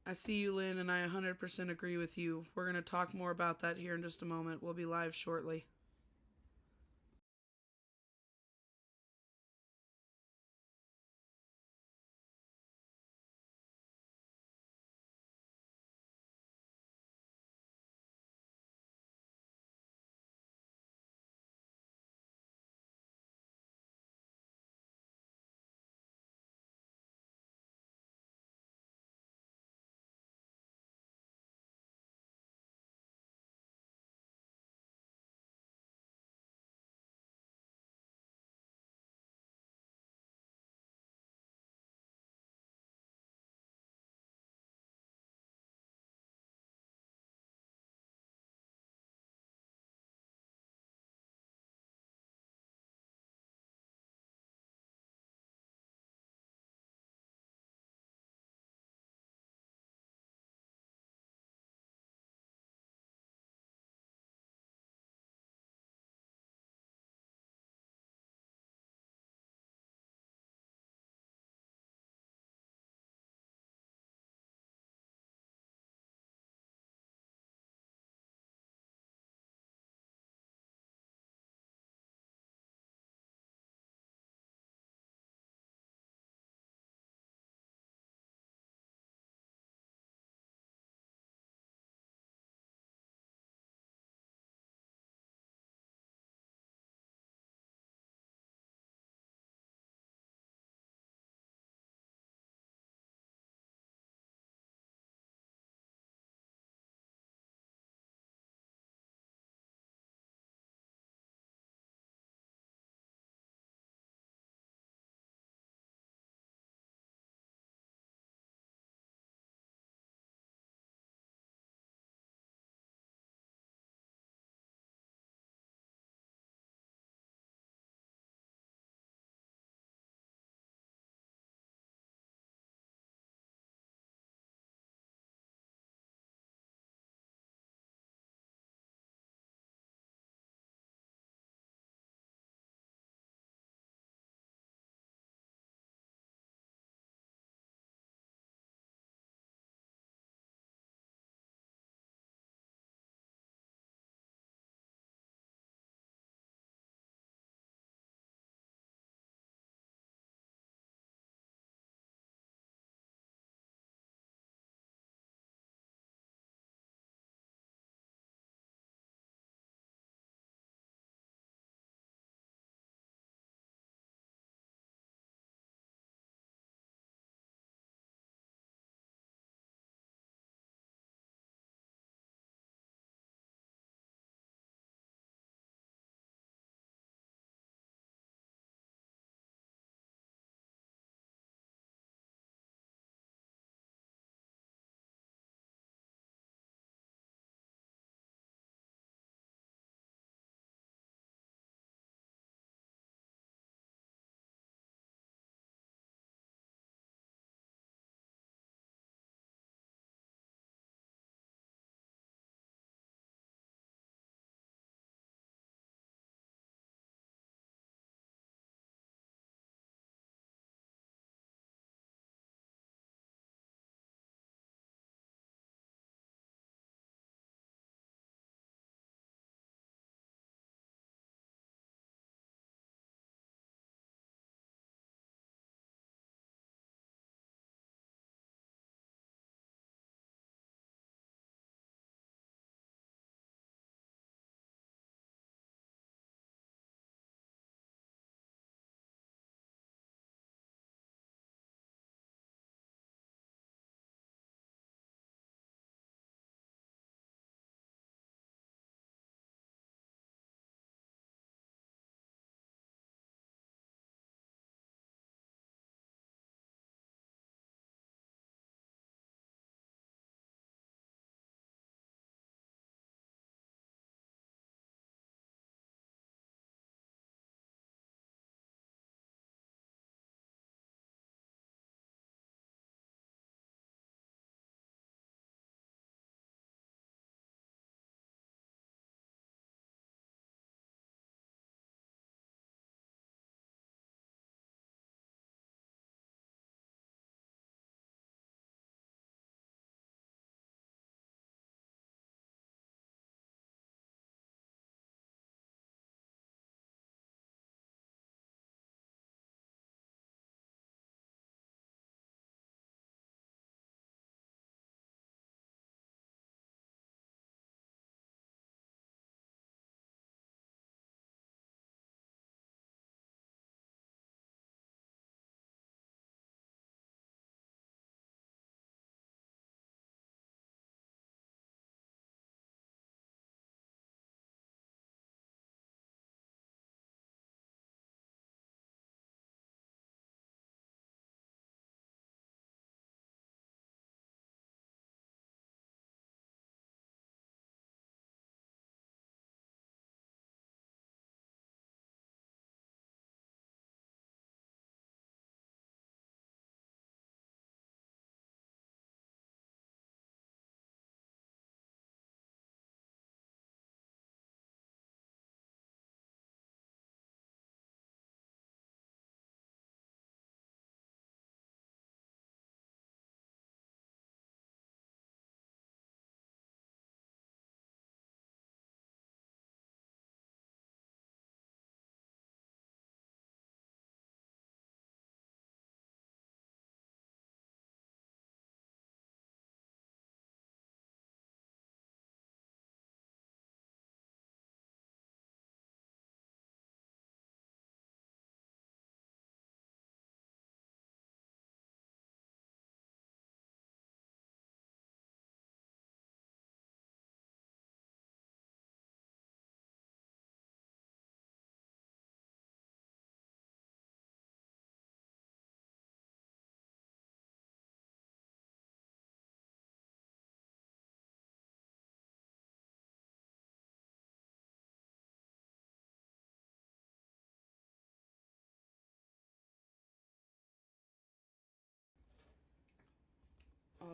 I see you, Lynn, and I 100% agree with you. We're going to talk more about that here in just a moment. We'll be live shortly.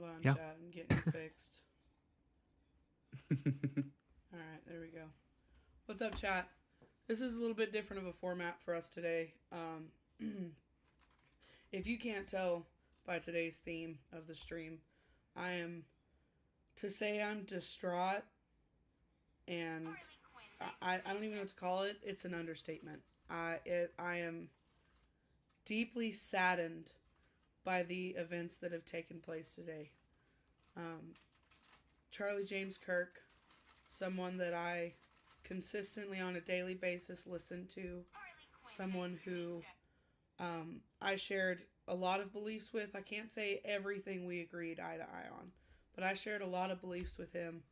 Hold on, Yeah. chat. I'm getting you fixed. All right, there we go. What's up, chat? This is a little bit different of a format for us today. If you can't tell by today's theme of the stream, I am, to say I'm distraught, and I don't even know what to call it. It's an understatement. I am deeply saddened by the events that have taken place today. Charlie James Kirk, someone that I consistently on a daily basis listen to, someone who I shared a lot of beliefs with. I can't say everything we agreed eye to eye on, but I shared a lot of beliefs with him,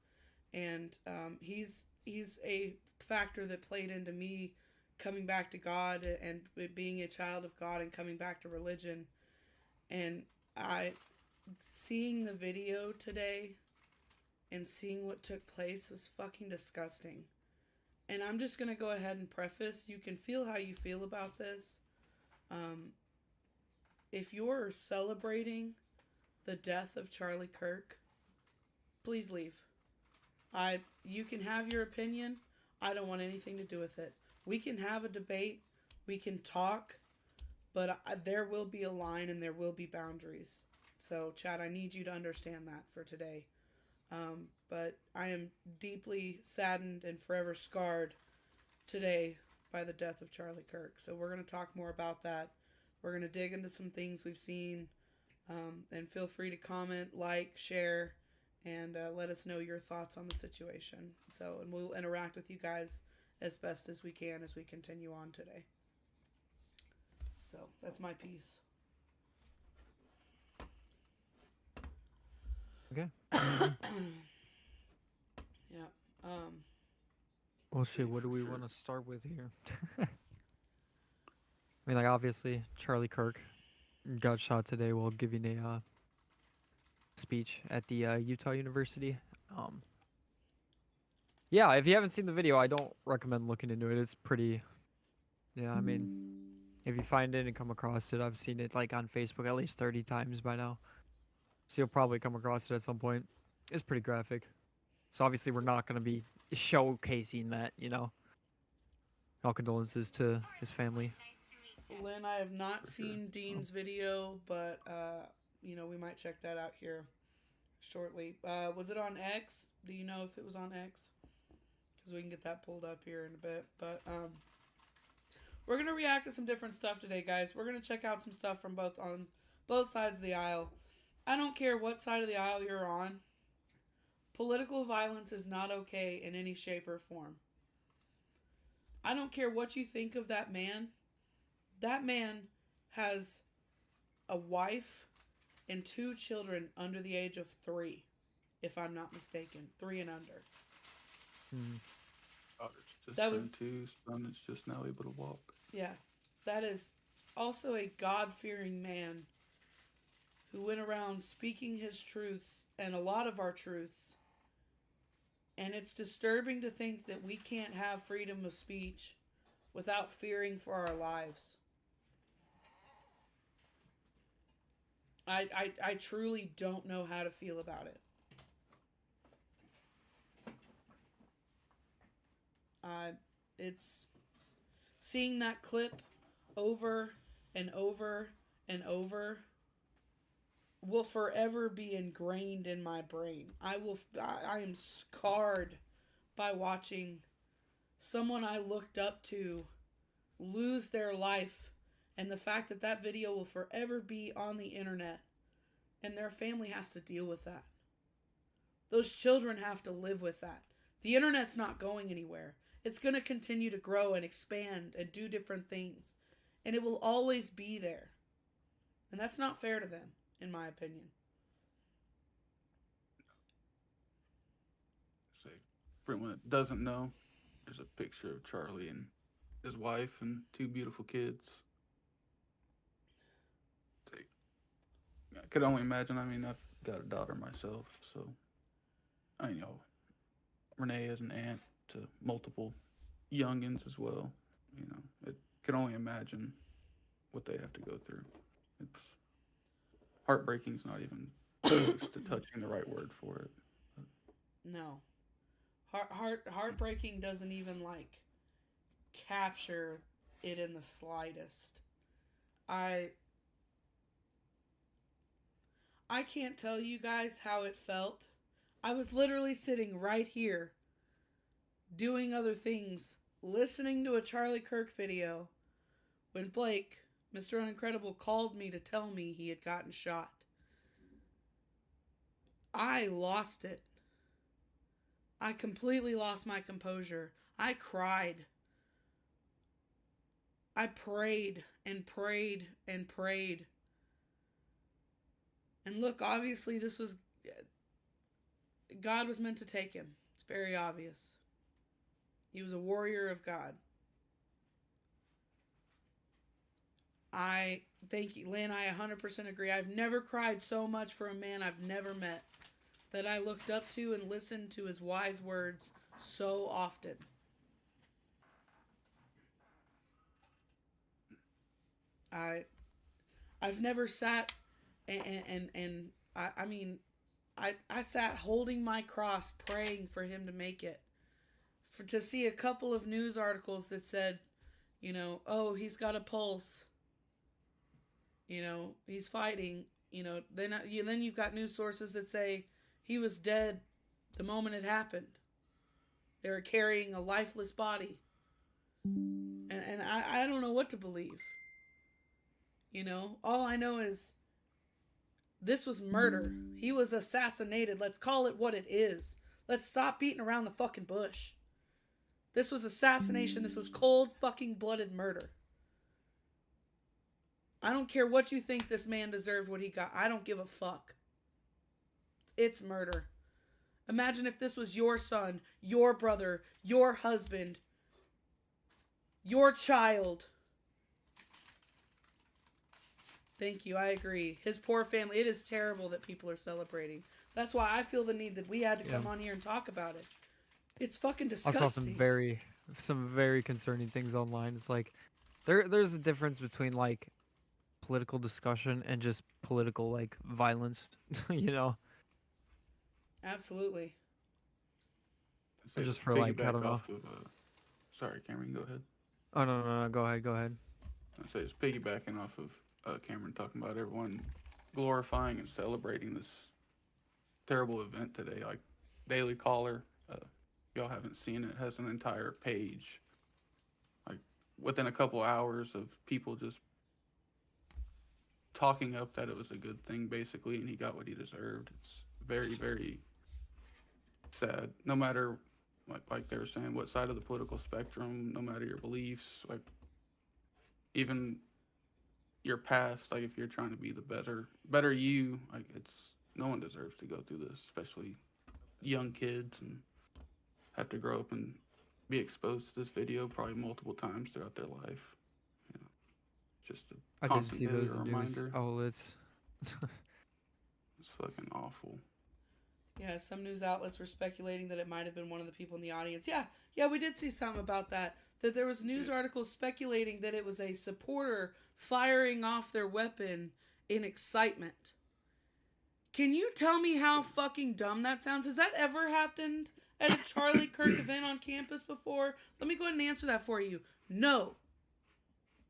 and he's a factor that played into me coming back to God and being a child of God and coming back to religion. And seeing the video today and seeing what took place was fucking disgusting. And I'm just gonna go ahead and preface, you can feel how you feel about this. If you're celebrating the death of Charlie Kirk, please leave. You can have your opinion. I don't want anything to do with it. We can have a debate. We can talk. But there will be a line and there will be boundaries. So, Chad, I need you to understand that for today. But I am deeply saddened and forever scarred today by the death of Charlie Kirk. So we're going to talk more about that. We're going to dig into some things we've seen. And feel free to comment, like, share, and let us know your thoughts on the situation. So, and we'll interact with you guys as best as we can as we continue on today. So that's my piece. Okay. Yeah. Well, shit, what do we want to start with here? I mean, like, obviously, Charlie Kirk got shot today while giving a speech at the Utah University. Yeah, if you haven't seen the video, I don't recommend looking into it. It's pretty... Yeah, I mean, if you find it and come across it, I've seen it, like, on Facebook at least 30 times by now. So you'll probably come across it at some point. It's pretty graphic. So obviously we're not going to be showcasing that, you know. All condolences to his family. Lynn, I have not seen Dean's video, but, you know, we might check that out here shortly. Was it on X? Do you know if it was on X? Because we can get that pulled up here in a bit. But, we're going to react to some different stuff today, guys. We're going to check out some stuff from on both sides of the aisle. I don't care what side of the aisle you're on. Political violence is not okay in any shape or form. I don't care what you think of that man. That man has a wife and 2 children under the age of 3, if I'm not mistaken. 3 and under. Daughter's just That turned was 2, son is just now able to walk. Yeah, that is also a God-fearing man who went around speaking his truths and a lot of our truths. And it's disturbing to think that we can't have freedom of speech without fearing for our lives. I truly don't know how to feel about it. It's seeing that clip over and over and over will forever be ingrained in my brain. I am scarred by watching someone I looked up to lose their life, and the fact that that video will forever be on the internet and their family has to deal with that. Those children have to live with that. The internet's not going anywhere. It's going to continue to grow and expand and do different things. And it will always be there. And that's not fair to them, in my opinion. Say, for anyone that doesn't know, there's a picture of Charlie and his wife and 2 beautiful kids. Say, I could only imagine. I mean, I've got a daughter myself, so I know Renee is an aunt to multiple youngins as well. You know, it could only imagine what they have to go through. It's heartbreaking is not even close to touching the right word for it. No. Heartbreaking doesn't even like capture it in the slightest. I I can't tell you guys how it felt. I was literally sitting right here doing other things, listening to a Charlie Kirk video when Blake, Mr. Unincredible, called me to tell me he had gotten shot. I lost it. I completely lost my composure. I cried. I prayed and prayed and prayed. And look, obviously this was... God was meant to take him. It's very obvious. He was a warrior of God. I thank you, Lynn. I 100% agree. I've never cried so much for a man I've never met that I looked up to and listened to his wise words so often. I've never sat and I mean, I sat holding my cross praying for him to make it. To see a couple of news articles that said, you know, oh, he's got a pulse. You know, he's fighting. You know, then you've got news sources that say he was dead the moment it happened. They were carrying a lifeless body. And I don't know what to believe. You know, all I know is this was murder. He was assassinated. Let's call it what it is. Let's stop beating around the fucking bush. This was assassination. This was cold fucking blooded murder. I don't care what you think this man deserved what he got. I don't give a fuck. It's murder. Imagine if this was your son, your brother, your husband, your child. Thank you. I agree. His poor family. It is terrible that people are celebrating. That's why I feel the need that we had to come on here and talk about it. It's fucking disgusting. I saw some very concerning things online. It's like there's a difference between like political discussion and just political like violence, you know. Absolutely. So just for like, I don't know. Sorry, Cameron, go ahead. Oh no, go ahead. I say it's piggybacking off of Cameron talking about everyone glorifying and celebrating this terrible event today. Like Daily Caller, y'all haven't seen it, has an entire page, like within a couple hours of people just talking up that it was a good thing, basically, and he got what he deserved. It's very, very sad. No matter, like they were saying, what side of the political spectrum, no matter your beliefs, like even your past, like if you're trying to be the better you, like it's no one deserves to go through this, especially young kids, and have to grow up and be exposed to this video probably multiple times throughout their life. You know, just a constant reminder. Outlets. It's fucking awful. Yeah, some news outlets were speculating that it might have been one of the people in the audience. Yeah, we did see something about that. That there was news articles speculating that it was a supporter firing off their weapon in excitement. Can you tell me how fucking dumb that sounds? Has that ever happened at a Charlie Kirk event on campus before? Let me go ahead and answer that for you. No.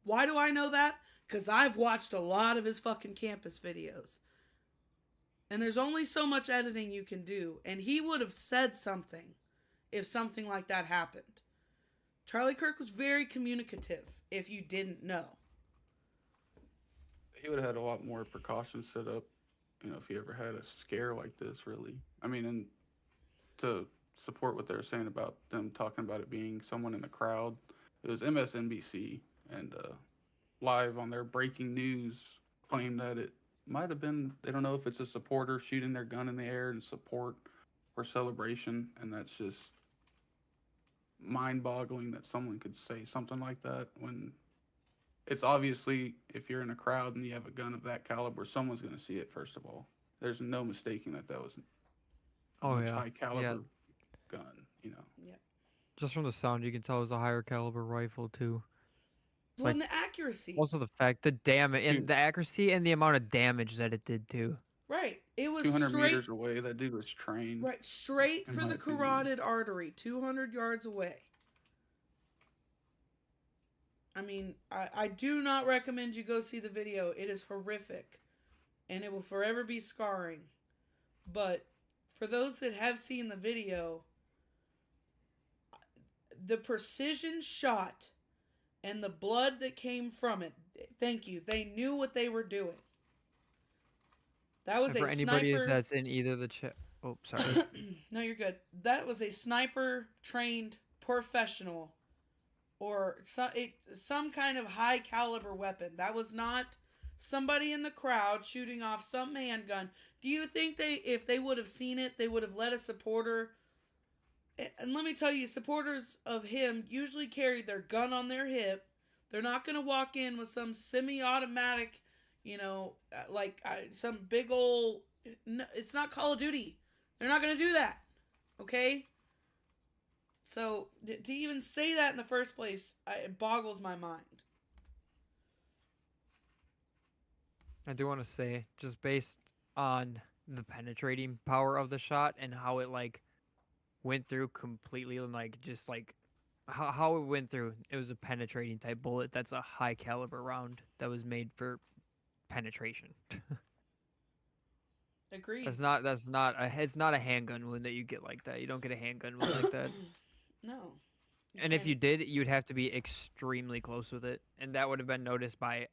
Why do I know that? Because I've watched a lot of his fucking campus videos. And there's only so much editing you can do. And he would have said something if something like that happened. Charlie Kirk was very communicative, if you didn't know. He would have had a lot more precautions set up, you know, if he ever had a scare like this, really. I mean, and to support what they were saying about them talking about it being someone in the crowd, it was MSNBC, and live on their breaking news claimed that it might have been, they don't know if it's a supporter shooting their gun in the air in support or celebration, and that's just mind-boggling that someone could say something like that when it's obviously, if you're in a crowd and you have a gun of that caliber, someone's going to see it. First of all, there's no mistaking that was a high caliber gun, you know. Yeah. Just from the sound, you can tell it was a higher caliber rifle too. It's well, and the accuracy. Also the fact, the damage and the accuracy and the amount of damage that it did too. Right. It was 200 straight. meters away. That dude was trained. Right. Straight in for my the opinion. carotid artery, 200 yards away. I mean, I do not recommend you go see the video. It is horrific. And it will forever be scarring. But for those that have seen the video, the precision shot and the blood that came from it, thank you. They knew what they were doing. That was And for a anybody sniper. that's in either the chat. Oh, sorry. No, you're good. That was a sniper trained professional or some kind of high caliber weapon. That was not somebody in the crowd shooting off some handgun. Do you think if they would have seen it, they would have let a supporter? And let me tell you, supporters of him usually carry their gun on their hip. They're not going to walk in with some semi-automatic, some big old... No, it's not Call of Duty. They're not going to do that. Okay? So, to even say that in the first place, it boggles my mind. I do want to say, just based on the penetrating power of the shot and how it, like, went through completely, and, like, just, like, how it went through, it was a penetrating type bullet. That's a high caliber round that was made for penetration. Agreed. It's not a handgun wound that you get like that. You don't get a handgun wound like that. No. And if you did, you'd have to be extremely close with it, and that would have been noticed by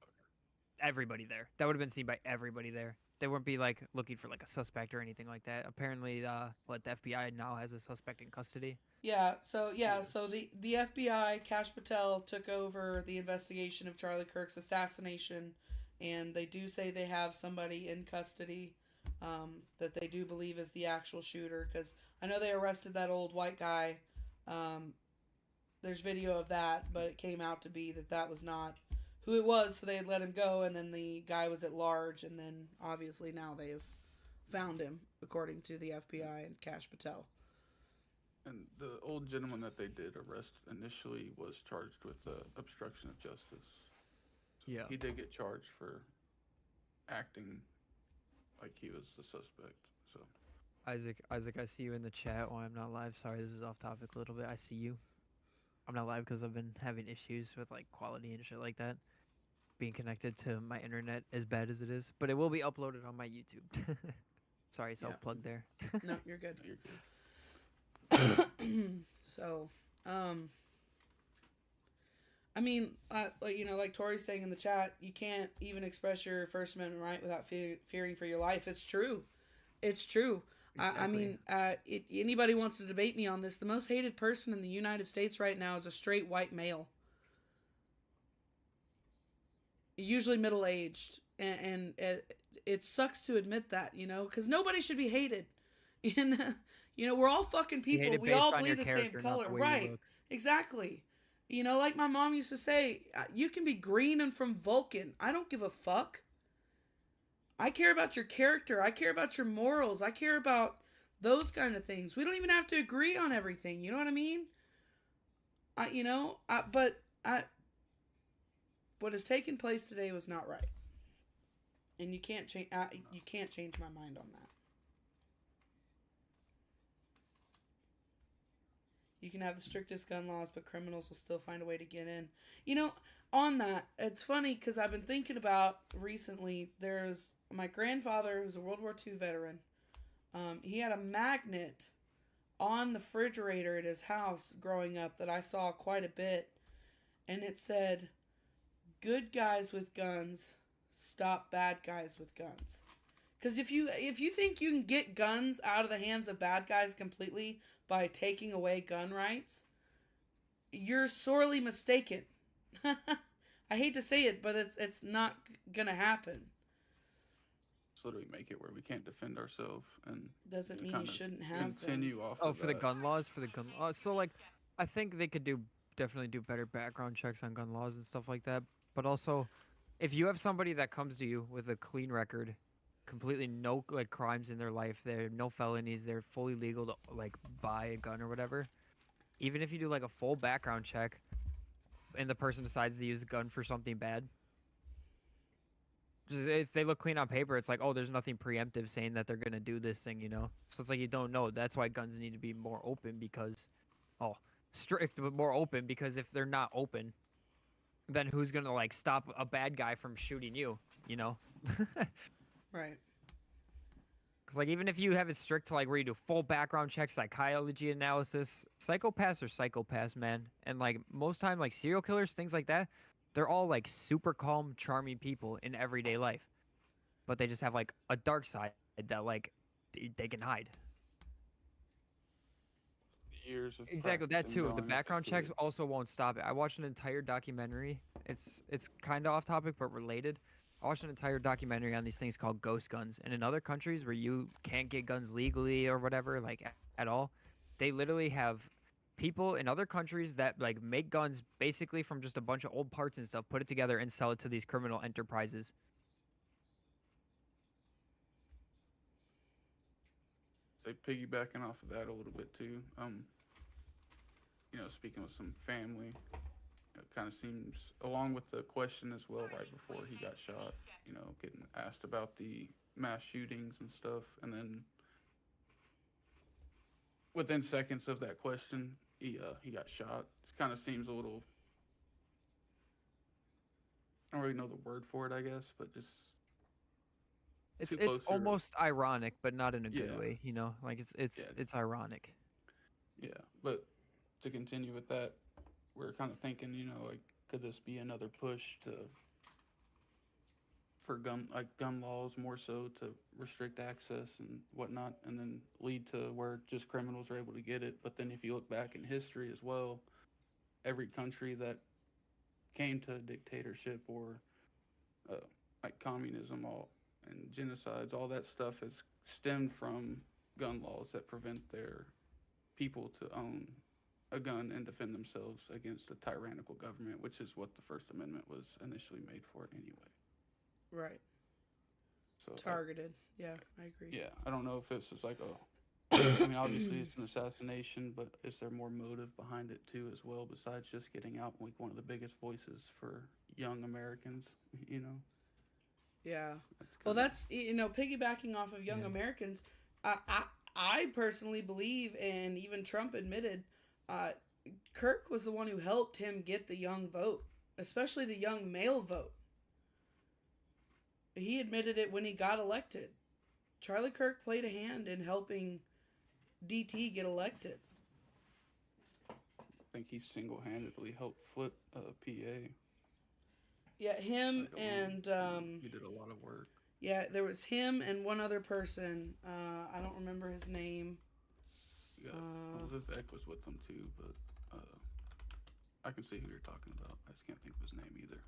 everybody there. That would have been seen by everybody there. They wouldn't be like looking for like a suspect or anything like that. Apparently, the FBI now has a suspect in custody. Yeah, so the FBI, Kash Patel, took over the investigation of Charlie Kirk's assassination, and they do say they have somebody in custody that they do believe is the actual shooter, because I know they arrested that old white guy. There's video of that, but it came out to be that was not who it was, so they had let him go, and then the guy was at large, and then obviously now they have found him, according to the FBI and Kash Patel. And the old gentleman that they did arrest initially was charged with obstruction of justice. So Yeah. he did get charged for acting like he was the suspect. So Isaac, I see you in the chat. Oh, I'm not live. Sorry, this is off topic a little bit. I see you. I'm not live because I've been having issues with like quality and shit like that. Being connected to my internet as bad as it is, but it will be uploaded on my YouTube. Sorry, self-plug there. No, you're good. you're good. So, I mean, like Tori's saying in the chat, you can't even express your First Amendment right without fearing for your life. It's true. It's true. Exactly. I mean, anybody wants to debate me on this, the most hated person in the United States right now is a straight white male. Usually middle-aged. And it sucks to admit that, because nobody should be hated. We're all fucking people. We all bleed the same color. Right. Exactly. Like my mom used to say, you can be green and from Vulcan. I don't give a fuck. I care about your character. I care about your morals. I care about those kind of things. We don't even have to agree on everything. You know what I mean? What has taken place today was not right. And you can't change my mind on that. You can have the strictest gun laws, but criminals will still find a way to get in. On that, it's funny because I've been thinking about recently, there's my grandfather who's a World War II veteran. He had a magnet on the refrigerator at his house growing up that I saw quite a bit. And it said, "Good guys with guns, stop bad guys with guns." Because if you think you can get guns out of the hands of bad guys completely by taking away gun rights, you're sorely mistaken. I hate to say it, but it's not gonna happen. So do we make it where we can't defend ourselves and doesn't mean you shouldn't have continue them. off? Oh, of for that. the gun laws, so like, I think they could definitely do better background checks on gun laws and stuff like that. But also, if you have somebody that comes to you with a clean record, completely no like crimes in their life, they're no felonies, they're fully legal to like buy a gun or whatever. Even if you do like a full background check, and the person decides to use a gun for something bad, just if they look clean on paper, it's like, oh, there's nothing preemptive saying that they're gonna do this thing, you know. So it's like you don't know. That's why guns need to be more open because, oh, strict but more open because if they're not open, then who's gonna like stop a bad guy from shooting you? You know. Right. Because like even if you have it strict to like where you do full background check, psychology analysis, psychopaths are psychopaths, man. And like most time, like serial killers, things like that, they're all like super calm, charming people in everyday life, but they just have like a dark side that like they can hide. Years of Exactly that practicing too. The growing up as background checks kids. also won't stop it. I watched an entire documentary. It's kind of off topic but related. I watched an entire documentary on these things called ghost guns. And in other countries where you can't get guns legally or whatever, like at all, they literally have people in other countries that like make guns basically from just a bunch of old parts and stuff, put it together and sell it to these criminal enterprises. So piggybacking off of that a little bit too. Speaking with some family, it kind of seems, along with the question as well, right before he got shot, getting asked about the mass shootings and stuff, and then within seconds of that question, he got shot. It kind of seems a little, I don't really know the word for it, I guess, but just It's too it's close to, almost ironic, but not in a good yeah, way, you know? Like yeah, it's ironic. yeah. But to continue with that, we're kind of thinking, like, could this be another push for gun laws more so to restrict access and whatnot, and then lead to where just criminals are able to get it. But then if you look back in history as well, every country that came to dictatorship or like communism, all and genocides, all that stuff has stemmed from gun laws that prevent their people to own a gun and defend themselves against a tyrannical government, which is what the First Amendment was initially made for anyway. Right. So Targeted. Yeah, I agree. yeah, I don't know if it's just like I mean, obviously it's an assassination, but is there more motive behind it too as well, besides just getting out like one of the biggest voices for young Americans, you know? Yeah. That's Well, kinda, that's piggybacking off of young Yeah. Americans. I personally believe, and even Trump admitted, Kirk was the one who helped him get the young vote, especially the young male vote. He admitted it when he got elected. Charlie Kirk played a hand in helping DT get elected. I think he single-handedly helped flip PA. Yeah, him Like, and he did a lot of work. yeah, there was him and one other person. I don't remember his name. Yeah, Vivek was with them too, but I can see who you're talking about. I just can't think of his name either.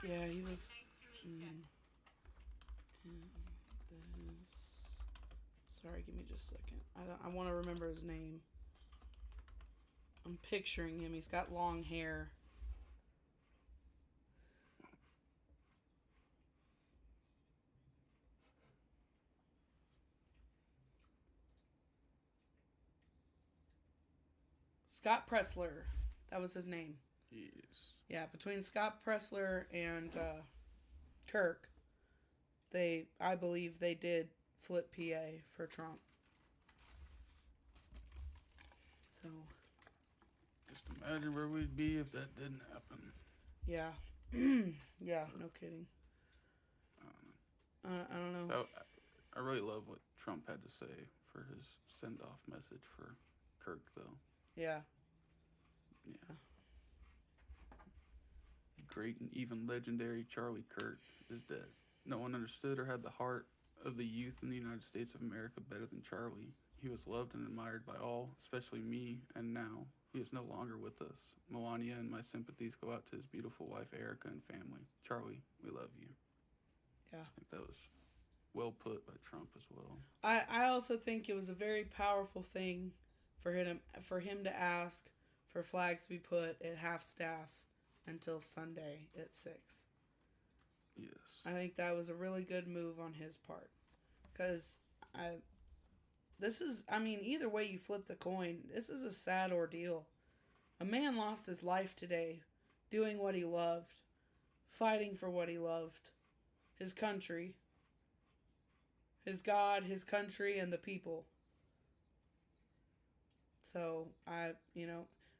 Yeah, he was. Sorry, give me just a second. I want to remember his name. I'm picturing him. He's got long hair. Scott Pressler. That was his name. Yes. Yeah, between Scott Pressler and Kirk, I believe they did flip PA for Trump. So. Just imagine where we'd be if that didn't happen. Yeah. Yeah, no kidding. I don't know. So, I really love what Trump had to say for his send-off message for Kirk, though. Yeah. Yeah. Great and even legendary Charlie Kirk is dead. No one understood or had the heart of the youth in the United States of America better than Charlie. He was loved and admired by all, especially me, and now he is no longer with us. Melania and my sympathies go out to his beautiful wife, Erica, and family. Charlie, we love you. Yeah. I think that was well put by Trump as well. I also think it was a very powerful thing for him to ask for flags to be put at half staff until Sunday at 6. Yes. I think that was a really good move on his part. Because either way you flip the coin, this is a sad ordeal. A man lost his life today doing what he loved, fighting for what he loved. his country, his God, his country, and the people. So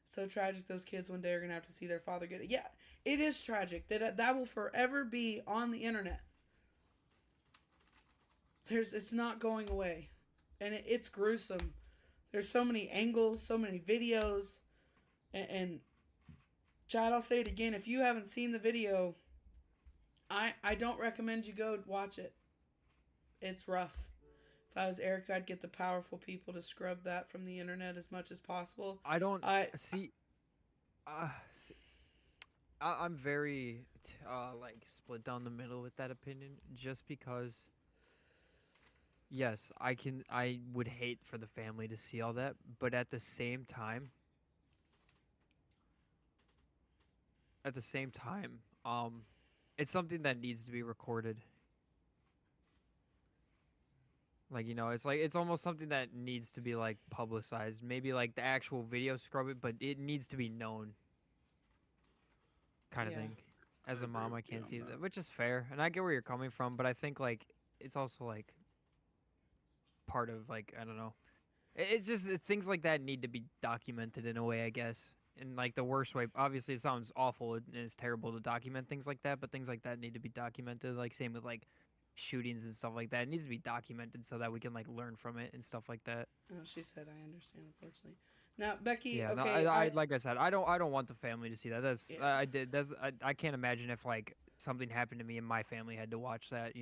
so tragic. Those kids one day are gonna have to see their father get it. Yeah, it is tragic. That will forever be on the internet. It's not going away, and it's gruesome. There's so many angles, so many videos, and Chad, I'll say it again. If you haven't seen the video, I don't recommend you go watch it. It's rough. If I was Eric, I'd get the powerful people to scrub that from the internet as much as possible. I'm very like split down the middle with that opinion, just because yes, I would hate for the family to see all that, but at the same time, it's something that needs to be recorded. Like, it's almost something that needs to be like publicized. Maybe like the actual video scrub it, but it needs to be known, kind of thing. As a mom, I can't see that, which is fair, and I get where you're coming from, but I think like it's also like part of like, I don't know. It's just things like that need to be documented in a way, I guess. In like the worst way. Obviously, it sounds awful and it's terrible to document things like that, but things like that need to be documented. Like same with like shootings and stuff like that. It needs to be documented so that we can like learn from it and stuff like that. Oh, she said, "I understand." Unfortunately, now Becky. Yeah, okay, no, I like I said, I don't want the family to see that. That's I can't imagine if like something happened to me and my family had to watch that.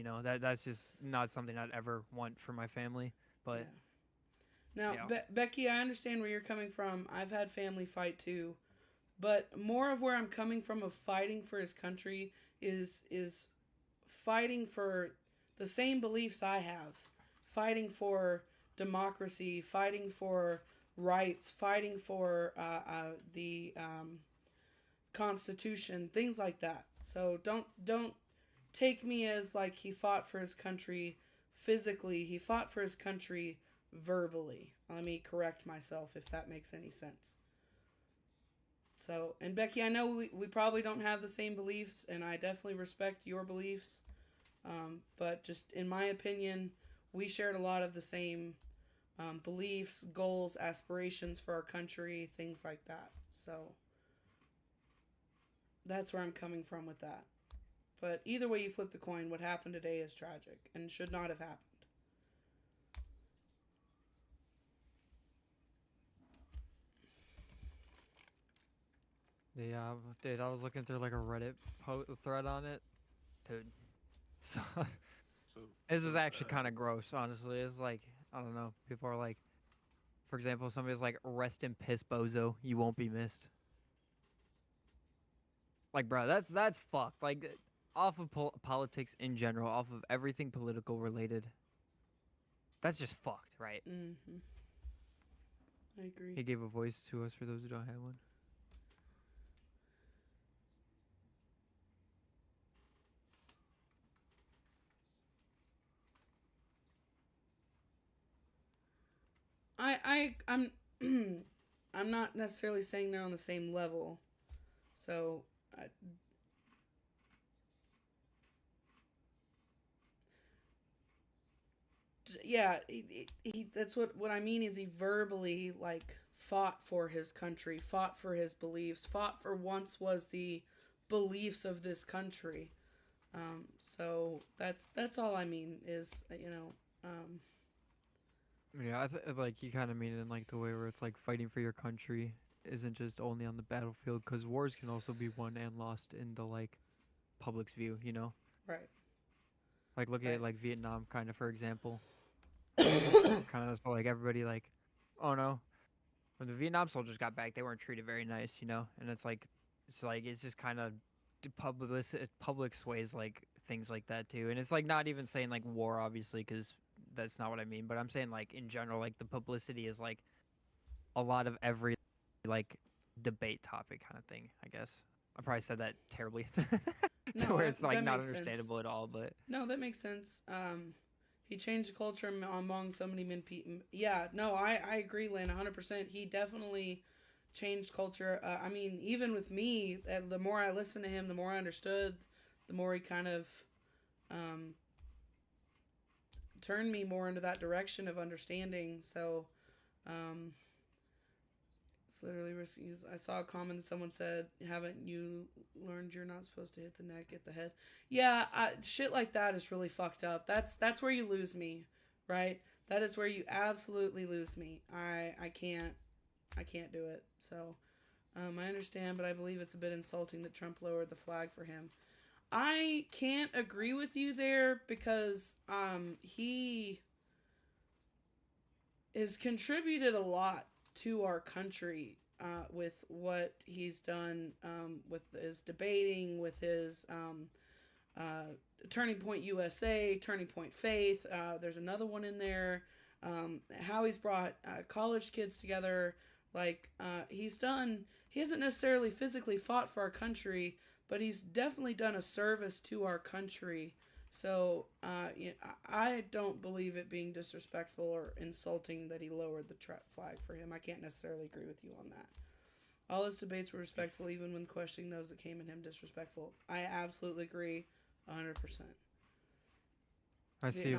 That's just not something I'd ever want for my family. But now, Becky, I understand where you're coming from. I've had family fight too, but more of where I'm coming from of fighting for his country is fighting for the same beliefs I have, fighting for democracy, fighting for rights, fighting for the Constitution, things like that. So don't take me as like he fought for his country physically. He fought for his country verbally. Let me correct myself if that makes any sense. So, and Becky, I know we probably don't have the same beliefs, and I definitely respect your beliefs. But just in my opinion, we shared a lot of the same beliefs, goals, aspirations for our country, things like that. So that's where I'm coming from with that. But either way you flip the coin, what happened today is tragic and should not have happened. Yeah, dude, I was looking through like a Reddit thread on it, dude. So this is actually kind of gross, honestly. It's like, I don't know. People are like, for example, somebody's like, "Rest in piss, bozo. You won't be missed." Like, bro, that's fucked. Like, off of politics in general, off of everything political related. That's just fucked, right? Mm-hmm. I agree. He gave a voice to us for those who don't have one. I'm I'm not necessarily saying they're on the same level, so yeah, he that's what I mean is he verbally like fought for his country, fought for his beliefs, fought for once was the beliefs of this country. So that's all I mean is Yeah, like you kind of mean it in like the way where it's like fighting for your country isn't just only on the battlefield, because wars can also be won and lost in the like public's view, Right. Like look at like Vietnam, kind of, for example. Kind of so like everybody like, oh no, when the Vietnam soldiers got back, they weren't treated very nice, and it's just kind of public sways like things like that too, and it's like not even saying like war, obviously, because that's not what I mean, but I'm saying like in general, like the publicity is like a lot of every like debate topic kind of thing, I guess. I probably said that terribly to where it's like not understandable sense at all, but no, that makes sense. He changed the culture among so many men. Yeah, no, I agree, Lynn, 100%. He definitely changed culture. I mean, even with me, the more I listened to him, the more I understood, the more he kind of turned me more into that direction of understanding. So, it's literally risky. I saw a comment that someone said, "Haven't you learned you're not supposed to hit the neck, hit the head?" Yeah, shit like that is really fucked up. That's where you lose me, right? That is where you absolutely lose me. I can't do it. So, I understand, but I believe it's a bit insulting that Trump lowered the flag for him. I can't agree with you there because he has contributed a lot to our country with what he's done with his debating, with his Turning Point USA, Turning Point Faith. There's another one in there. How he's brought college kids together. Like, he hasn't necessarily physically fought for our country, but he's definitely done a service to our country. So, I don't believe it being disrespectful or insulting that he lowered the flag for him. I can't necessarily agree with you on that. All his debates were respectful, even when questioning those that came at him disrespectful. I absolutely agree, 100%. I see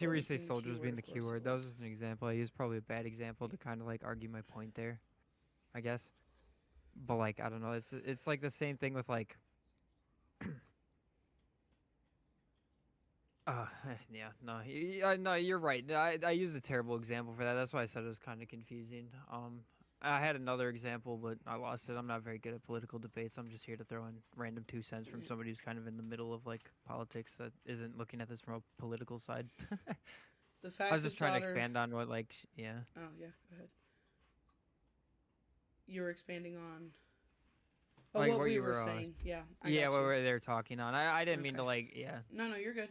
where you say soldiers being the keyword. That was just an example. I used probably a bad example to kind of like argue my point there, I guess. But like, I don't know. It's like the same thing with like. Yeah, no, you're right. I used a terrible example for that. That's why I said it was kind of confusing. I had another example, but I lost it. I'm not very good at political debates. I'm just here to throw in random 2 cents from somebody who's kind of in the middle of like politics that isn't looking at this from a political side. The fact I was just trying to expand on what like, yeah. Oh yeah, go ahead. You were expanding on. Oh, like what we were saying. Yeah. Yeah, what they were talking on. I didn't mean to like, yeah. No, you're good.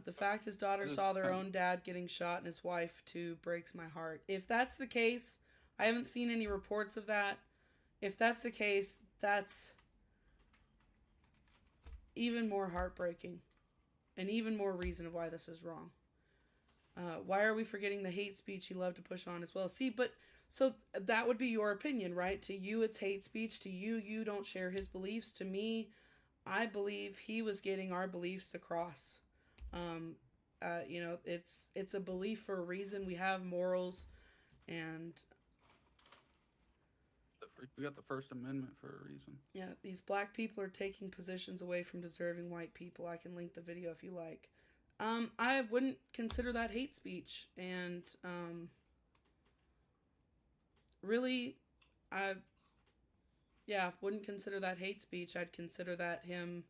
The fact his daughter saw their own dad getting shot and his wife too breaks my heart. If that's the case, I haven't seen any reports of that. If that's the case, that's even more heartbreaking and even more reason of why this is wrong. Why are we forgetting the hate speech he loved to push on as well? See, but so that would be your opinion, right? To you, it's hate speech. To you, you don't share his beliefs. To me, I believe he was getting our beliefs across. It's a belief for a reason. We have morals, and we got the First Amendment for a reason. Yeah, these black people are taking positions away from deserving white people. I can link the video if you like. I wouldn't consider that hate speech, and really, wouldn't consider that hate speech. I'd consider that him.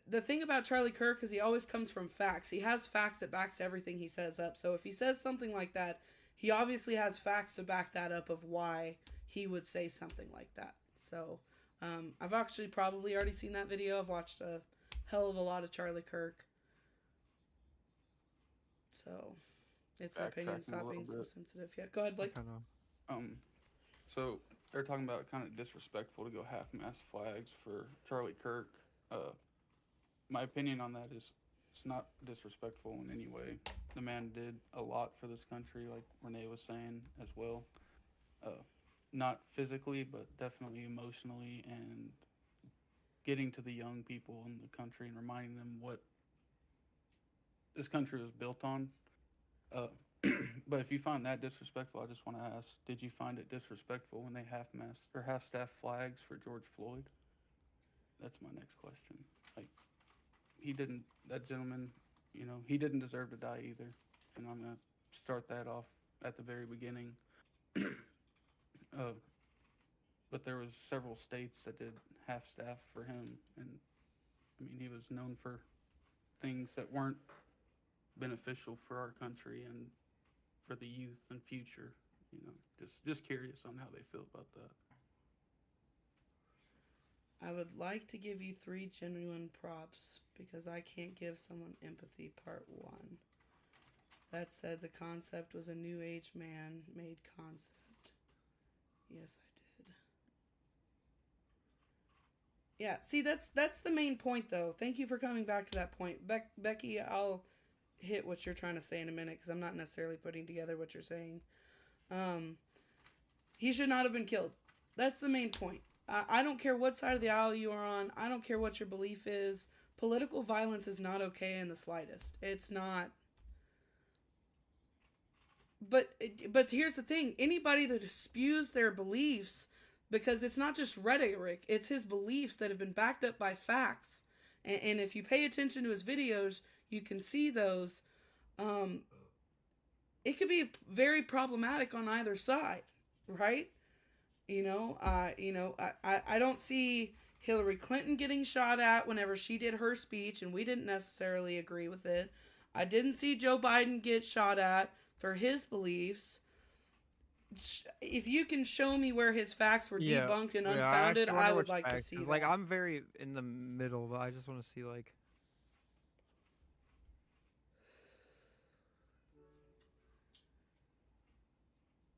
The thing about Charlie Kirk is he always comes from facts. He has facts that backs everything he says up. So if he says something like that, he obviously has facts to back that up of why he would say something like that. So I've actually probably already seen that video. I've watched a hell of a lot of Charlie Kirk. So it's an opinion. Stop being so sensitive. Yeah, go ahead, Blake. So they're talking about kind of disrespectful to go half-mast flags for Charlie Kirk. My opinion on that is it's not disrespectful in any way. The man did a lot for this country, like Renee was saying as well. Not physically, but definitely emotionally, and getting to the young people in the country and reminding them what this country was built on. But if you find that disrespectful, I just want to ask, did you find it disrespectful when they half-mast or half-staff flags for George Floyd? That's my next question. Like, that gentleman, he didn't deserve to die either. And I'm going to start that off at the very beginning. But there was several states that did half-staff for him. And, he was known for things that weren't beneficial for our country and for the youth and future. Just curious on how they feel about that. I would like to give you 3 genuine props because I can't give someone empathy part 1. That said, the concept was a new age man-made concept. Yes, I did. Yeah, see, that's the main point, though. Thank you for coming back to that point. Becky, I'll hit what you're trying to say in a minute because I'm not necessarily putting together what you're saying. He should not have been killed. That's the main point. I don't care what side of the aisle you are on. I don't care what your belief is. Political violence is not okay in the slightest. It's not. But here's the thing. Anybody that spews their beliefs, because it's not just rhetoric, it's his beliefs that have been backed up by facts. And if you pay attention to his videos, you can see those. It could be very problematic on either side, right? I don't see Hillary Clinton getting shot at whenever she did her speech, and we didn't necessarily agree with it. I didn't see Joe Biden get shot at for his beliefs. If you can show me where his facts were debunked and unfounded, I would like to see that. Like, I'm very in the middle, but I just want to see, like...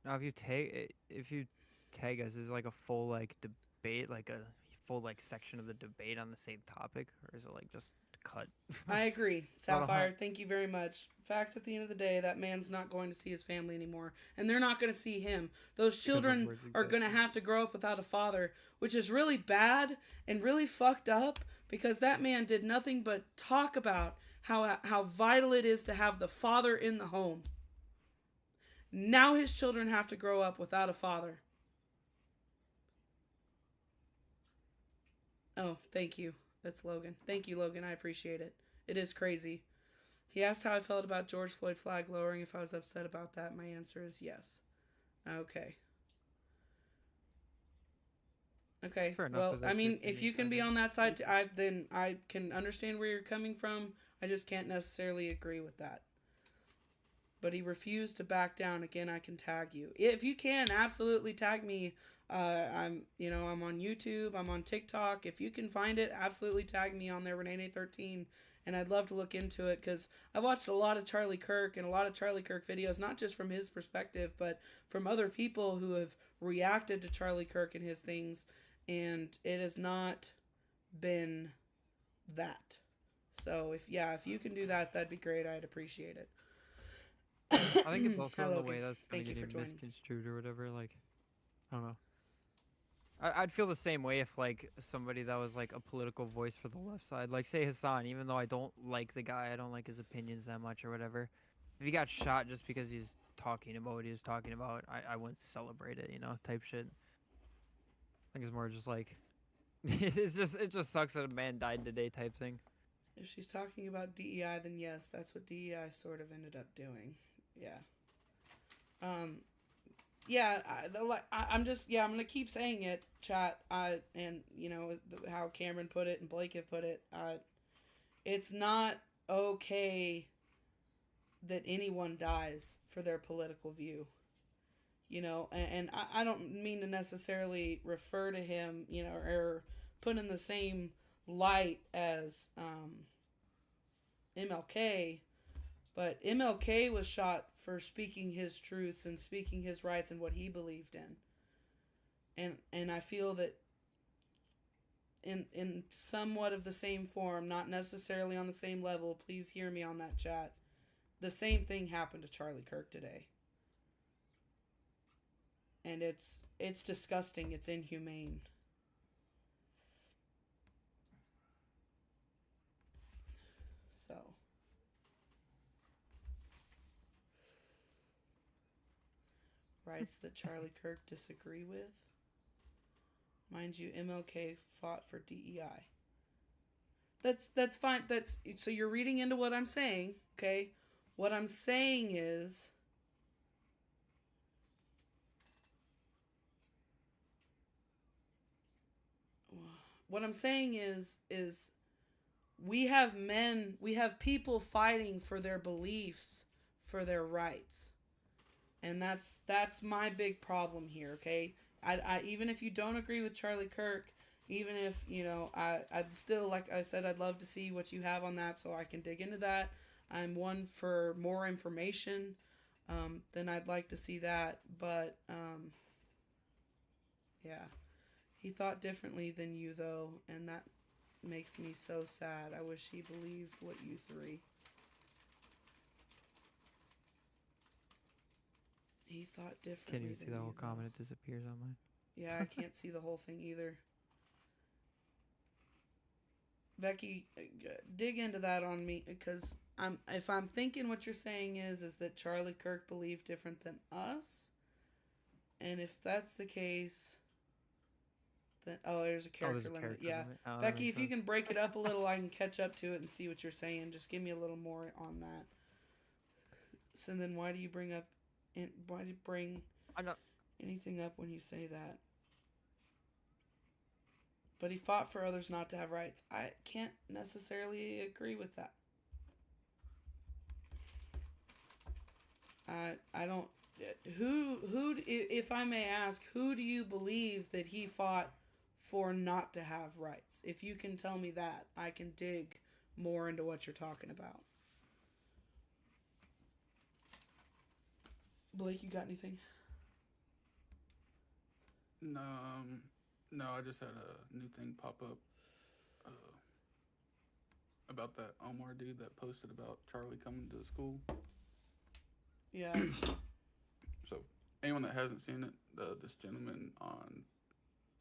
Now, if you tag us, is it like a full, like, debate, like a full, like, section of the debate on the same topic, or is it, like, just cut? I agree, Sapphire. Thank you very much. Facts at the end of the day, that man's not going to see his family anymore, and they're not going to see him. Those children are going to have to grow up without a father, which is really bad and really fucked up, because that man did nothing but talk about how vital it is to have the father in the home. Now his children have to grow up without a father. Oh, thank you. That's Logan. Thank you, Logan. I appreciate it. It is crazy. He asked how I felt about George Floyd flag lowering, if I was upset about that. My answer is yes. Okay. Okay. Fair enough, well, I mean, if you can be on that side, then I can understand where you're coming from. I just can't necessarily agree with that. But he refused to back down. Again, I can tag you. If you can, absolutely tag me. I'm on YouTube. I'm on TikTok. If you can find it, absolutely tag me on there, Renee13. And I'd love to look into it, because I watched a lot of Charlie Kirk and a lot of Charlie Kirk videos, not just from his perspective, but from other people who have reacted to Charlie Kirk and his things. And it has not been that. So if you can do that, that'd be great. I'd appreciate it. I think it's also the way that's kind of getting misconstrued or whatever. Like, I don't know. I'd feel the same way if, like, somebody that was, like, a political voice for the left side, like, say Hassan, even though I don't like the guy, I don't like his opinions that much or whatever. If he got shot just because he was talking about what he was talking about, I wouldn't celebrate it, type shit. I think it's more just like, it just sucks that a man died today type thing. If she's talking about DEI, then yes, that's what DEI sort of ended up doing. Yeah. I'm going to keep saying it, chat. And, how Cameron put it and Blake have put it. It's not okay that anyone dies for their political view. And I don't mean to necessarily refer to him, or put in the same light as MLK, but MLK was shot for speaking his truths and speaking his rights and what he believed in. And I feel that in somewhat of the same form, not necessarily on the same level, please hear me on that, chat, the same thing happened to Charlie Kirk today. And it's disgusting. It's inhumane. So. Rights that Charlie Kirk disagree with. Mind you, MLK fought for DEI. That's fine. So you're reading into what I'm saying, okay? What I'm saying is we have people fighting for their beliefs, for their rights. And that's my big problem here, okay? I even if you don't agree with Charlie Kirk, even if, I'd still, like I said, I'd love to see what you have on that so I can dig into that. I'm one for more information, then I'd like to see that. But, yeah. He thought differently than you, though, and that makes me so sad. I wish he believed what you three. He thought differently. Can't even see the whole comment. It disappears on mine. Yeah, I can't see the whole thing either. Becky, dig into that on me, because if I'm thinking what you're saying is that Charlie Kirk believed different than us, and if that's the case, then there's a Oh, there's character a limit. character Yeah, limit. Oh, that Becky, makes if you sense. can break it up a little, I can catch up to it and see what you're saying. Just give me a little more on that. So then, why do you bring up? Why do you bring I'm not. anything up when you say that? But he fought for others not to have rights. I can't necessarily agree with that. I don't. If I may ask, who do you believe that he fought for not to have rights? If you can tell me that, I can dig more into what you're talking about. Blake, you got anything? No, no, I just had a new thing pop up about that Omar dude that posted about Charlie coming to the school. Yeah. So, anyone that hasn't seen it, this gentleman on,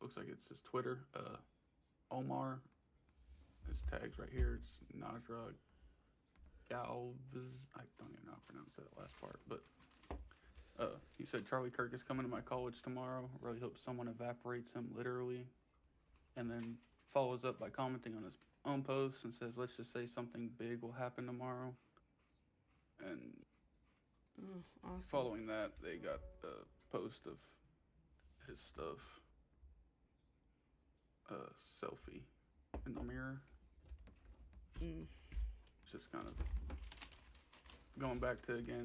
looks like it's his Twitter, Omar, his tags right here, it's Najra Galvez, I don't even know how to pronounce that last part, but he said, Charlie Kirk is coming to my college tomorrow. Really hope someone evaporates him literally. And then follows up by commenting on his own post and says, let's just say something big will happen tomorrow. And Awesome. following that, they got a post of his stuff, selfie in the mirror. It's just kind of going back to, again,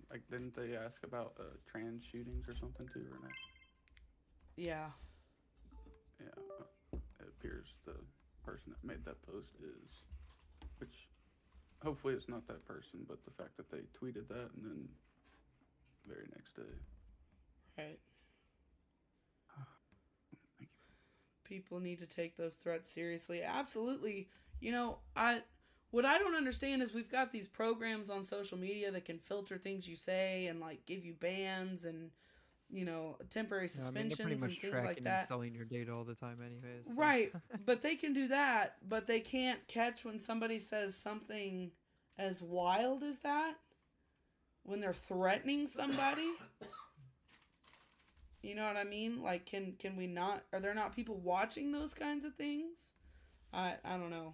like, didn't they ask about trans shootings or something too, Renee? Yeah. Yeah, it appears the person that made that post is, which hopefully it's not that person, but the fact that they tweeted that and then very next day. Right. Thank you. People need to take those threats seriously. Absolutely. What I don't understand is we've got these programs on social media that can filter things you say and like give you bans and temporary Yeah, I mean, they're suspensions pretty much and things tracking like and that. selling your data all the time, anyways. So. Right, but they can do that, but they can't catch when somebody says something as wild as that, when they're threatening somebody. You know what I mean? Like, can we not? Are there not people watching those kinds of things? I don't know.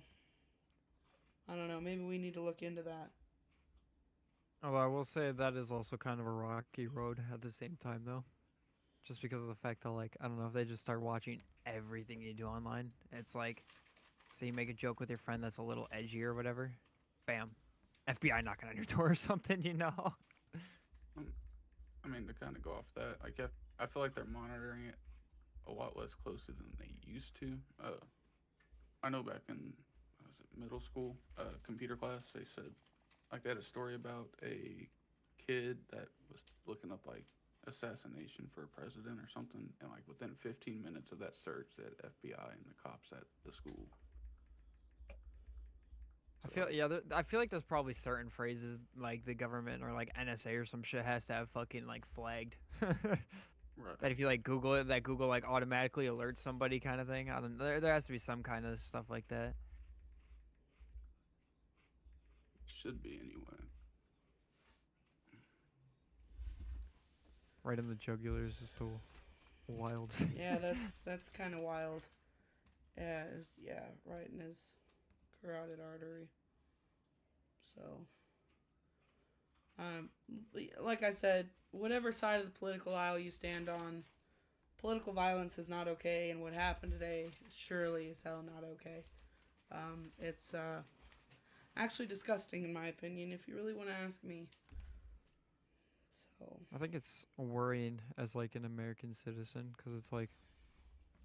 I don't know. Maybe we need to look into that. Although I will say that is also kind of a rocky road at the same time, though. Just because of the fact that, like, I don't know, if they just start watching everything you do online, it's like, say you make a joke with your friend that's a little edgy or whatever, bam, FBI knocking on your door or something, you know? I mean, to kind of go off that, like, I feel like they're monitoring it a lot less closely than they used to. I know back in, was it middle school, computer class, they said, like, they had a story about a kid that was looking up, like, assassination for a president or something, and, like, within 15 minutes of that search, they had FBI and the cops at the school. I feel like there's probably certain phrases like the government or like NSA or some shit has to have fucking like flagged. Right. That if you like Google it, that Google like automatically alerts somebody kind of thing. I don't. There has to be some kind of stuff like that. Should be anyway. Right in the jugular is just a wild. Yeah, that's kind of wild. Yeah, right in his carotid artery. So, like I said, whatever side of the political aisle you stand on, political violence is not okay, and what happened today surely is hell not okay. It's actually disgusting in my opinion, if you really want to ask me. So I think it's worrying as like an American citizen because it's like,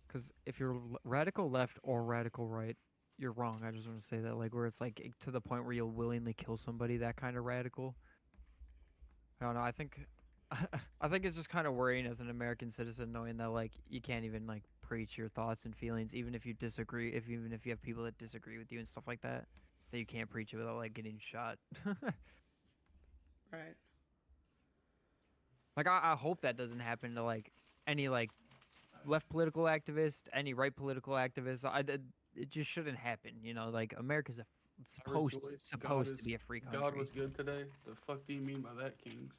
because if you're radical left or radical right, you're wrong. I just want to say that, like, where it's like to the point where you'll willingly kill somebody, that kind of radical. I don't know. I think, I think it's just kind of worrying as an American citizen, knowing that like you can't even like preach your thoughts and feelings, even if you disagree. Even if you have people that disagree with you and stuff like that, that you can't preach it without like getting shot. right. Like I hope that doesn't happen to like any like left political activist, any right political activist. it just shouldn't happen. You know, like America's I supposed rejoice. supposed to be a free country. God was good today. The fuck do you mean by that, Kings?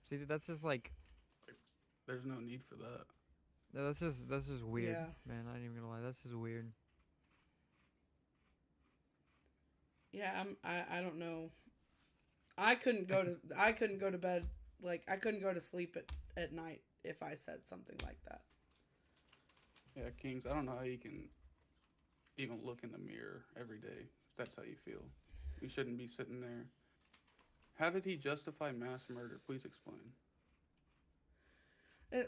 See, dude, that's just like There's no need for that. no, that's just weird, Yeah. man. I ain't even gonna lie, that's just weird. Yeah, I don't know. I couldn't go to bed, like I couldn't go to sleep at night if I said something like that. Yeah, Kings, I don't know how you can even look in the mirror every day if that's how you feel. You shouldn't be sitting there. How did he justify mass murder? Please explain.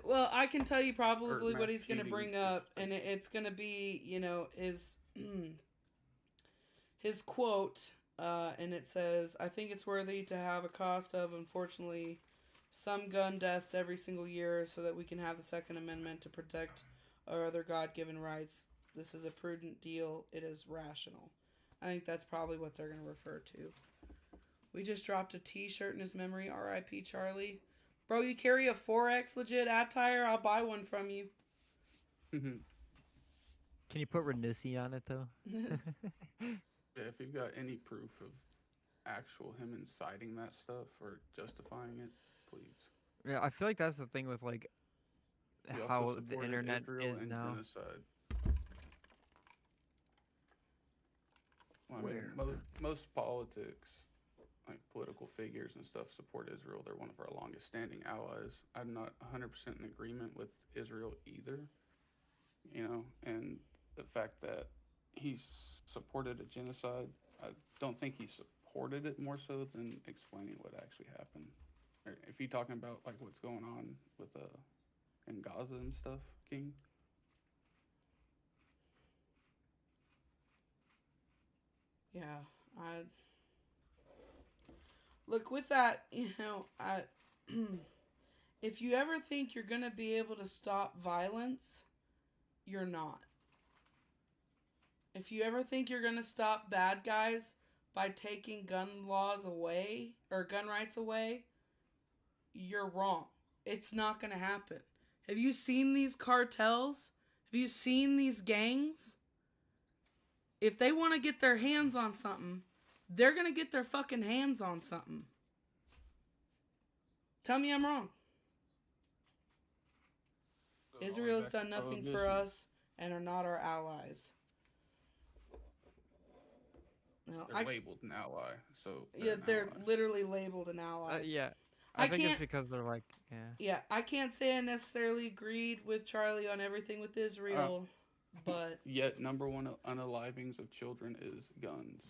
Well, I can tell you probably mass what he's going to bring shootings, up, and it's going to be, you know, his quote, and it says, "I think it's worthy to have a cost of, unfortunately, some gun deaths every single year so that we can have the Second Amendment to protect our other God-given rights. This is a prudent deal. It is rational." I think that's probably what they're going to refer to. We just dropped a t-shirt in his memory, R.I.P. Charlie. Bro, you carry a 4X legit attire? I'll buy one from you. Can you put Renussi on it though? Yeah, if you've got any proof of actual him inciting that stuff or justifying it, please. Yeah, I feel like that's the thing with like He also how the supported internet Israel is and now. genocide. Well, I Where? mean, most politics, like political figures and stuff, support Israel. They're one of our longest standing allies. I'm not 100% in agreement with Israel either, you know, and the fact that he supported a genocide, I don't think he supported it more so than explaining what actually happened. If you're talking about like what's going on with in Gaza and stuff, King. Yeah, I look with that, you know, if you ever think you're going to be able to stop violence, you're not. If you ever think you're going to stop bad guys by taking gun laws away or gun rights away, you're wrong. It's not going to happen. Have you seen these cartels? Have you seen these gangs? If they want to get their hands on something, they're going to get their fucking hands on something. Tell me I'm wrong. Israel's done nothing for us and are not our allies. No, They're labeled an ally, so they're literally labeled an ally. Yeah, I think can't, it's because they're like, yeah. Yeah, I can't say I necessarily agreed with Charlie on everything with Israel, but yet number one unalivings of children is guns.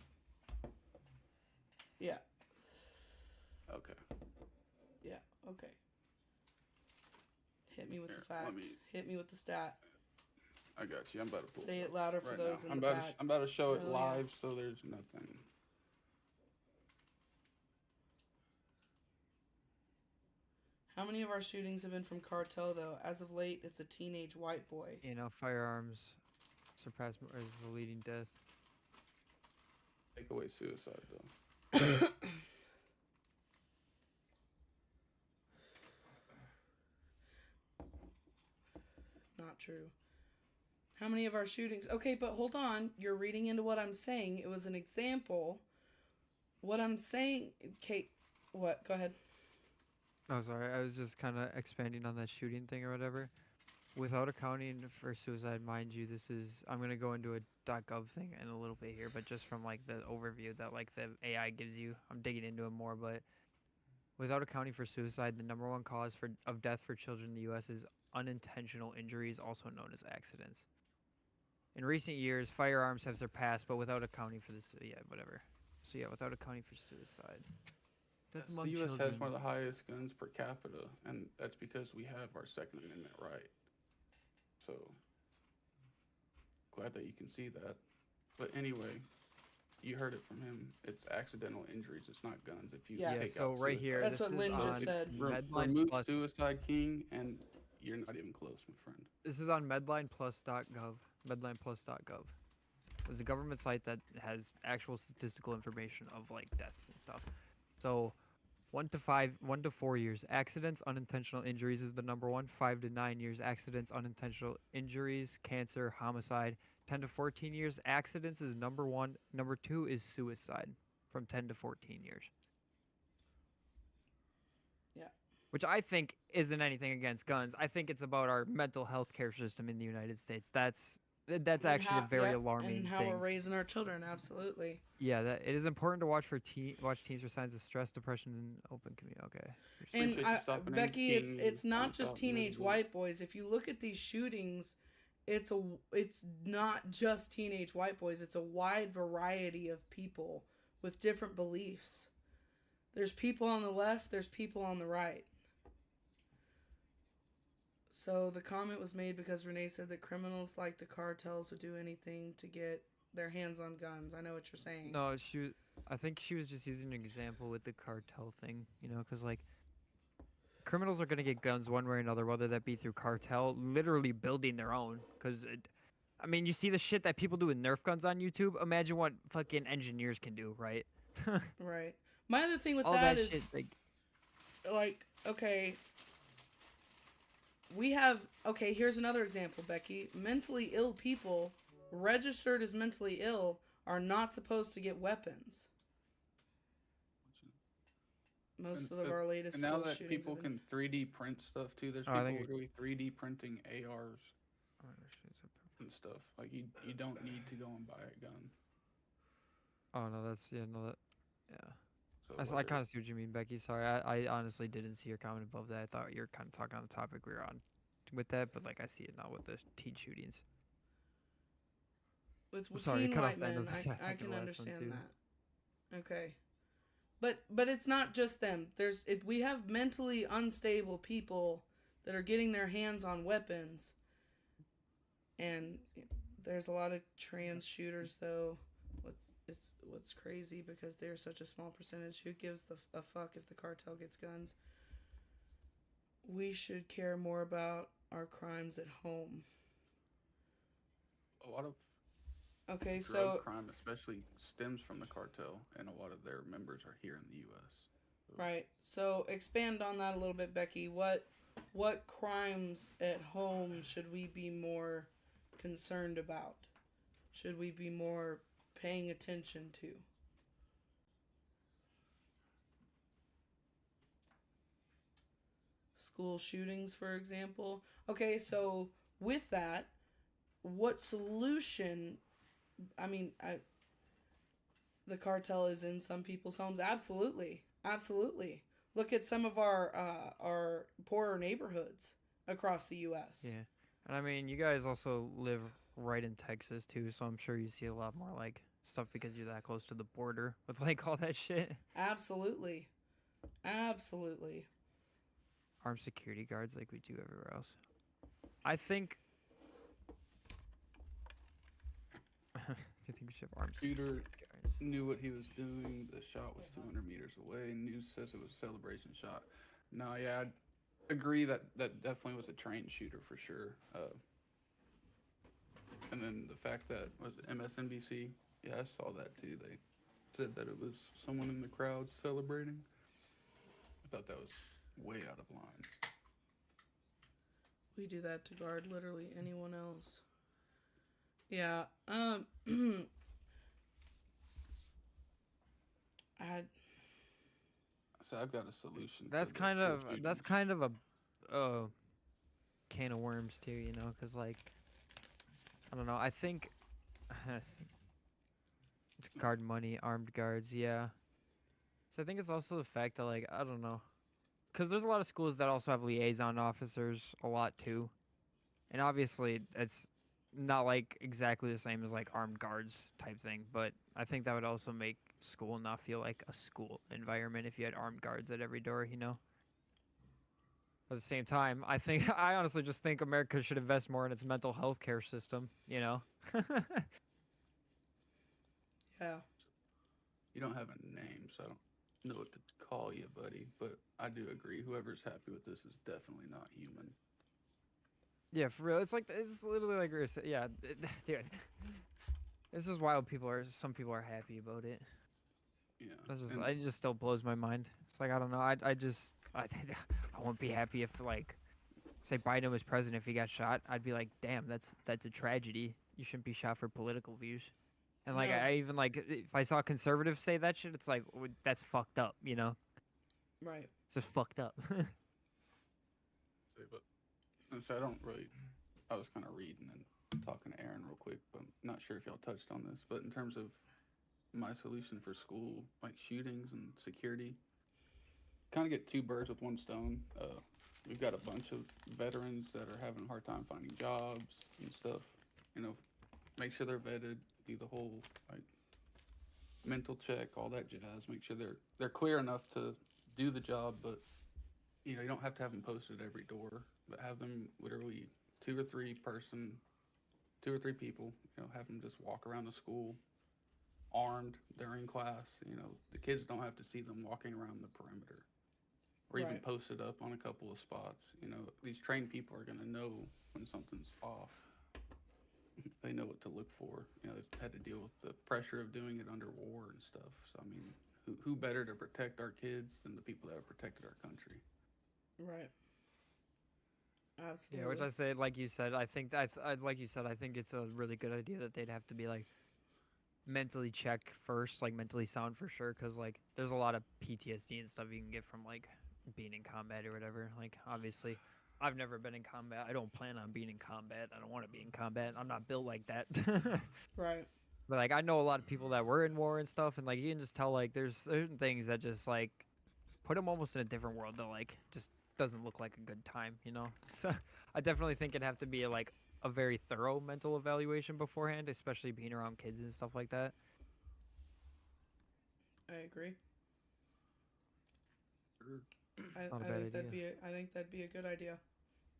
Yeah. Okay. Yeah. Okay. Hit me with the fact. Hit me with the stat. I got you. I'm about to pull Say it louder for those in the back. I'm about to show it live, so there's nothing. How many of our shootings have been from cartel, though? As of late, it's a teenage white boy. You know, firearms surpass as the leading death. Take away suicide, though. Not true. How many of our shootings? Okay, but hold on. You're reading into what I'm saying. It was an example. What I'm saying... Kate, what? Go ahead. Oh, sorry. I was just kind of expanding on that shooting thing or whatever. Without accounting for suicide, mind you, this is... I'm going to go into a .gov thing in a little bit here, but just from, like, the overview that, like, the AI gives you. I'm digging into it more, but... Without accounting for suicide, the number one cause of death for children in the U.S. is unintentional injuries, also known as accidents. In recent years, firearms have surpassed, but without accounting for this... Yeah, whatever. So, yeah, without accounting for suicide. Yes, the U.S. has one of the highest guns per capita, and that's because we have our Second Amendment right. So, glad that you can see that. But anyway, you heard it from him. It's accidental injuries. It's not guns. If you take so out right suicide. here, That's what Lynn just said. Remove suicide, King, and you're not even close, my friend. This is on medlineplus.gov. Medlineplus.gov. It's a government site that has actual statistical information of like deaths and stuff. So, 1 to 4 years. Accidents, unintentional injuries is the number one. 5 to 9 years. Accidents, unintentional injuries, cancer, homicide. 10 to 14 years. Accidents is number one. Number two is suicide from 10 to 14 years. Yeah. Which I think isn't anything against guns. I think it's about our mental health care system in the United States. That's And actually a very yep, alarming and how thing. we're raising our children. Absolutely. Yeah, that it is important to watch teens for signs of stress, depression, and open community. Okay. And Appreciate you stopping in, Becky, it's King. not I'm just stopping in teenage as well. white boys. If you look at these shootings, it's not just teenage white boys. It's a wide variety of people with different beliefs. There's people on the left. There's people on the right. So the comment was made because Renee said that criminals like the cartels would do anything to get their hands on guns. I know what you're saying. No, I think she was just using an example with the cartel thing, you know, because like criminals are gonna get guns one way or another, whether that be through cartel, literally building their own. Because I mean, you see the shit that people do with Nerf guns on YouTube. Imagine what fucking engineers can do, right? Right. My other thing with All that that is, shit, like, okay, here's another example, Becky. Mentally ill people, registered as mentally ill, are not supposed to get weapons. Most of our latest And now school that shootings people have been- can 3D print stuff too, there's Oh, I people think literally 3D printing ARs and stuff. Like you don't need to go and buy a gun. Oh no, yeah. So I whether- kind of see what you mean, Becky. Sorry, I honestly didn't see your comment above that. I thought you were kind of talking on the topic we were on with that, but like I see it now with the teen shootings. with sorry, you teen cut off white the end men, of the I second can to last one, understand too. that. Okay. But it's not just them. We have mentally unstable people that are getting their hands on weapons, and there's a lot of trans shooters though. What's crazy because they're such a small percentage. Who gives a fuck if the cartel gets guns? We should care more about our crimes at home. a lot of Okay, drug so crime, especially, stems from the cartel, and a lot of their members are here in the U.S. right. So expand on that a little bit, Becky. What crimes at home should we be more concerned about? Should we be more paying attention to? School shootings, for example. Okay, so with that, what solution? I mean, the cartel is in some people's homes. Absolutely, absolutely. Look at some of our poorer neighborhoods across the U.S. Yeah, and I mean, you guys also live right in Texas too, so I'm sure you see a lot more like stuff because you're that close to the border with like all that shit. Absolutely, absolutely. Armed security guards like we do everywhere else. I think. Do you think we should have armed Shooter security guards? knew what he was doing. The shot was 200 meters away. News says it was a celebration shot. No, yeah, I'd agree that definitely was a trained shooter for sure. And then the fact that was it MSNBC. Yeah, I saw that too. They said that it was someone in the crowd celebrating. I thought that was way out of line. We do that to guard literally anyone else. Yeah. So I've got a solution. That's for kind those of school that's shootings. kind of a can of worms too, you know, because like I don't know. I think guard money, armed guards, yeah. So I think it's also the fact that like I don't know, because there's a lot of schools that also have liaison officers a lot too, and obviously it's not like exactly the same as like armed guards type thing, but I think that would also make school not feel like a school environment if you had armed guards at every door, you know. At the same time, I honestly just think America should invest more in its mental health care system, you know. Yeah. You don't have a name, so I don't know what to call you, buddy. But I do agree. Whoever's happy with this is definitely not human. Yeah, for real. It's literally like yeah, dude. This is why some people are happy about it. Yeah. That's just and it just still blows my mind It's like I don't know. I wouldn't be happy if like say Biden was president if he got shot. I'd be like, damn, that's a tragedy. You shouldn't be shot for political views. And like No. I even like if I saw conservatives say that shit, it's like that's fucked up. You know, Right. it's just fucked up. Say, but so I don't really. I was kind of reading and talking to Aaron real quick, but I'm not sure if y'all touched on this. But in terms of my solution for school, like shootings and security, kind of get two birds with one stone. We've got a bunch of veterans that are having a hard time finding jobs and stuff. You know, make sure they're vetted, do the whole like mental check, all that jazz. Make sure they're clear enough to do the job, but you know you don't have to have them posted at every door, but have them literally two or three people. You know, have them just walk around the school armed during class. You know, the kids don't have to see them walking around the perimeter or even Right. posted up on a couple of spots. You know, these trained people are going to know when something's off. They know what to look for. You know, they've had to deal with the pressure of doing it under war and stuff. So, I mean, who better to protect our kids than the people that have protected our country? Right. Absolutely. Yeah, which I say, like you said, I think like you said, I think it's a really good idea that they'd have to be like mentally checked first, like mentally sound for sure, because like there's a lot of PTSD and stuff you can get from like being in combat or whatever. Like obviously, I've never been in combat. I don't plan on being in combat. I don't want to be in combat. I'm not built like that. Right. But like I know a lot of people that were in war and stuff, and like you can just tell like there's certain things that just like put them almost in a different world that like just doesn't look like a good time, you know. So I definitely think it'd have to be like a very thorough mental evaluation beforehand, especially being around kids and stuff like that. I agree. Sure. Not a I bad think that'd idea. be I think that'd be a good idea.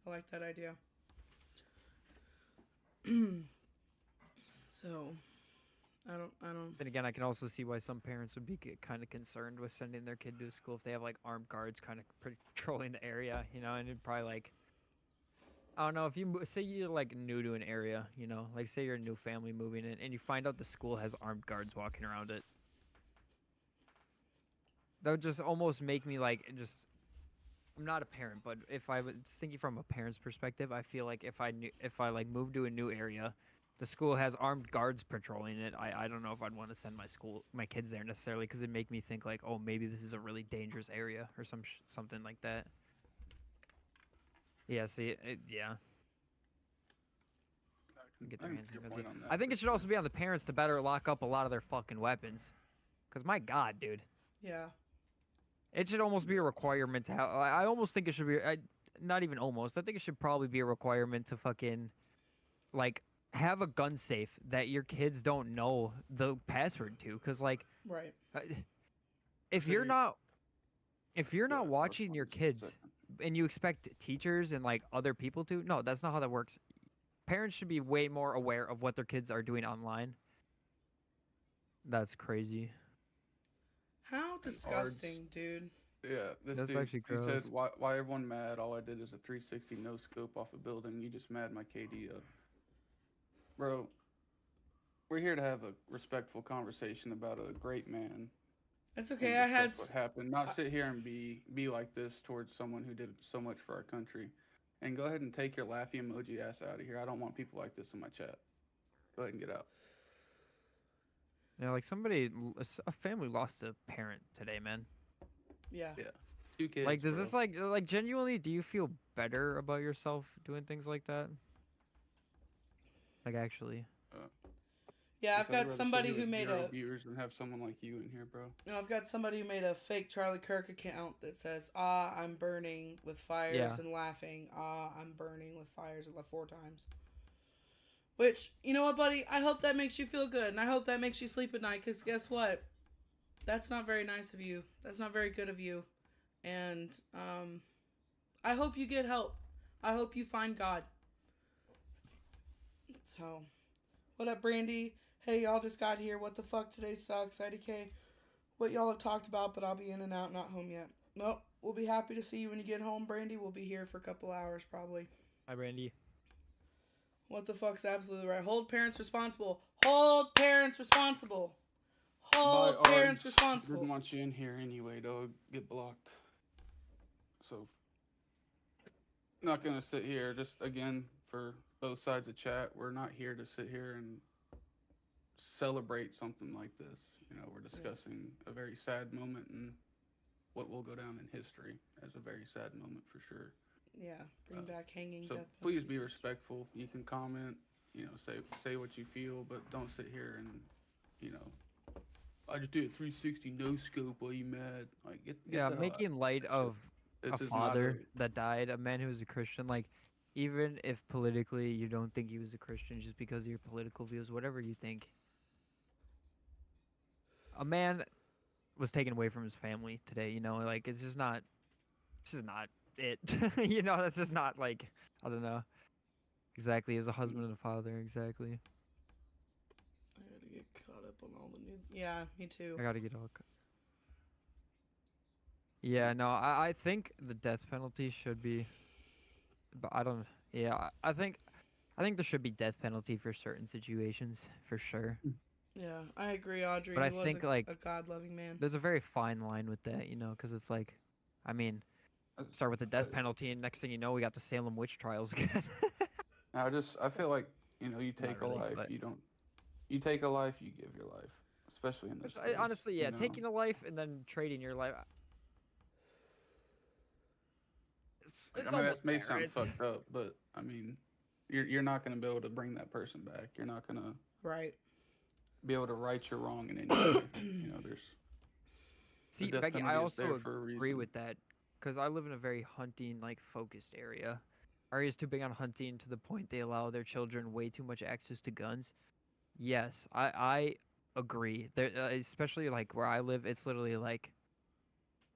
I like that idea. So, I don't. Then again, I can also see why some parents would be kind of concerned with sending their kid to school if they have like armed guards kind of patrolling the area, you know, and it'd probably like I don't know if you say you're like new to an area, you know, like say you're a new family moving in and you find out the school has armed guards walking around it. That would just almost make me like just. I'm not a parent, but if I was thinking from a parent's perspective, I feel like if I like moved to a new area, the school has armed guards patrolling it. I don't know if I'd want to send my kids there necessarily because it'd make me think like, oh, maybe this is a really dangerous area or something like that. Yeah, see, yeah. Get their I can hands see your on point guns. on that. I think for it should also sure. be on the parents to better lock up a lot of their fucking weapons. Cause my God, dude, Yeah. it should almost be a requirement to have. I almost think it should be. Not even almost. I think it should probably be a requirement to fucking like have a gun safe that your kids don't know the password to. Cause like Right. uh, if So you're you- not if you're Go not ahead, I'll watching respond your in just a kids second. and you expect teachers and like other people to, no, that's not how that works. Parents should be way more aware of what their kids are doing online. That's crazy. How And disgusting, dude. Yeah, this That's dude, actually he said, gross. why everyone mad? All I did is a 360 no scope off a building. You just mad my KD up. Bro, we're here to have a respectful conversation about a great man It's and okay. I had. discuss what happened. Not sit here and be like this towards someone who did so much for our country. And go ahead and take your laughy emoji ass out of here. I don't want people like this in my chat. Go ahead and get out. Yeah, like a family lost a parent today, man. Yeah. Yeah. 2 kids. Like, does bro. this like genuinely? Do you feel better about yourself doing things like that? Like, actually, Yeah. Yes, I've I'd got rather somebody sit here who with made 0 a. viewers than have someone like you in here, bro. No, I've got somebody who made a fake Charlie Kirk account that says, "Ah, I'm burning with fires Yeah. and laughing. Ah, I'm burning with fires 4 times." Which, you know what, buddy? I hope that makes you feel good, and I hope that makes you sleep at night. Cause guess what? That's not very nice of you. That's not very good of you. And I hope you get help. I hope you find God. So, what up, Brandy? Hey, y'all just got here. What the fuck? Today sucks. IDK. What y'all have talked about, but I'll be in and out, not home yet. Nope. We'll be happy to see you when you get home, Brandy. We'll be here for a couple hours, probably. hi, Brandy. What the fuck's absolutely right? Hold parents responsible. Hold parents responsible. all Bye, parents Ards. responsible. Didn't want you in here anyway, dog. Get blocked. So, not gonna sit here. Just again, for both sides of chat, we're not here to sit here and celebrate something like this. You know, we're discussing a very sad moment and what will go down in history as a very sad moment for sure. Yeah, bring back hanging. So death please penalty. be respectful. You can comment, you know, say what you feel, but don't sit here and, you know, I just did a 360 no scope. Are you mad? Like, get Yeah, the hell out making light that shit. of This a is not father that died, a man who was a Christian, like, even if politically you don't think he was a Christian just because of your political views, whatever you think, a man was taken away from his family today, you know, like, it's just not, this is not it. You know, that's just not, like, I don't know. Exactly, as a husband and a father, exactly. I gotta get caught up on all the news. Yeah, me too. I gotta get all. Yeah, no, I think the death penalty should be, but I don't. Yeah, I think there should be death penalty for certain situations for sure. Yeah, I agree, Audrey. But I He was think, a like, God-loving man. there's a very fine line with that, you know, because it's like, I mean, start with the death penalty, and next thing you know, we got the Salem witch trials again. I feel like, you know, you take really, a life, but- you take a life, you give your life, especially in this Which, case, honestly, yeah, you know? taking a life and then trading your life. It's I know almost that may there, sound right? fucked up, but I mean, you're not gonna be able to bring that person back. You're not gonna Right. be able to right your wrong in any way. You know, there's See, death Becky, I penalty is there also for a agree reason. with that because I live in a very hunting, like, focused area. Our area's too big on hunting to the point they allow their children way too much access to guns. Yes, I agree. There, especially like where I live, it's literally like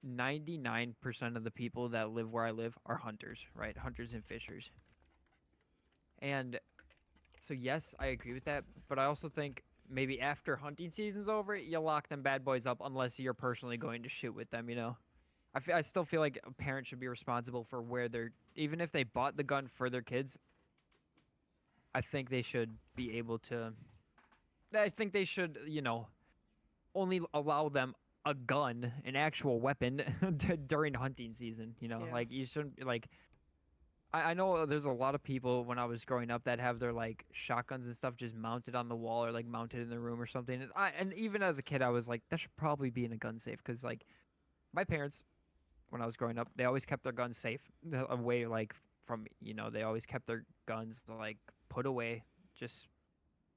99% of the people that live where I live are hunters, right? Hunters and fishers. And so yes, I agree with that, but I also think maybe after hunting season's over, you lock them bad boys up unless you're personally going to shoot with them, you know? I still feel like a parent should be responsible for where they're, even if they bought the gun for their kids, I think they should be able to, I think they should, you know, only allow them a gun, an actual weapon, during hunting season, you know? Yeah. Like, you shouldn't, like, I know there's a lot of people when I was growing up that have their, like, shotguns and stuff just mounted on the wall or, like, mounted in their room or something. And even as a kid, I was like, that should probably be in a gun safe because, like, my parents, when I was growing up, they always kept their guns safe, away, like, from, you know, they always kept their guns, like, put away, just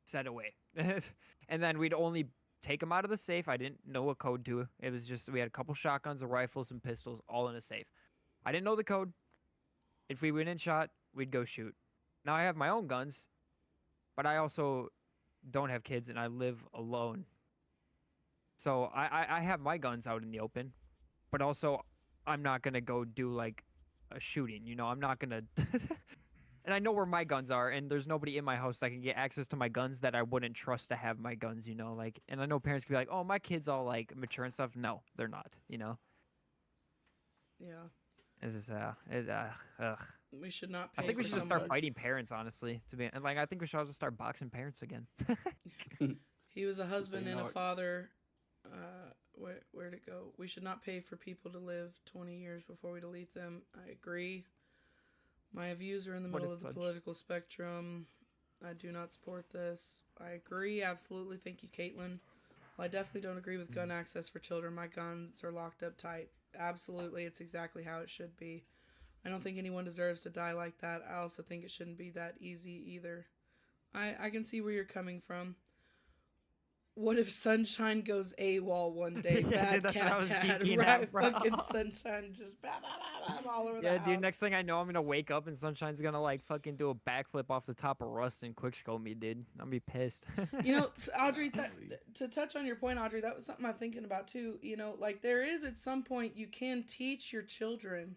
set away. And then we'd only take them out of the safe. I didn't know a code to it. It was just, we had a couple shotguns, a rifle, some pistols, all in a safe. I didn't know the code. If we went in shot, we'd go shoot. Now I have my own guns, but I also don't have kids and I live alone. So I have my guns out in the open, but also I'm not going to go do like a shooting, you know, I'm not going to, and I know where my guns are and there's nobody in my house that can get access to my guns that I wouldn't trust to have my guns, you know, like, and I know parents can be like, oh, my kid's all like mature and stuff. No, they're not, you know? Yeah. It's just, ugh. We should not pay I think we for should just start someone- fighting parents, honestly. And like, I think we should also start boxing parents again. He was a husband you and know a what? father. Where'd it go? We should not pay for people to live 20 years before we delete them. I agree. My views are in the What middle if of the such- political spectrum. I do not support this. I agree, absolutely. Thank you, Caitlin. Well, I definitely don't agree with gun access for children. My guns are locked up tight. Absolutely, it's exactly how it should be. I don't think anyone deserves to die like that. I also think it shouldn't be that easy either. I can see where you're coming from. What if Sunshine goes AWOL one day? Yeah, Bad dude, that's what I cat was dad, geeking right? at, bro. Fucking Sunshine just bah, bah, bah, bah, all over the Yeah, house. dude, next thing I know, I'm gonna wake up and Sunshine's gonna like fucking do a backflip off the top of Rust and quickscope me, dude. I'm gonna be pissed. You know, Audrey, Golly. to touch on your point, Audrey, that was something I'm thinking about too. You know, like there is at some point you can teach your children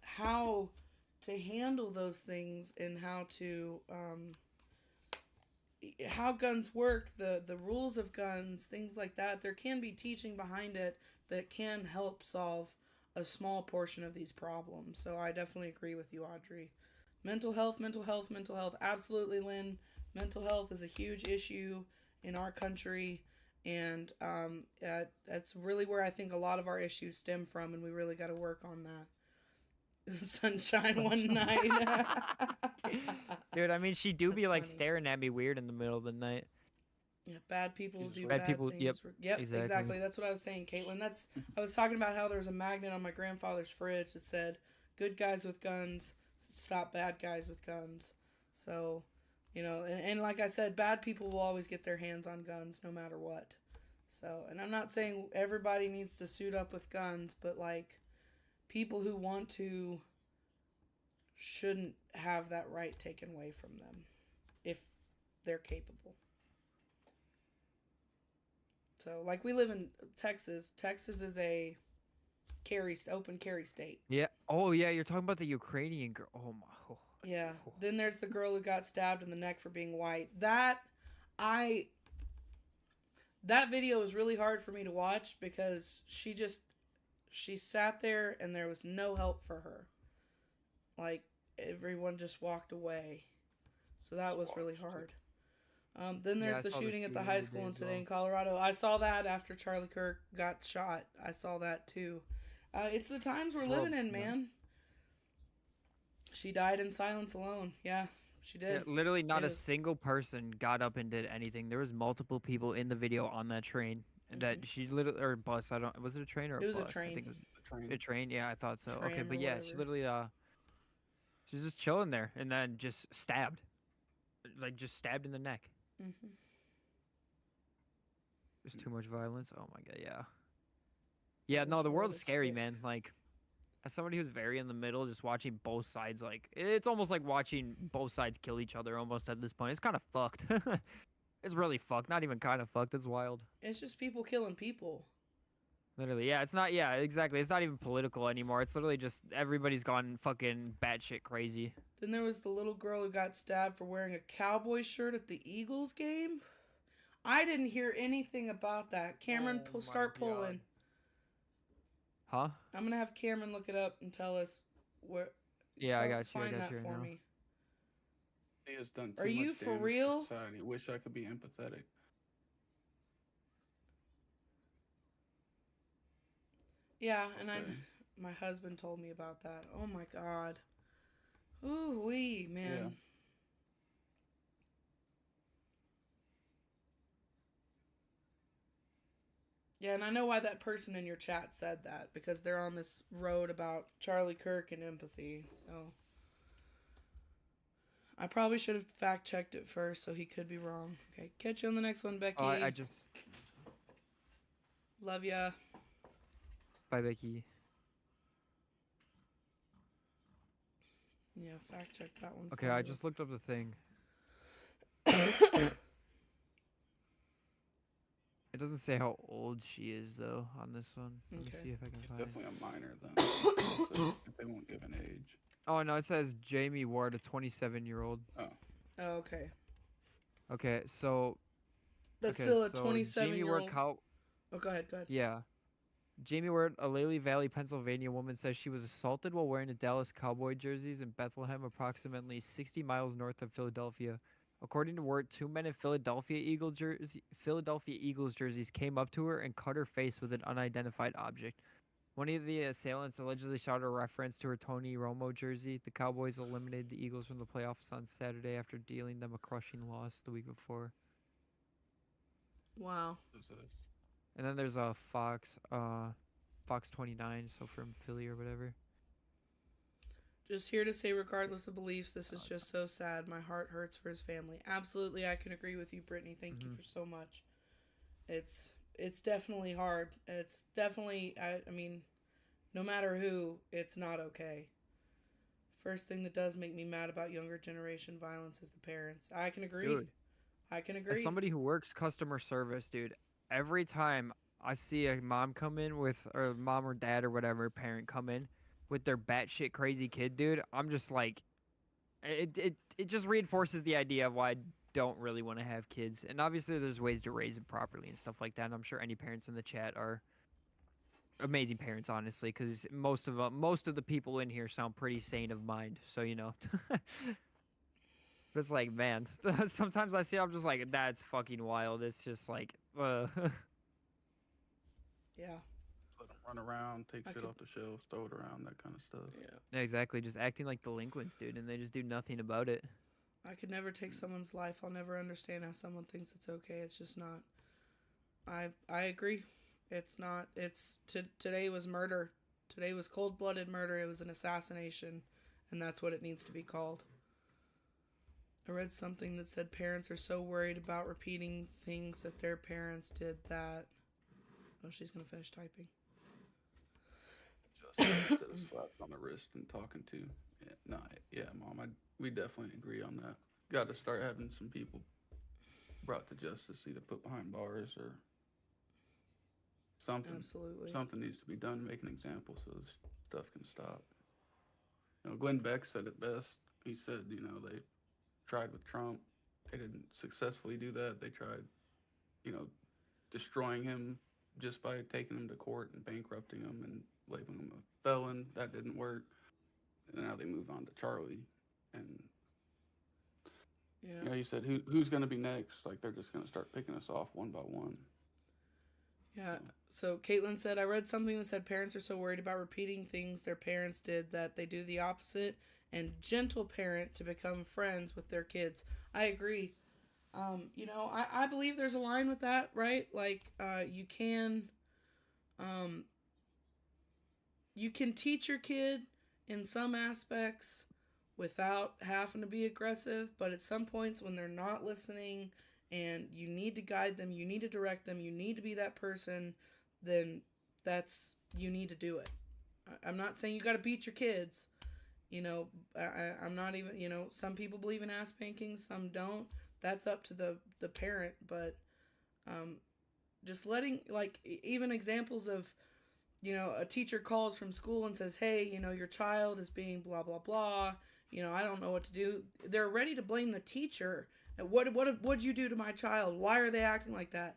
how to handle those things and how guns work, the rules of guns, things like that. There can be teaching behind it that can help solve a small portion of these problems. So I definitely agree with you, Audrey. Mental health, mental health, mental health. Absolutely, Lynn. Mental health is a huge issue in our country. And that's really where I think a lot of our issues stem from, and we really got to work on that. Sunshine one night. Dude, I mean, she do be That's like funny. staring at me weird in the middle of the night. Yeah, bad people Jesus do Christ. Bad bad people- things. Yep, exactly. exactly. That's what I was saying, Caitlin. I was talking about how there was a magnet on my grandfather's fridge that said, "Good guys with guns stop bad guys with guns." So, and like I said, bad people will always get their hands on guns no matter what. So, and I'm not saying everybody needs to suit up with guns, but like people who want to shouldn't have that right taken away from them if they're capable. So, like, we live in Texas. Texas is a open carry state. Yeah. Oh, yeah. You're talking about the Ukrainian girl. Oh my. Oh. Yeah. Then there's the girl who got stabbed in the neck for being white. That video was really hard for me to watch because she sat there and there was no help for her. Like, everyone just walked away. So that was really hard. Then there's I the saw the shooting at the shooting high today school as today in well. Colorado. I saw that after Charlie Kirk got shot. I saw that too. It's the times we're living in, man. She died in silence alone. Yeah, she Yeah, did. literally not It a was- single person got up and did anything. There was multiple people in the video on that train. That she literally, or bus, I don't, was it a train or a It was bus? a I train. think it was The train. a train. Yeah, I thought so. Okay, Tran but or yeah, she whatever. literally, she's just chilling there and then just stabbed. Like, just stabbed in the neck. Mhm. There's too much violence. Oh my god, yeah. Yeah, This no, the world world's is scary, sick. man. Like, as somebody who's very in the middle, just watching both sides, like, it's almost like watching both sides kill each other almost at this point. It's kind of fucked. It's really fucked. Not even kind of fucked. It's wild. It's just people killing people. Literally, yeah. It's not, yeah, exactly. It's not even political anymore. It's literally just everybody's gone fucking batshit crazy. Then there was the little girl who got stabbed for wearing a cowboy shirt at the Eagles game. I didn't hear anything about that. Cameron, Oh my start God. pulling. Huh? I'm gonna have Cameron look it up and tell us where. Yeah, I got you. Find I got that you right for now. me. He has done too Are you much for damage real? to society. Wish I could be empathetic. Yeah, and Okay. my husband told me about that. Oh my god. Ooh wee, man. Yeah. Yeah, and I know why that person in your chat said that, because they're on this road about Charlie Kirk and empathy, so. I probably should have fact checked it first, so he could be wrong. Okay, catch you on the next one, Becky. Oh, I just. Love ya. Bye, Becky. Yeah, fact check that one. Okay, for I me. just looked up the thing. It doesn't say how old she is, though, on this one. Let me Okay. see if I can She's find it. definitely a minor then. So if they won't give an age. Oh, no, it says Jamie Ward, a 27-year-old. Oh. Oh, okay. Okay, so. But okay, still a so 27 Jamie year Ward old. Oh, go ahead, go ahead. Yeah. Jamie Ward, a Lily Valley, Pennsylvania woman, says she was assaulted while wearing a Dallas Cowboy jerseys in Bethlehem, approximately 60 miles north of Philadelphia. According to Ward, two men in Philadelphia Eagles jerseys came up to her and cut her face with an unidentified object. One of the assailants allegedly shouted a reference to her Tony Romo jersey. The Cowboys eliminated the Eagles from the playoffs on Saturday after dealing them a crushing loss the week before. Wow. This is- And then there's a Fox 29, so from Philly or whatever. Just here to say, regardless of beliefs, this is just so sad. My heart hurts for his family. Absolutely, I can agree with you, Brittany. Thank you for so much. It's definitely hard. It's definitely, I mean, no matter who, it's not okay. First thing that does make me mad about younger generation violence is the parents. I can agree. Dude. I can agree. As somebody who works customer service, dude, every time I see a mom come in with, or mom or dad or whatever, parent come in with their batshit crazy kid, dude, I'm just like, it just reinforces the idea of why I don't really want to have kids. And obviously there's ways to raise them properly and stuff like that. And I'm sure any parents in the chat are amazing parents, honestly, because most of the people in here sound pretty sane of mind. So, you know. But it's like, man, sometimes I see it, I'm just like, that's fucking wild. It's just like, Yeah. Let them run around, take I shit could- off the shelves, throw it around, that kind of stuff. Yeah. Exactly, just acting like delinquents, dude, and they just do nothing about it. I could never take someone's life. I'll never understand how someone thinks it's okay. It's just not. I agree. It's not. Today was murder. Today was cold-blooded murder. It was an assassination, and that's what it needs to be called. I read something that said parents are so worried about repeating things that their parents did that. Oh, she's gonna finish typing. Just instead of slaps on the wrist and talking to. Yeah, no, yeah, Mom, we definitely agree on that. Got to start having some people brought to justice, either put behind bars or something. Absolutely. Something needs to be done to make an example so this stuff can stop. Glenn Beck said it best. He said, they tried with Trump. They didn't successfully do that. They tried, destroying him just by taking him to court and bankrupting him and labeling him a felon. That didn't work. And now they move on to Charlie. And, Yeah. he said, who's going to be next? Like, they're just going to start picking us off one by one. Yeah. So Caitlin said, I read something that said parents are so worried about repeating things their parents did that they do the opposite and gentle parent to become friends with their kids. I agree. I believe there's a line with that, right? Like, you can teach your kid in some aspects without having to be aggressive, but at some points when they're not listening and you need to guide them, you need to direct them, you need to be that person, then you need to do it. I'm not saying you got to beat your kids. I'm not even, some people believe in ass spanking, some don't. That's up to the parent, but just letting, like, even examples of, a teacher calls from school and says, hey, your child is being blah, blah, blah. I don't know what to do. They're ready to blame the teacher. What'd you do to my child? Why are they acting like that?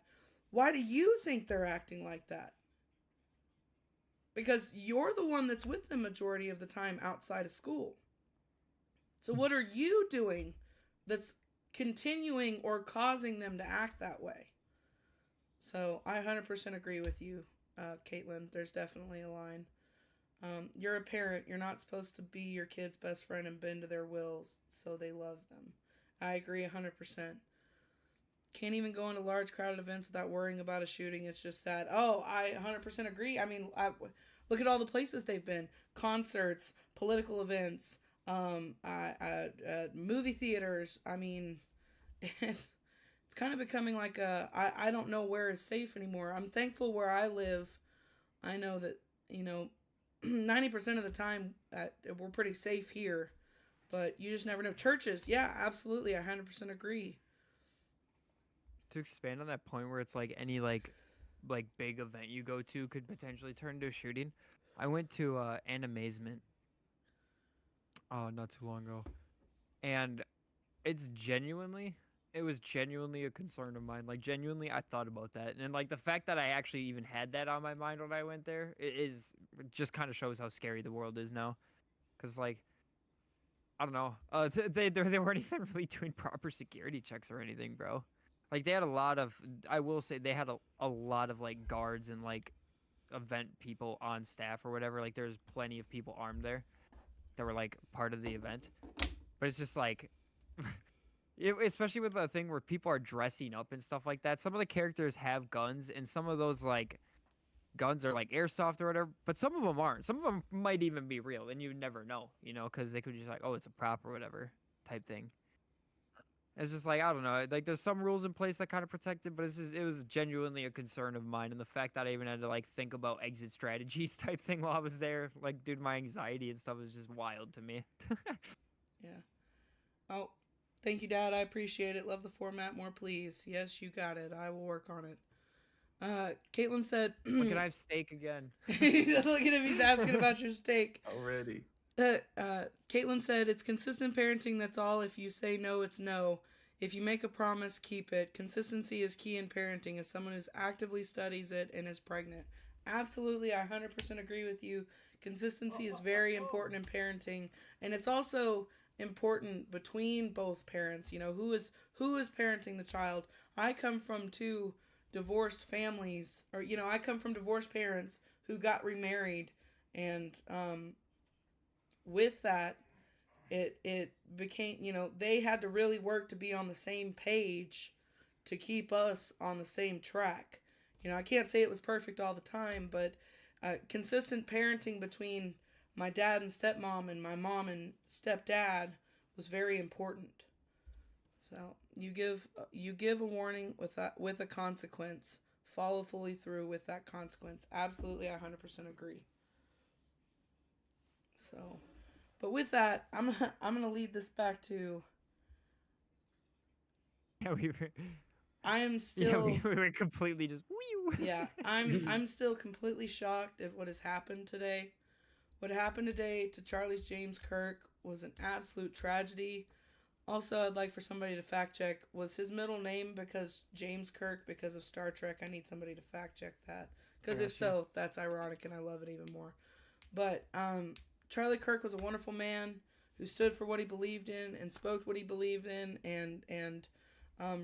Why do you think they're acting like that? Because you're the one that's with them majority of the time outside of school. So what are you doing that's continuing or causing them to act that way? So I 100% agree with you, Caitlin. There's definitely a line. You're a parent. You're not supposed to be your kid's best friend and bend to their wills so they love them. I agree 100%. Can't even go into large crowded events without worrying about a shooting. It's just sad. Oh, I 100% agree. I mean, look at all the places they've been. Concerts, political events, movie theaters. I mean, it's kind of becoming like I don't know where is safe anymore. I'm thankful where I live. I know that, 90% of the time we're pretty safe here. But you just never know. Churches, yeah, absolutely. I 100% agree. To expand on that point where it's like any like big event you go to could potentially turn into a shooting. I went to Animazement not too long ago. And it was genuinely a concern of mine. Like, genuinely, I thought about that. And, like, the fact that I actually even had that on my mind when I went there just kind of shows how scary the world is now. Because, like, I don't know. They weren't even really doing proper security checks or anything, bro. Like, they had a lot of, I will say, they had a lot of, like, guards and, like, event people on staff or whatever. Like, there's plenty of people armed there that were, like, part of the event. But it's just, like, especially with the thing where people are dressing up and stuff like that. Some of the characters have guns, and some of those, like, guns are, like, airsoft or whatever. But some of them aren't. Some of them might even be real, and you never know, because they could just, like, oh, it's a prop or whatever type thing. It's just like, I don't know. Like, there's some rules in place that kind of protect it, but it was genuinely a concern of mine. And the fact that I even had to, like, think about exit strategies type thing while I was there, like, dude, my anxiety and stuff was just wild to me. Yeah. Oh, thank you, Dad. I appreciate it. Love the format more, please. Yes, you got it. I will work on it. Caitlin said... When can I have steak again? Look at him. He's asking about your steak. Already. Caitlin said, it's consistent parenting, that's all. If you say no, it's no. If you make a promise, keep it. Consistency is key in parenting as someone who actively studies it and is pregnant. Absolutely, I 100% agree with you. Consistency is very important in parenting, and it's also important between both parents. Who is parenting the child. I come from two divorced families, or I come from divorced parents who got remarried, and with that, it became, they had to really work to be on the same page to keep us on the same track. I can't say it was perfect all the time, but consistent parenting between my dad and stepmom and my mom and stepdad was very important. So you give a warning with a consequence. Follow fully through with that consequence. Absolutely, I 100% agree. So, but with that, I'm gonna lead this back to. Yeah, we were. I am Yeah, still. we were completely just. Yeah, I'm still completely shocked at what has happened today. What happened today to James Kirk was an absolute tragedy. Also, I'd like for somebody to fact check, was his middle name because James Kirk because of Star Trek? I need somebody to fact check that. Because if so, that's ironic and I love it even more. But Charlie Kirk was a wonderful man who stood for what he believed in and spoke what he believed in, and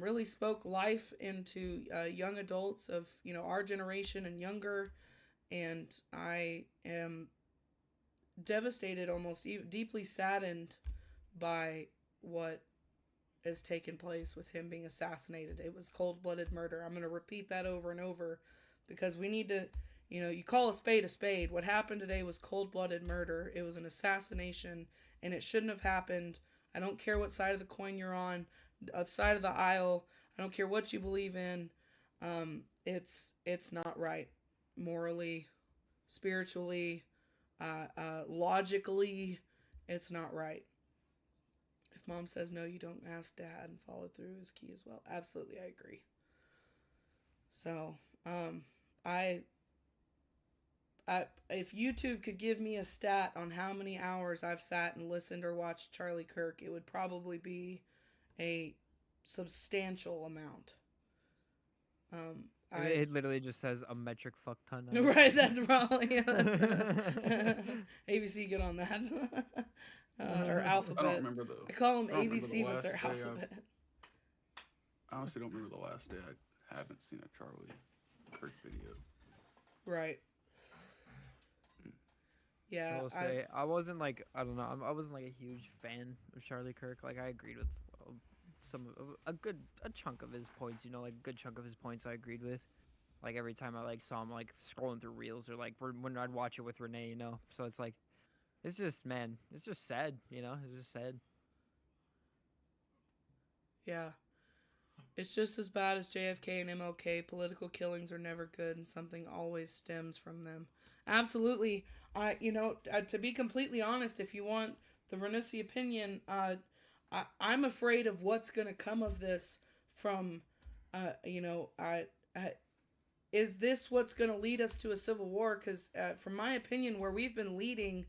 really spoke life into young adults of our generation and younger. And I am devastated, almost deeply saddened by what has taken place with him being assassinated. It was cold-blooded murder. I'm going to repeat that over and over because we need to, you call a spade a spade. What happened today was cold-blooded murder. It was an assassination, and it shouldn't have happened. I don't care what side of the coin you're on, side of the aisle. I don't care what you believe in. It's not right. Morally, spiritually, logically, it's not right. If mom says no, you don't ask dad, and follow through is key as well. Absolutely, I agree. So, if YouTube could give me a stat on how many hours I've sat and listened or watched Charlie Kirk, it would probably be a substantial amount. It literally just says a metric fuck ton. Right, that's probably ABC. Get on that. Or alphabet. I don't remember though. I call them ABC, but they're alphabet. I honestly don't remember the last day I haven't seen a Charlie Kirk video. Right. Yeah. I will say I wasn't like, I don't know, I wasn't like a huge fan of Charlie Kirk. Like I agreed with a chunk of his points. Like a good chunk of his points I agreed with. Like every time I saw him scrolling through reels or when I'd watch it with Renee. So it's like. It's just, man, it's just sad, it's just sad. Yeah. It's just as bad as JFK and MLK. Political killings are never good, and something always stems from them. Absolutely. To be completely honest, if you want the Renussi opinion, I'm afraid of what's going to come of this from, is this what's going to lead us to a civil war? Because from my opinion, where we've been leading...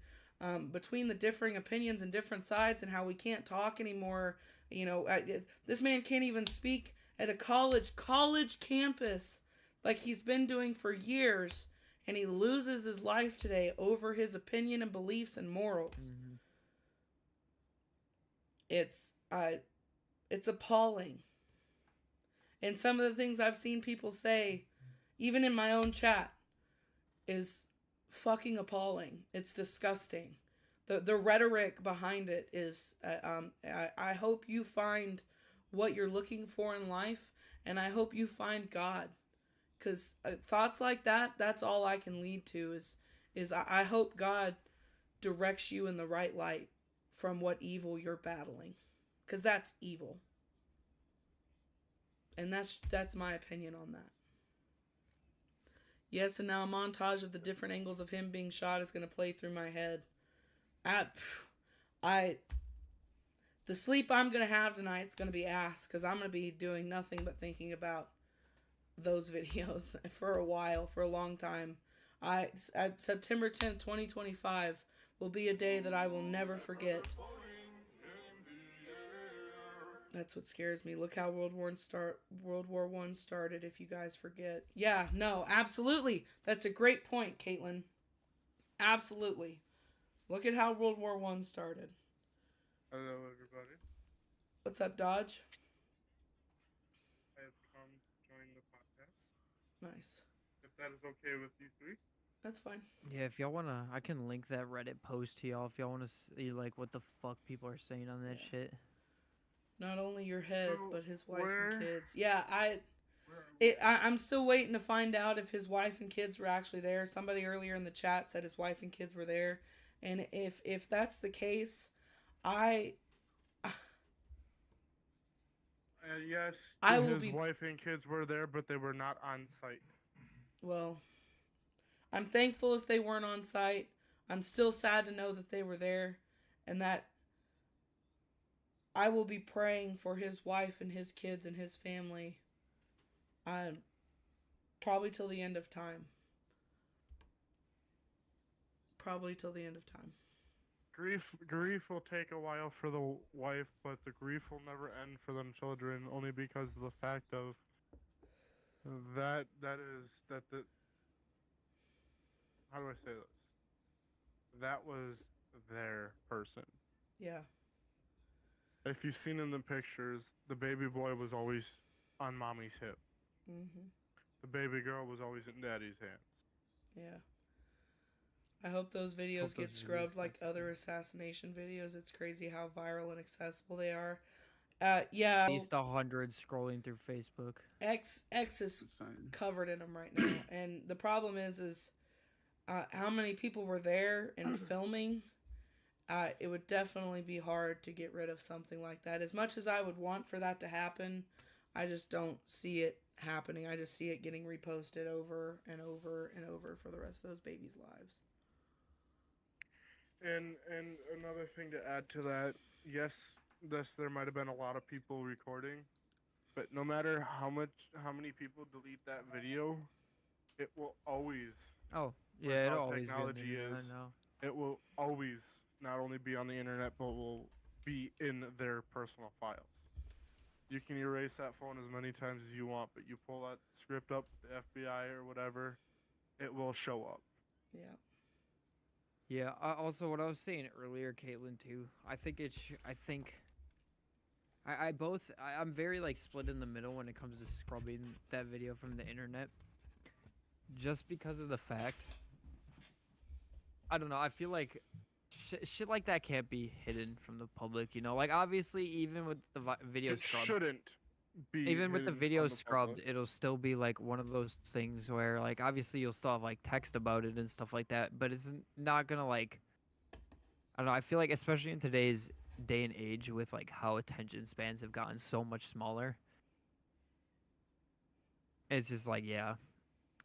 between the differing opinions and different sides and how we can't talk anymore. This man can't even speak at a college campus like he's been doing for years, and he loses his life today over his opinion and beliefs and morals. Mm-hmm. It's appalling. And some of the things I've seen people say, even in my own chat, is fucking appalling. It's disgusting. The rhetoric behind it is I hope you find what you're looking for in life, and I hope you find God, because thoughts like that's all I can lead to is I hope God directs you in the right light from what evil you're battling, because that's evil, and that's my opinion on that. Yes, and now a montage of the different angles of him being shot is going to play through my head. The sleep I'm going to have tonight is going to be ass, because I'm going to be doing nothing but thinking about those videos for a while, for a long time. September 10th, 2025 will be a day that I will never forget. That's what scares me. Look how World War I started, if you guys forget. Yeah, no, absolutely. That's a great point, Caitlin. Absolutely. Look at how World War I started. Hello, everybody. What's up, Dodge? I have come join the podcast. Nice. If that is okay with you three. That's fine. Yeah, if y'all wanna, I can link that Reddit post to y'all if y'all wanna see like what the fuck people are saying on that Yeah. shit. Not only your head, So, but his wife where- and kids. Yeah, Where are we? I'm still waiting to find out if his wife and kids were actually there. Somebody earlier in the chat said his wife and kids were there, and if that's the case, Yes, I will his be- wife and kids were there, but they were not on site. well, I'm thankful if they weren't on site. I'm still sad to know that they were there, and that I will be praying for his wife and his kids and his family. Probably till the end of time. Probably till the end of time. Grief will take a while for the wife, but the grief will never end for them children, only because of the fact of that the how do I say this? That was their person. Yeah. If you've seen in the pictures, the baby boy was always on mommy's hip. Mhm. The baby girl was always in daddy's hands. Yeah. I hope those videos Hope get those videos scrubbed like get other assassination videos. It's crazy how viral and accessible they are. Yeah. At least 100 scrolling through Facebook. X is Insane. covered in them right now, and the problem is how many people were there and filming. It would definitely be hard to get rid of something like that. As much as I would want for that to happen, I just don't see it happening. I just see it getting reposted over and over and over for the rest of those babies' lives. And another thing to add to that, yes, there might have been a lot of people recording, but no matter how many people delete that video, it will always Oh, With yeah, it'll how always be on the technology internet is. now. it will always not only be on the internet but will be in their personal files. You can erase that phone as many times as you want, but you pull that script up, the FBI or whatever, it will show up. Yeah. Yeah. Also, what I was saying earlier, Caitlin, too. I think I'm very like split in the middle when it comes to scrubbing that video from the internet. Just because of the fact, I don't know. I feel like shit like that can't be hidden from the public. You know, like obviously, even with the video It scrubbed, shouldn't be even with the hidden video from the scrubbed, public. it'll still be like one of those things where like obviously you'll still have like text about it and stuff like that, but it's not gonna like, I don't know. I feel like especially in today's day and age with like how attention spans have gotten so much smaller, it's just like yeah,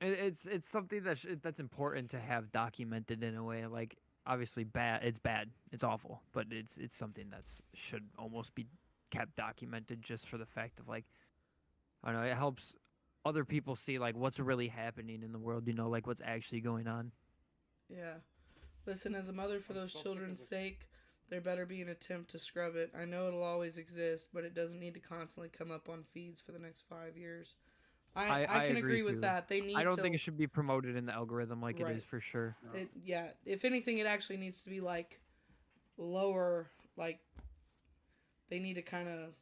it's something that's important to have documented in a way. Like obviously it's bad, it's awful, but it's something that's should almost be kept documented just for the fact of like, I don't know, it helps other people see like what's really happening in the world, you know, like what's actually going on. Yeah. Listen, as a mother for I'm those so sick of children's it. sake, there better be an attempt to scrub it. I know it'll always exist, but it doesn't need to constantly come up on feeds for the next 5 years. I can agree with too. that. They need I don't to, think it should be promoted in the algorithm like it Right. is for sure. yeah, if anything, it actually needs to be like lower, like they need to kind of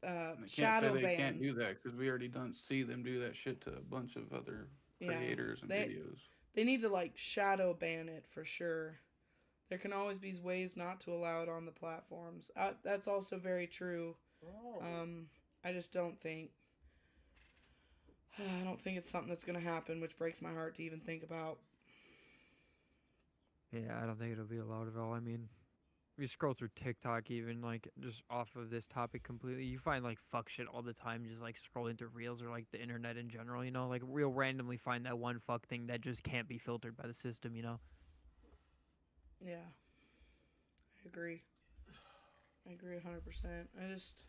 They shadow can't say they ban. can't do that because we already done see them do that shit to a bunch of other Yeah, creators and they- videos. They need to like shadow ban it for sure. There can always be ways not to allow it on the platforms. That's also very true. I just don't think. I don't think it's something that's gonna happen, which breaks my heart to even think about. Yeah, I don't think it'll be allowed at all. I mean, if you scroll through TikTok, even like just off of this topic completely, you find like fuck shit all the time. Just like scrolling through reels or like the internet in general, you know, like real randomly find that one fuck thing that just can't be filtered by the system, you know. Yeah, I agree. I agree 100%. I just,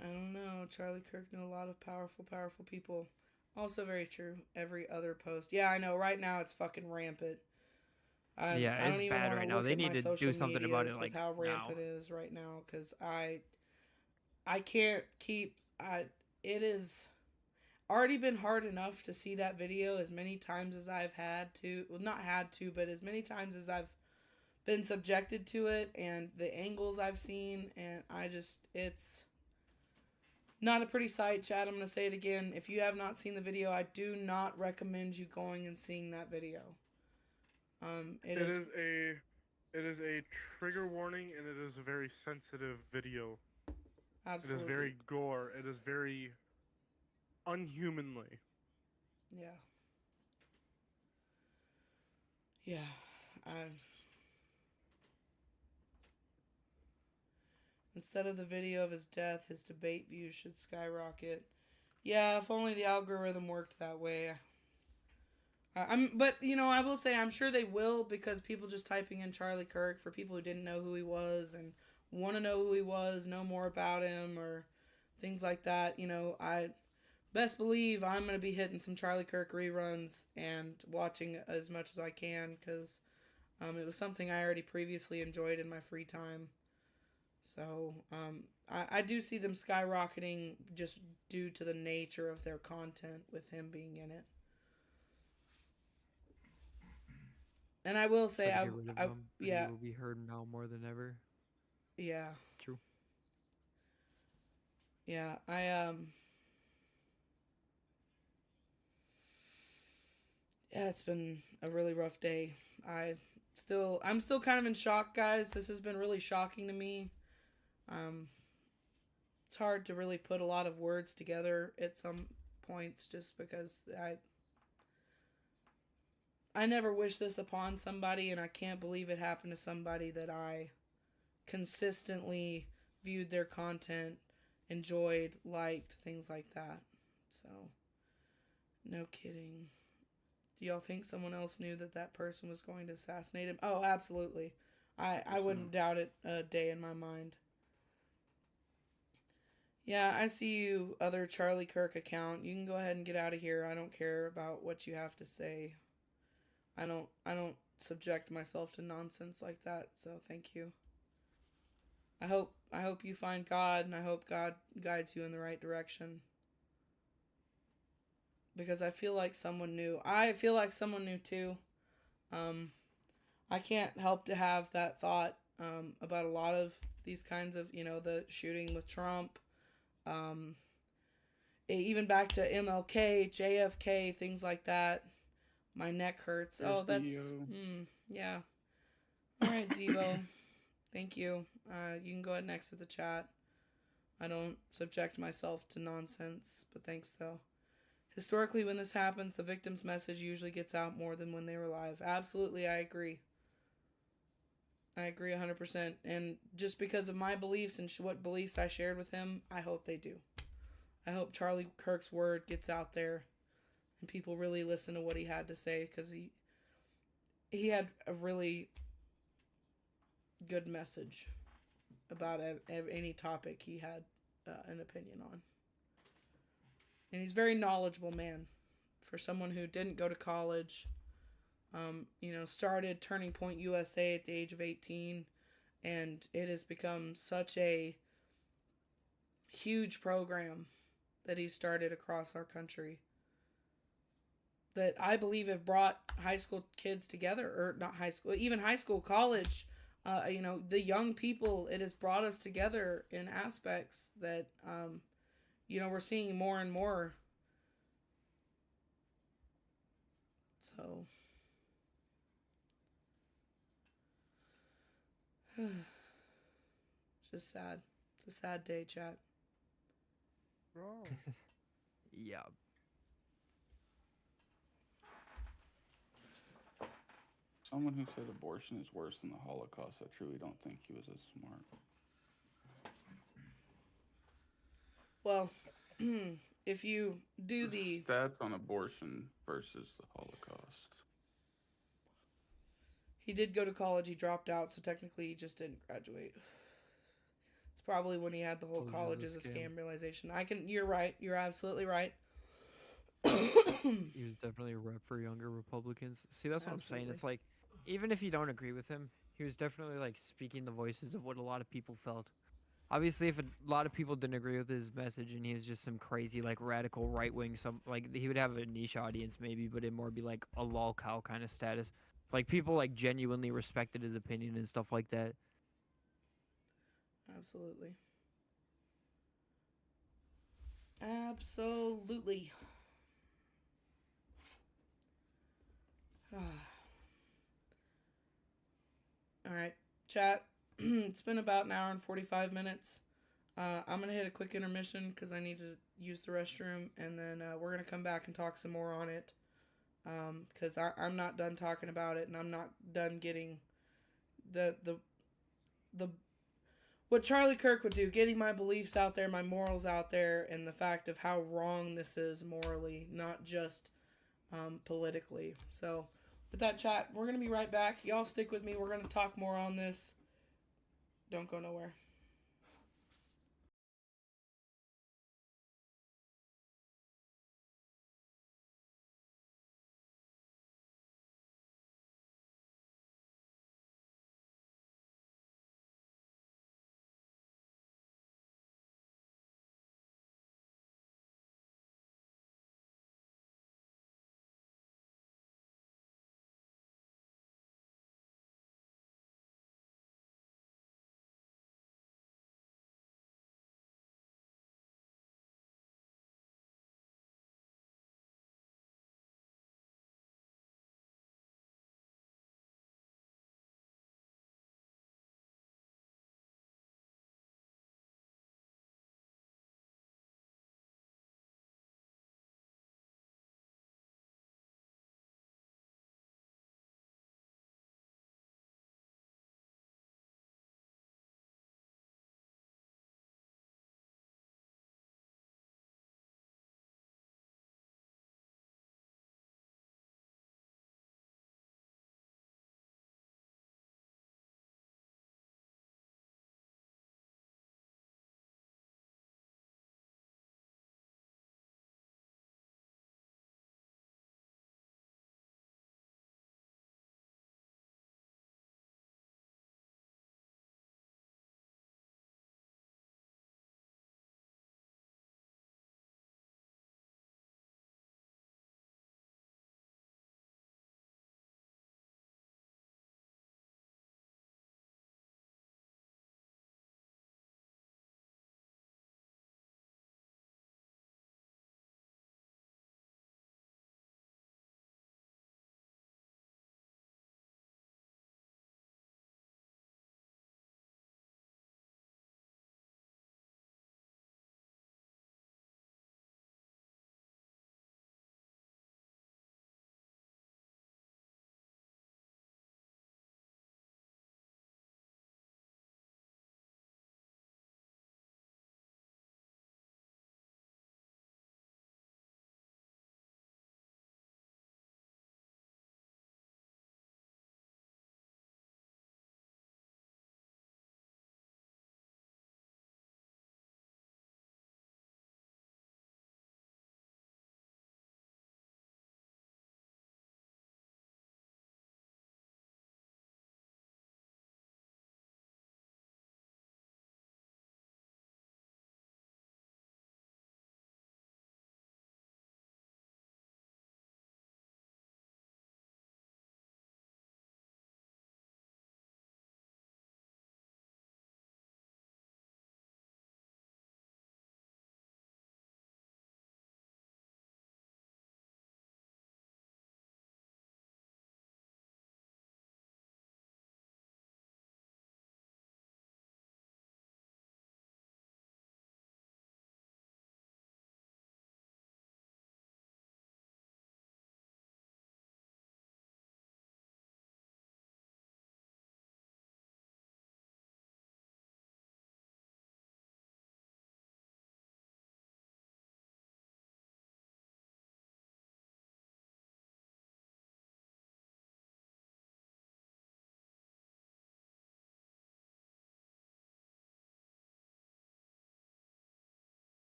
I don't know. Charlie Kirk knew a lot of powerful people. Also very true. Every other post. Yeah, I know. Right now it's fucking rampant. Yeah, I don't it's even bad wanna right now. look They at my need to do social something about medias it, with like, how rampant now. it is right now, because I can't keep. It is already been hard enough to see that video as many times as I've had to. Well, not had to, but as many times as I've been subjected to it, and the angles I've seen, and it's Not a pretty sight, Chad. I'm going to say it again. If you have not seen the video, I do not recommend you going and seeing that video. It is a trigger warning, and it is a very sensitive video. Absolutely. It is very gore. It is very unhumanly. Yeah. Yeah. Instead of the video of his death, his debate views should skyrocket. Yeah, if only the algorithm worked that way. But I will say I'm sure they will, because people just typing in Charlie Kirk, for people who didn't know who he was and want to know who he was, know more about him, or things like that. I best believe I'm going to be hitting some Charlie Kirk reruns and watching as much as I can, because it was something I already previously enjoyed in my free time. So I do see them skyrocketing just due to the nature of their content with him being in it. And I will say, He will be heard now more than ever. Yeah. True. Yeah, yeah, it's been a really rough day. I'm still kind of in shock, guys. This has been really shocking to me. It's hard to really put a lot of words together at some points, just because I never wish this upon somebody, and I can't believe it happened to somebody that I consistently viewed their content, enjoyed, liked, things like that. So, no kidding. Do y'all think someone else knew that person was going to assassinate him? Oh, absolutely. I wouldn't doubt it a day in my mind. Yeah, I see you, other Charlie Kirk account. You can go ahead and get out of here. I don't care about what you have to say. I don't subject myself to nonsense like that, so thank you. I hope you find God, and I hope God guides you in the right direction. Because I feel like someone knew. I feel like someone knew too. I can't help to have that thought about a lot of these kinds of, the shooting with Trump. Even back to MLK, JFK, things like that. My neck hurts. Yeah. All right, Zebo. Thank you. You can go ahead and exit the chat. I don't subject myself to nonsense, but thanks though. Historically, when this happens, the victim's message usually gets out more than when they were alive. Absolutely, I agree. I agree 100%. And just because of my beliefs and what beliefs I shared with him, I hope they do. I hope Charlie Kirk's word gets out there and people really listen to what he had to say, because he had a really good message about any topic he had an opinion on. And he's a very knowledgeable man. For someone who didn't go to college, started Turning Point USA at the age of 18, and it has become such a huge program that he started across our country that I believe have brought high school kids together, or not high school, even high school, college, the young people. It has brought us together in aspects that, we're seeing more and more. So, it's just sad. It's a sad day, chat. Oh. Yeah. Someone who said abortion is worse than the Holocaust, I truly don't think he was as smart. Well, if you do the stats on abortion versus the Holocaust. He did go to college. He dropped out, so technically he just didn't graduate. It's probably when he had the whole college as a scam realization. You're right. You're absolutely right. He was definitely a rep for younger Republicans. See, that's what I'm saying. It's like, even if you don't agree with him, he was definitely like speaking the voices of what a lot of people felt. Obviously, if a lot of people didn't agree with his message and he was just some crazy, like, radical right-wing, he would have a niche audience maybe, but it'd more be like a lol cow kind of status. Like, people, like, genuinely respected his opinion and stuff like that. Absolutely. Absolutely. All right, chat. It's been about an hour and 45 minutes. I'm going to hit a quick intermission because I need to use the restroom, and then we're going to come back and talk some more on it because I'm not done talking about it, and I'm not done getting the what Charlie Kirk would do, getting my beliefs out there, my morals out there, and the fact of how wrong this is morally, not just politically. So, with that, chat, we're going to be right back. Y'all stick with me. We're going to talk more on this. Don't go nowhere.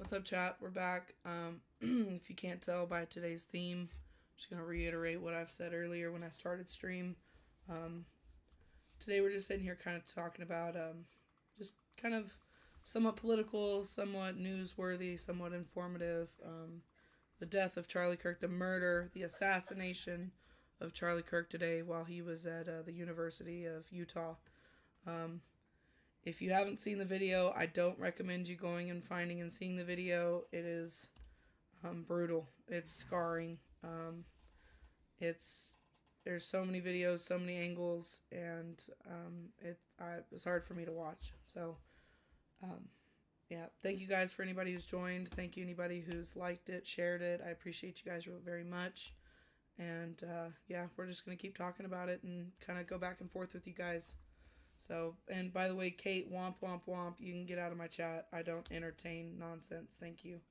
What's up, chat? We're back. If you can't tell by today's theme, I'm just gonna reiterate what I've said earlier when I started stream. Today we're just sitting here kind of talking about just kind of somewhat political, somewhat newsworthy, somewhat informative. The death of Charlie Kirk, the murder, the assassination of Charlie Kirk today while he was at the University of Utah. If you haven't seen the video, I don't recommend you going and finding and seeing the video. It is brutal. It's scarring. There's so many videos, so many angles, and it's hard for me to watch. So, yeah. Thank you guys for anybody who's joined. Thank you anybody who's liked it, shared it. I appreciate you guys very much. And yeah, we're just gonna keep talking about it and kind of go back and forth with you guys. So, and by the way, Kate, womp womp womp, you can get out of my chat. I don't entertain nonsense. Thank you.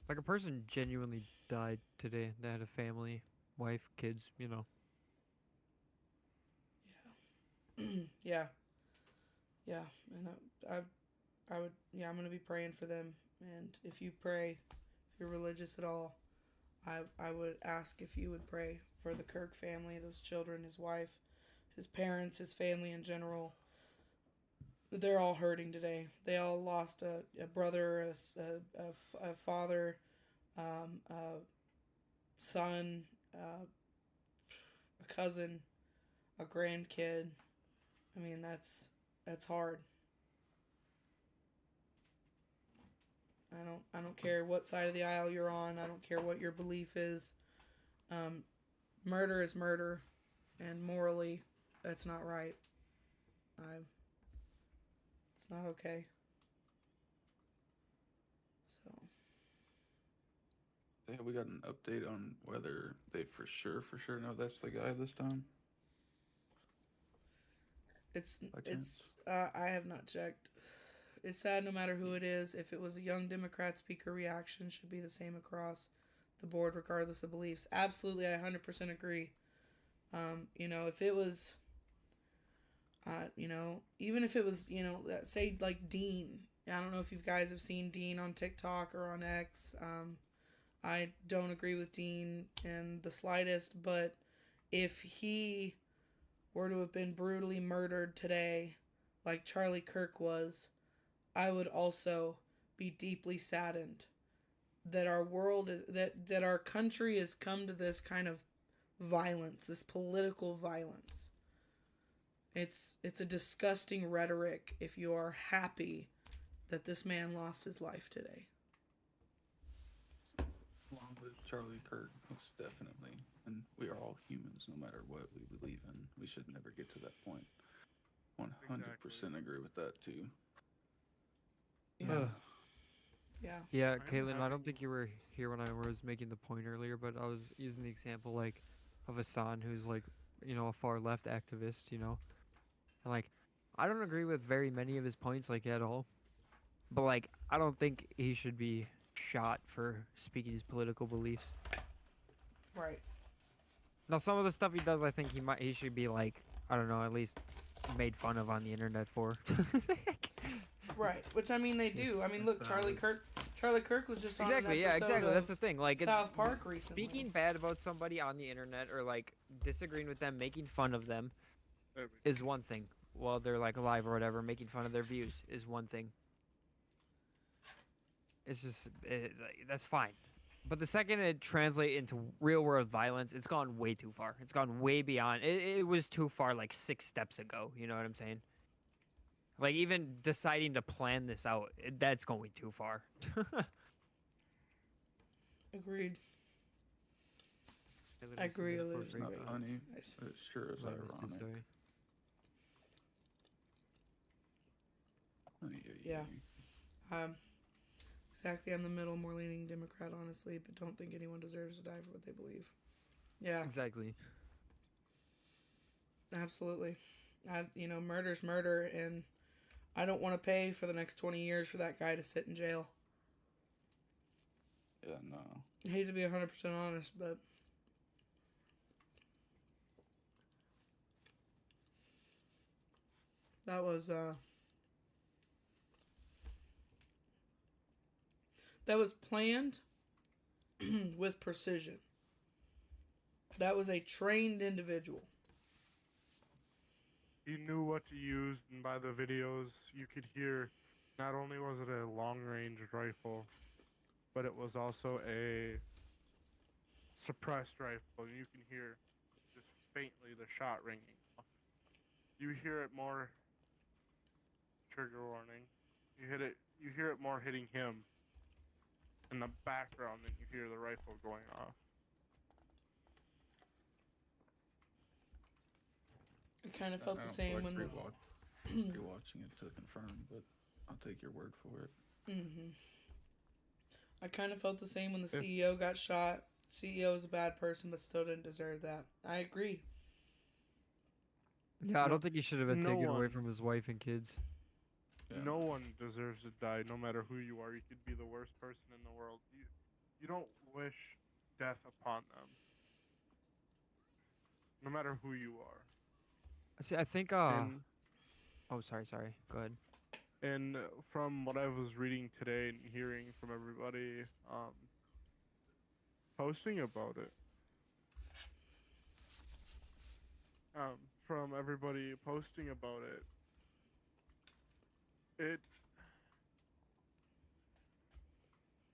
Like a person genuinely died today. They had a family, wife, kids, you know. Yeah. Yeah. And I would, yeah, I'm going to be praying for them. And if you pray, if you're religious at all, I would ask if you would pray for the Kirk family, those children, his wife, his parents, his family in general. They're all hurting today. They all lost a brother, a father, a son, a cousin, a grandkid. I mean, that's hard. I don't care what side of the aisle you're on. I don't care what your belief is. Murder is murder, and morally, that's not right. It's not okay. So. Yeah, we got an update on whether they for sure know that's the guy this time. I have not checked. It's sad no matter who it is. If it was a young Democrat speaker, reaction should be the same across the board, regardless of beliefs. Absolutely, I 100% agree. You know, if it was, you know, even if it was, you know, say like Dean. I don't know if you guys have seen Dean on TikTok or on X. I don't agree with Dean in the slightest, but if he were to have been brutally murdered today, like Charlie Kirk was, I would also be deeply saddened that our world is that our country has come to this kind of violence, this political violence. It's a disgusting rhetoric if you are happy that this man lost his life today. Along with Charlie Kirk, most definitely. And we are all humans, no matter what we believe in. We should never get to that point. 100% agree with that, too. Yeah. Yeah. Yeah, Caitlin, I don't think you were here when I was making the point earlier, but I was using the example, like, of Hassan, who's, like, you know, a far-left activist, you know? And, like, I don't agree with very many of his points, like, at all. But, like, I don't think he should be shot for speaking his political beliefs. Right. Now, some of the stuff he does, I think he should be, like, I don't know, at least made fun of on the internet for. Right, which I mean they do. I mean, look, Charlie Kirk was just on exactly. an Yeah, episode exactly. of That's the thing. Like South Park recently. Speaking bad about somebody on the internet or like disagreeing with them, making fun of them, is one thing. While they're like alive or whatever, making fun of their views is one thing. It's just that's fine. But the second it translates into real world violence, it's gone way too far. It's gone way beyond. It was too far like 6 steps ago. You know what I'm saying? Like, even deciding to plan this out, that's going too far. Agreed. I agree. It's not funny, but it sure is ironic. Yeah. Exactly. I'm the middle, more leaning Democrat, honestly, but don't think anyone deserves to die for what they believe. Yeah. Exactly. Absolutely. You know, murder's murder, and I don't want to pay for the next 20 years for that guy to sit in jail. Yeah, no. I hate to be 100% honest, but that was that was planned with precision. That was a trained individual. He knew what to use, and by the videos, you could hear not only was it a long-range rifle, but it was also a suppressed rifle. You can hear just faintly the shot ringing off. You hear it more. Trigger warning. You hear it more hitting him in the background than you hear the rifle going off. I kind of felt I the don't same feel when like the rewatching it to confirm, but I'll take your word for it. I kind of felt the same when the CEO got shot. CEO is a bad person, but still didn't deserve that. I agree. Yeah, I don't think he should have been no taken away one- from his wife and kids. Yeah. No one deserves to die, no matter who you are. You could be the worst person in the world. You don't wish death upon them, no matter who you are. See, I think. And Oh, sorry. Go ahead. And from what I was reading today and hearing from everybody posting about it,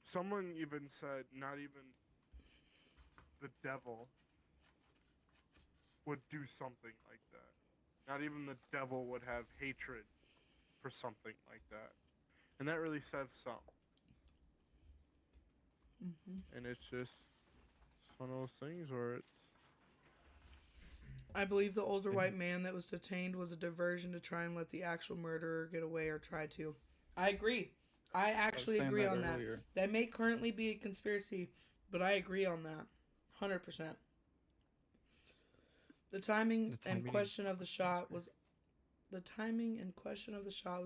someone even said not even the devil would do something like that. Not even the devil would have hatred for something like that. And that really says something. And it's one of those things where it's... I believe the older white man that was detained was a diversion to try and let the actual murderer get away or try to. I agree. I actually saying agree that on earlier. that. That may currently be a conspiracy, but I agree on that. 100%. The timing and question of the shot was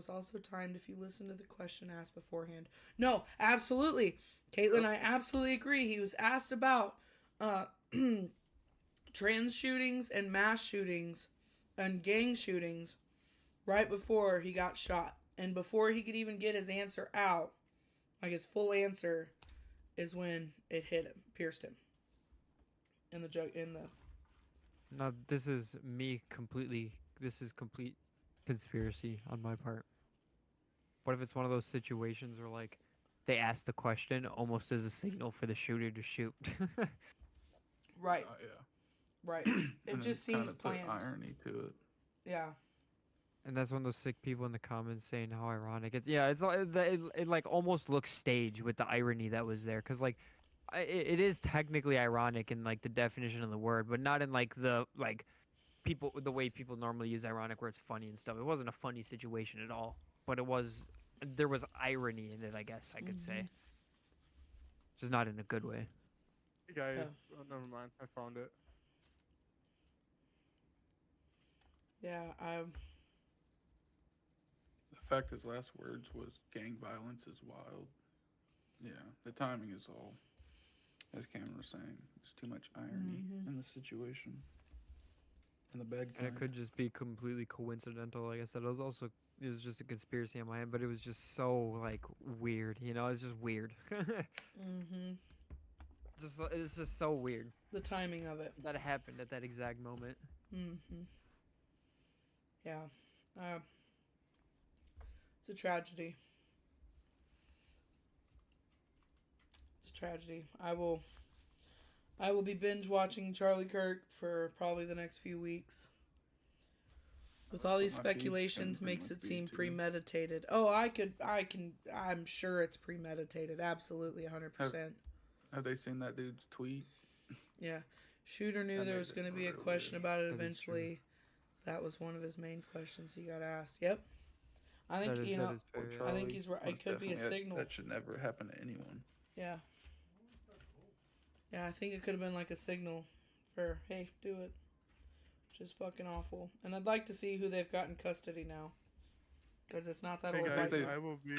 also timed if you listen to the question asked beforehand. No, absolutely. Caitlin, I absolutely agree. He was asked about trans shootings and mass shootings and gang shootings right before he got shot. And before he could even get his answer out, like his full answer, is when it hit him, pierced him. No, this is complete conspiracy on my part. What if it's one of those situations where, like, they ask the question almost as a signal for the shooter to shoot? Right. Yeah. Right. And It then just kinda seems put planned. irony to it. Yeah. And that's one of those sick people in the comments saying how ironic it like almost looks staged with the irony that was there, because like it is technically ironic in like the definition of the word, but not in like the the way people normally use ironic, where it's funny and stuff. It wasn't a funny situation at all, but there was irony in it, I guess I could say, just not in a good way. Hey guys, Yeah. oh, never mind. I found it. Yeah. The fact his last words was gang violence is wild. Yeah, the timing is all, as Cameron was saying, there's too much irony in the situation. And the bad kind. And it could just be completely coincidental. Like I said, it was just a conspiracy on my end, but it was just so like weird. It's just weird. It's just so weird The timing of it. that it happened at that exact moment. Yeah. It's a tragedy. It's a tragedy. I will be binge watching Charlie Kirk for probably the next few weeks. With all these My feed speculations comes in makes my it feed seem too. premeditated. Oh, I'm sure it's premeditated. Absolutely 100%. Have they seen that dude's tweet? Yeah. Shooter knew That there made was it going to be a really question weird. about it That is true. eventually. That was one of his main questions he got asked. Yep. I think, That is Poor fair, yeah. I think Charlie. he's right. Most It could be a definitely. signal. That should never happen to anyone. Yeah. Yeah, I think it could have been like a signal for, hey, do it. Which is fucking awful. And I'd like to see who they've got in custody now. Because it's not that Hey old guys, white they- guy. I will be.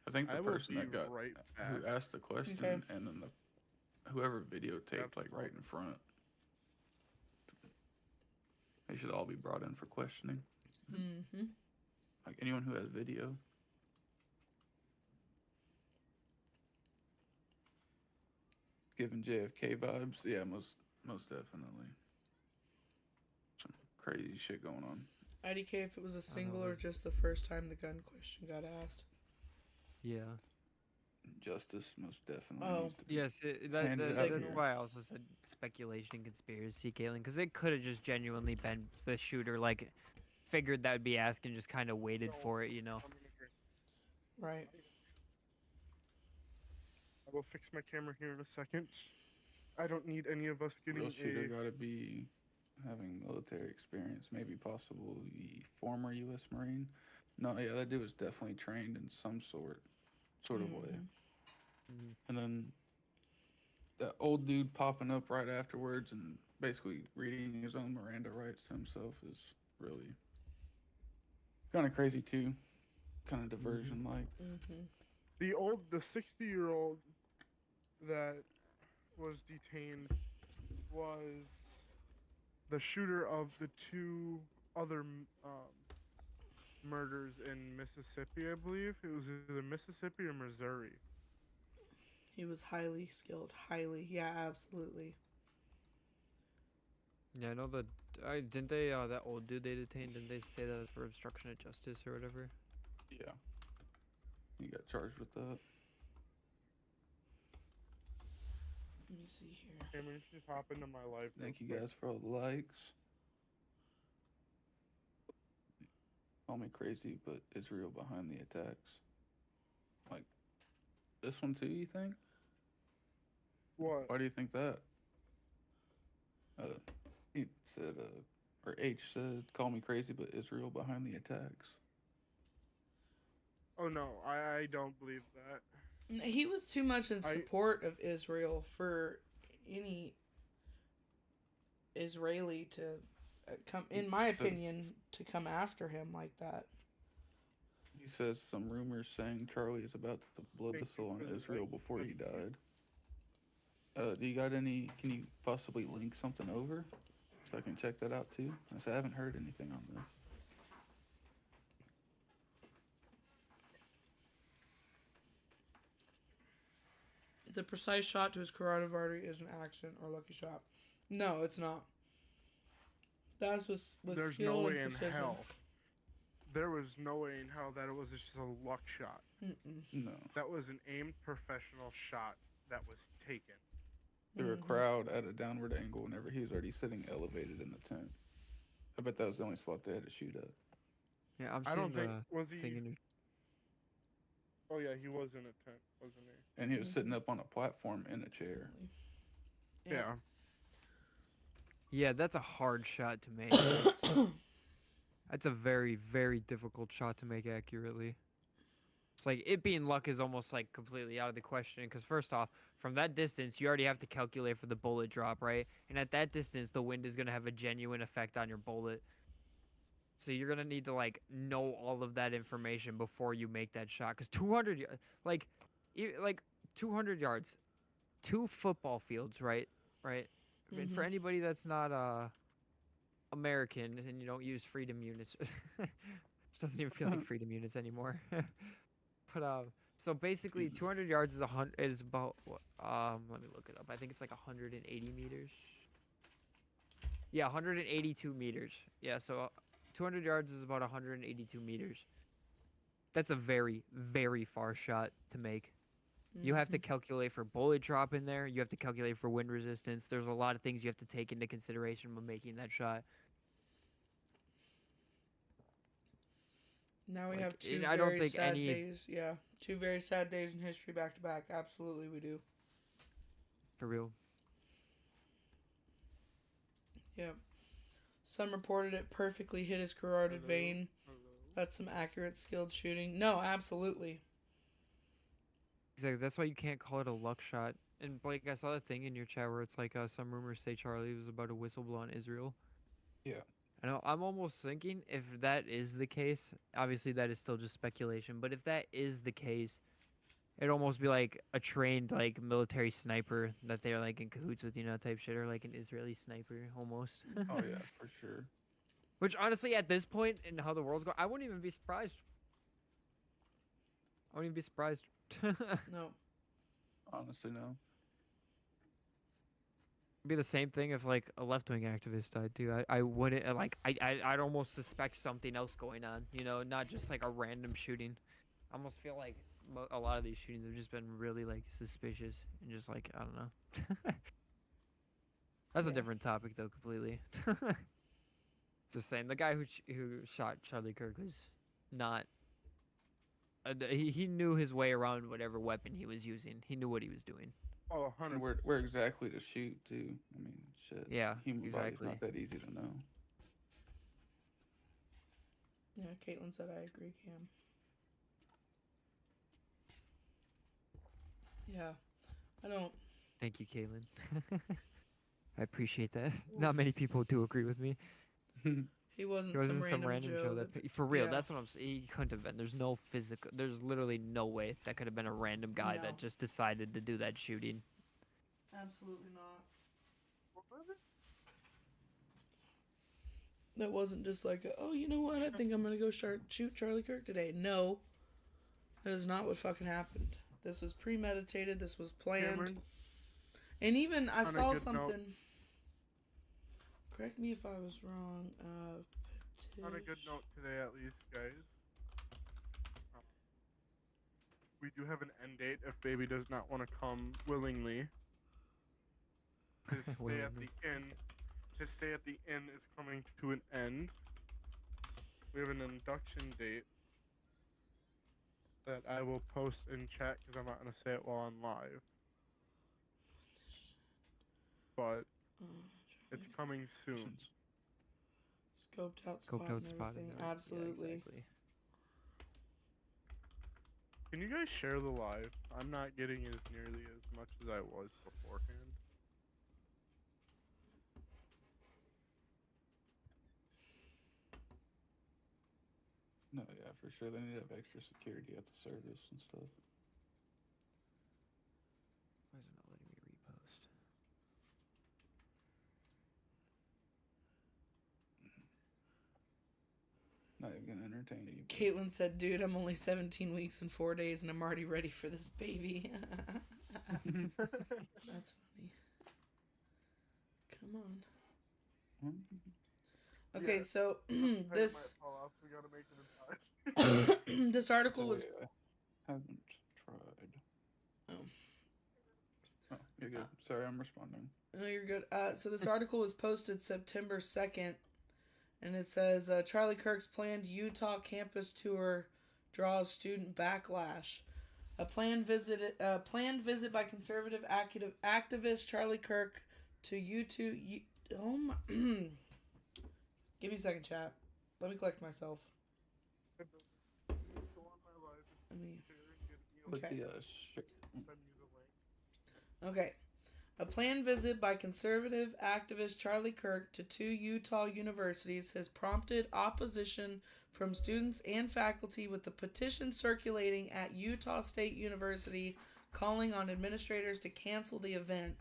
I think the I will person be that got right who back. asked the question Okay. and then whoever videotaped That's like right in front. They should all be brought in for questioning. Mm-hmm. Like anyone who has video. giving JFK vibes. Yeah, most definitely. Some crazy shit going on. IDK, if it was a single or know. just the first time the gun question got asked. Yeah. Justice most definitely Oh. needs to be Yes, handed out that's here. why I also said speculation and conspiracy, Caitlin, because it could have just genuinely been the shooter, like, figured that would be asked and just kind of waited for it, you know? I'm gonna drink. Right. I will fix my camera here in a second. I don't need any of us getting Real shooter a. gotta be having military experience, maybe possibly former U.S. Marine. No, yeah, that dude was definitely trained in some sort of way. Mhm. And then that old dude popping up right afterwards and basically reading his own Miranda rights to himself is really kind of crazy too. Kind of diversion like. Mm-hmm. The 60-year-old that was detained was the shooter of the two other murders in Mississippi, I believe. It was either Mississippi or Missouri. He was highly skilled. Highly. Yeah, absolutely. Yeah, I know that. Didn't they, that old dude they detained, didn't they say that was for obstruction of justice or whatever? Yeah. He got charged with that. Let me see here. Cameron, just hop into my life. real Thank you quick. guys for all the likes. Call me crazy, but Israel behind the attacks. Like this one too, you think? What? Why do you think that? He said, or H said, call me crazy, but Israel behind the attacks. Oh no, I don't believe that. He was too much in I- support of Israel for any Israeli to come, in my So- opinion, to come after him like that. He says some rumors saying Charlie is about to blow Thank whistle you on for the Israel like. before he died. Do you got any? Can you possibly link something over so I can check that out too? I haven't heard anything on this. The precise shot to his carotid artery is an accident or lucky shot. No, it's not. That's with There's skill no and way in precision. hell. There was no way in hell that it was just a luck shot. Mm-mm. No, That was an aimed professional shot that was taken. through a Mhm. crowd at a downward angle whenever he was already sitting elevated in the tent. I bet that was the only spot they had to shoot at. Yeah, I'm I seeing don't think the was he. thing in your... Oh yeah, he was in a tent, wasn't he? And he was sitting up on a platform in a chair. Yeah. Yeah, that's a hard shot to make. That's a very, very difficult shot to make accurately. It's like it being luck is almost like completely out of the question because first off, from that distance, you already have to calculate for the bullet drop, right? And at that distance, the wind is going to have a genuine effect on your bullet. So you're going to need to like know all of that information before you make that shot cuz 200 like 200 yards, 2 football fields, right? Right? I mean, for Mhm. anybody that's not American and you don't use freedom units. It doesn't even feel like freedom units anymore. But so basically 200 yards is about let me look it up. I think it's like 180 meters. Yeah, 182 meters. Yeah, so 200 yards is about 182 meters. That's a very, very far shot to make. You have to calculate for bullet drop in there. You have to calculate for wind resistance. There's a lot of things you have to take into consideration when making that shot. Now we Like, have two and I don't very think sad any- days. Yeah, 2 very sad days in history back to back. Absolutely, we do. For real. Yep. Some reported it perfectly hit his carotid vein. That's some accurate, skilled shooting. No, absolutely. Exactly. That's why you can't call it a luck shot. And Blake, I saw that thing in your chat where it's like some rumors say Charlie was about to whistleblow on Israel. Yeah. I know. I'm almost thinking if that is the case, obviously that is still just speculation. But if that is the case, it'd almost be like a trained like military sniper that they're like in cahoots with, type shit, or like an Israeli sniper almost. Oh yeah, for sure. Which honestly, at this point in how the world's going, I wouldn't even be surprised. I wouldn't even be surprised. No. Honestly, no. It'd be the same thing if like a left wing activist died too. I wouldn't like I'd almost suspect something else going on. You know, not just like a random shooting. I almost feel like a lot of these shootings have just been really like suspicious and just like I don't know. That's a Yeah. different topic though, completely. Just saying, the guy who shot Charlie Kirk was not. He knew his way around whatever weapon he was using. He knew what he was doing. Oh, 100%. And where exactly to shoot too. I mean, shit. Yeah, Human exactly. body's not that easy to know. Yeah, Caitlin said I agree, Cam. Yeah, I don't. Thank you, Caitlin. I appreciate that. Not many people do agree with me. He wasn't, It wasn't some random show Joe that for real. yeah. That's what I'm saying. He couldn't have been. There's no physical. There's literally no way that could have been a random guy No. that just decided to do that shooting. Absolutely not. That wasn't just like, oh, you know what? I think I'm gonna go shoot Charlie Kirk today. No, that is not what fucking happened. This was premeditated. This was planned. Cameron, And even I on a saw good something. note- Correct me if I was wrong. on a good note today, at least, guys. We do have an end date if baby does not want to come willingly. His stay at the Willingly. inn. His stay at the inn is coming to an end. We have an induction date that I will post in chat because I'm not gonna say it while I'm live. But it's coming soon. Scoped out spot. Scoped out and spot. everything. Yeah, Absolutely. exactly. Can you guys share the live? I'm not getting as nearly as much as I was beforehand. No, yeah, for sure. They need to have extra security at the service and stuff. Why is it not letting me repost? Not even gonna entertain you. Caitlin said, dude, I'm only 17 weeks and 4 days and I'm already ready for this baby. That's funny. Come on. Okay, Yeah. so Hey, this might fall off, we gotta make it a touch. this article was I haven't tried. Oh. Oh, you're good. Sorry, I'm responding. No, you're good. So this article was posted September 2nd, and it says Charlie Kirk's planned Utah campus tour draws student backlash. A planned visit by conservative activist Charlie Kirk to YouTube. Oh my! Give me a second, chat. Let me collect myself. Go on my live and Let me. share and get me Click Okay. the send you the link. Okay. A planned visit by conservative activist Charlie Kirk to 2 Utah universities has prompted opposition from students and faculty, with the petition circulating at Utah State University calling on administrators to cancel the event.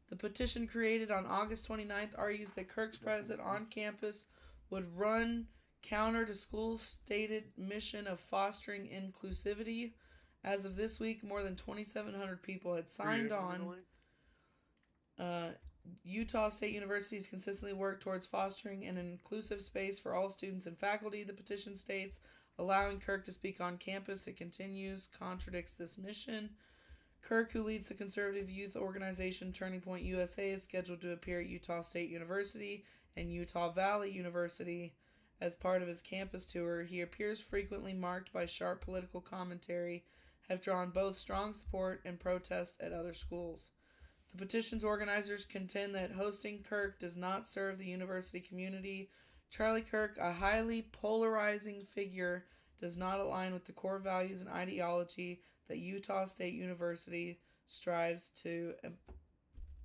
The petition, created on August 29th, argues that Kirk's presence on campus would run counter to school's stated mission of fostering inclusivity. As of this week, more than 2,700 people had signed on. Utah State University has consistently worked towards fostering an inclusive space for all students and faculty, the petition states. Allowing Kirk to speak on campus, it continues, contradicts this mission. Kirk, who leads the conservative youth organization Turning Point USA, is scheduled to appear at Utah State University and Utah Valley University as part of his campus tour. He appears frequently, marked by sharp political commentary, have drawn both strong support and protest at other schools. The petition's organizers contend that hosting Kirk does not serve the university community. Charlie Kirk, a highly polarizing figure, does not align with the core values and ideology that Utah State University strives to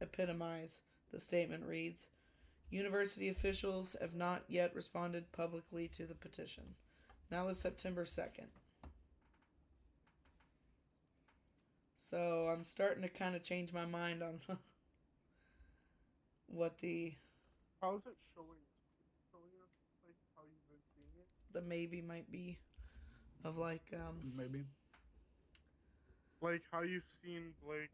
epitomize, the statement reads. University officials have not yet responded publicly to the petition. That was September 2nd. So I'm starting to kind of change my mind on what the How is it showing? Showing us like how you've been seeing it? maybe might be of like Maybe. Like how you've seen Blake's.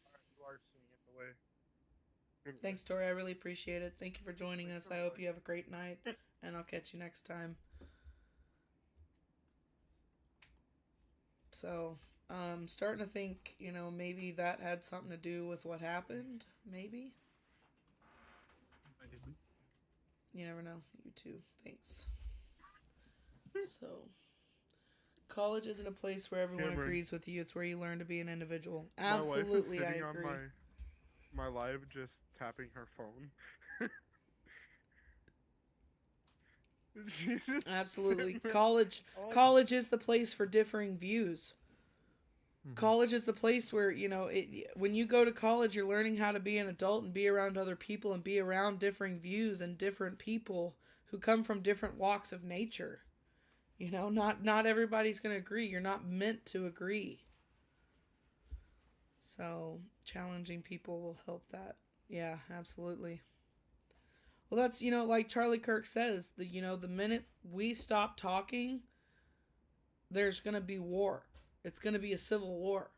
Alright, you are seeing it the way Thanks, Tori. I really appreciate it. Thank you for joining us. I hope you have a great night, and I'll catch you next time. So, starting to think, maybe that had something to do with what happened. Maybe. Maybe. You never know. You too. Thanks. So, college isn't a place where everyone Cameron. agrees with you. It's where you learn to be an individual. My wife is Absolutely, I sitting agree. on my live just tapping her phone. She's just Absolutely. sitting there. College is the place for differing views. Mhm. College is the place where, when you go to college, you're learning how to be an adult and be around other people and be around differing views and different people who come from different walks of nature. Not everybody's going to agree. You're not meant to agree. So, challenging people will help that. Yeah, absolutely. Well, that's, like Charlie Kirk says, the minute we stop talking, there's going to be war. It's going to be a civil war.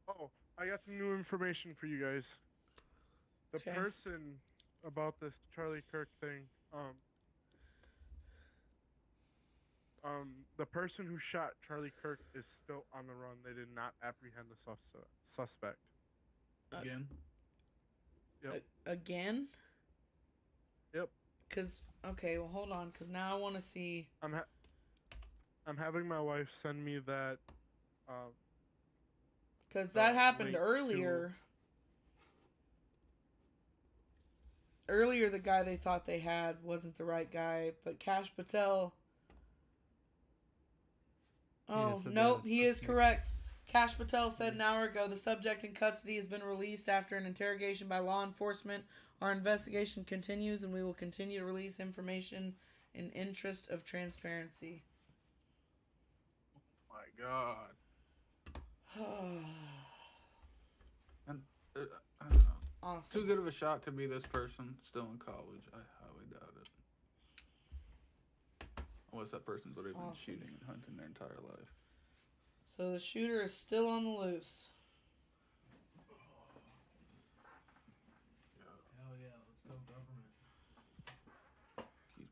Oh, I got some new information for you guys. The Okay. person about this Charlie Kirk thing, the person who shot Charlie Kirk is still on the run. They did not apprehend the suspect. Again. Yep. Again? Yep. Okay, well, hold on, because now I want to see. I'm having my wife send me that. Because that happened link earlier. Earlier, the guy they thought they had wasn't the right guy, but Cash Patel. Oh, said nope, that he was is correct. Cash Patel said an hour ago the subject in custody has been released after an interrogation by law enforcement. Our investigation continues, and we will continue to release information in interest of transparency. My God. And I don't know. Awesome. Too good of a shot to be this person still in college. I highly doubt it. Unless that person's literally been Awesome. shooting and hunting their entire life. So the shooter is still on the loose. Hell yeah, let's go government. Excuse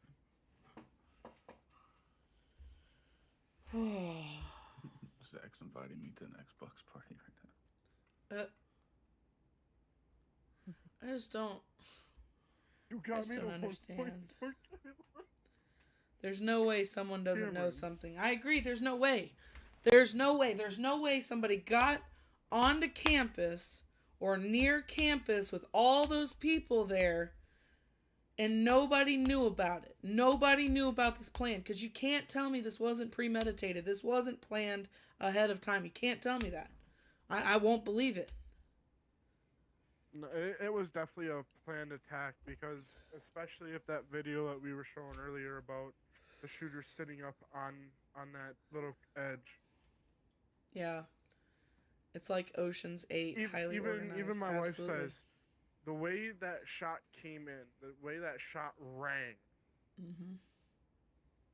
me. Zach's inviting me to an Xbox party right now. I just don't. You I got just me don't to understand. point. There's no way someone doesn't know Cameron. something. I agree. There's no way. There's no way. There's no way somebody got onto campus or near campus with all those people there and nobody knew about it. Nobody knew about this plan, because you can't tell me this wasn't premeditated. This wasn't planned ahead of time. You can't tell me that. I won't believe it. No, it was definitely a planned attack, because especially if that video that we were showing earlier about the shooter sitting up on that little edge. Yeah. It's like Ocean's 8, highly organized. Even my wife Absolutely. says the way that shot came in, the way that shot rang, Mm-hmm.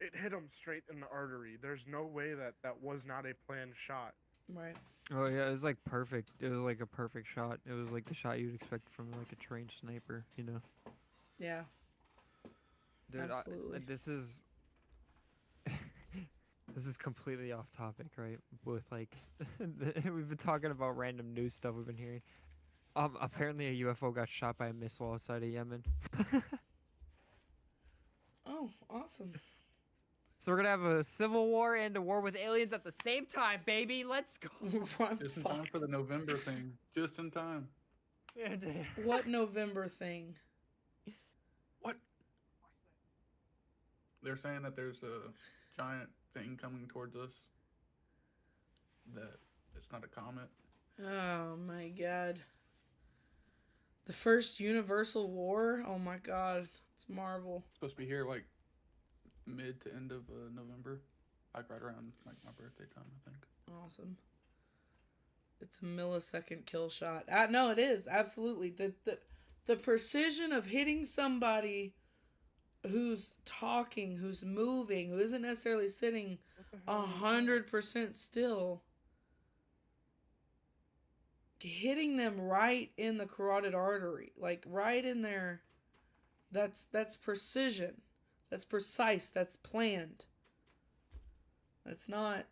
it hit him straight in the artery. There's no way that was not a planned shot. Right. Oh yeah, it was like perfect. It was like a perfect shot. It was like the shot you'd expect from like a trained sniper, you know. Yeah. Dude, Absolutely. this is this is completely off topic, right? With like we've been talking about random news stuff we've been hearing. Apparently a UFO got shot by a missile outside of Yemen. Oh, awesome. So we're gonna have a civil war and a war with aliens at the same time, baby. Let's go. What Just in fuck? time for the November thing. Just in time. What November thing? What? They're saying that there's a giant thing coming towards us. That it's not a comet. Oh my god. The first universal war? Oh my god. It's Marvel. It's supposed to be here like mid to end of November. Like right around like my birthday time, I think. Awesome. It's a millisecond kill shot. No, it is. Absolutely. The precision of hitting somebody who's talking, who's moving, who isn't necessarily sitting What the hell? 100% still hitting them right in the carotid artery, like right in there. That's precision. That's precise. That's planned. That's not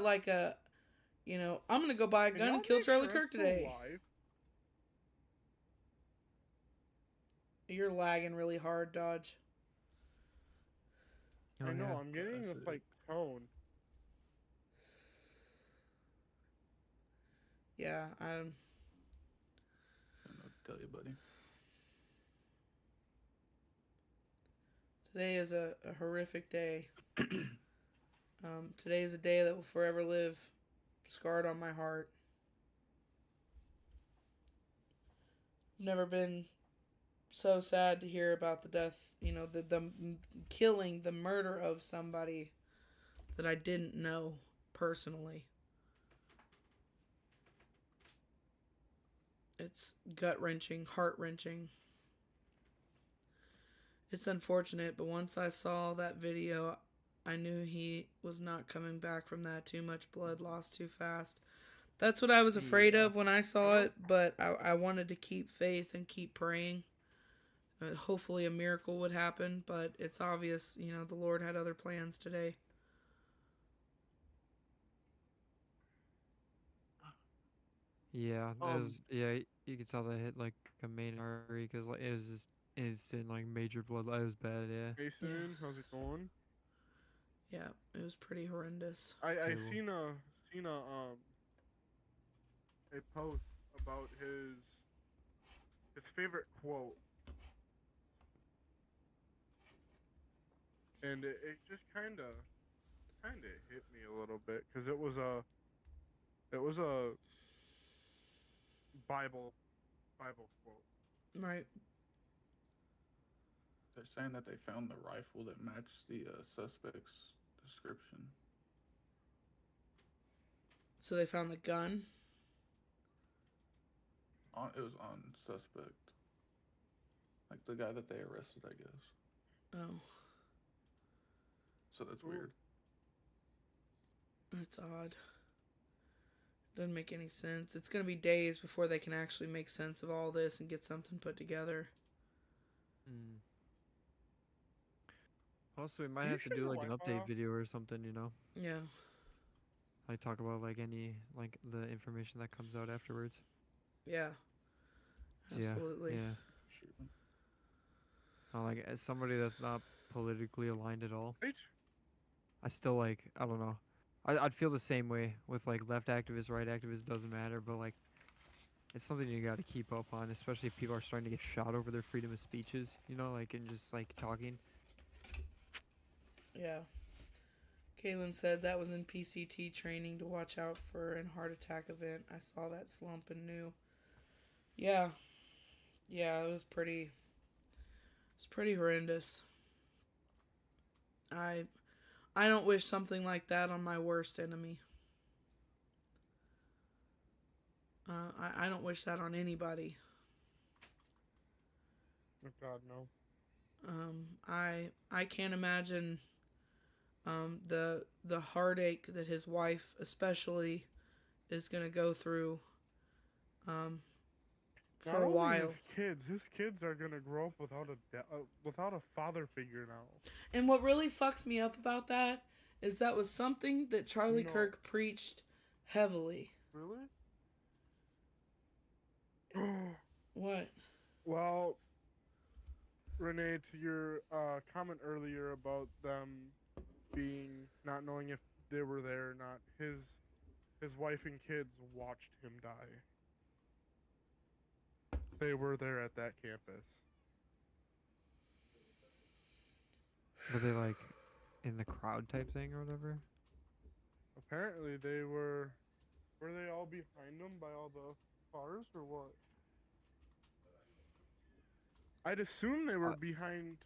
like a, I'm gonna go buy a Can gun y'all and kill make Charlie sure Kirk it's today. alive? You're lagging really hard, Dodge. Oh, I know, yeah. I'm getting That's this it. like tone. Yeah, I don't know what to tell you, buddy. today is a horrific day. Today is a day that will forever live scarred on my heart. Never been so sad to hear about the death, the killing, the murder of somebody that I didn't know personally. It's gut-wrenching, heart-wrenching. It's unfortunate, but once I saw that video, I knew he was not coming back from that. Too much blood lost too fast. That's what I was afraid Yeah. of when I saw it, but I wanted to keep faith and keep praying. Hopefully a miracle would happen, but it's obvious, the Lord had other plans today. Yeah, you could tell that hit like a main artery because like it was just instant like major blood. It was bad, yeah. Jason, how's it going? Yeah, it was pretty horrendous. I Terrible. seen a post about his favorite quote, and it just kind of hit me a little bit because it was a Bible quote. Right. They're saying that they found the rifle that matched the suspect's description. So they found the gun. It was on suspect, like the guy that they arrested, I guess. Oh, So that's Ooh. weird. that's odd. Doesn't make any sense. It's going to be days before they can actually make sense of all this and get something put together. Mm. Also, we might You have to shut do your like an Wi-Fi update off? video or something, Yeah. Like talk about like any like the information that comes out afterwards. Yeah. Absolutely. Yeah. Sure. Like as somebody that's not politically aligned at all, Right? I still like I don't know. I'd feel the same way with like left activists, right activists, doesn't matter, but like it's something you got to keep up on, especially if people are starting to get shot over their freedom of speeches, like and just like talking. Yeah. Kaylin said that was in PCT training to watch out for an heart attack event. I saw that slump and knew. Yeah. Yeah, it was pretty horrendous. I don't wish something like that on my worst enemy. I don't wish that on anybody. Oh God, no. I can't imagine the heartache that his wife especially is gonna go through for Not a only while. his kids are gonna grow up without a father figure now. And what really fucks me up about that is that was something that Charlie No. Kirk preached heavily. Really? What? Well, Renee, to your comment earlier about them not knowing if they were there or not, his wife and kids watched him die. They were there at that campus. Were they like in the crowd type thing or whatever? Apparently, they were. Were they all behind him by all the cars or what? I'd assume they were behind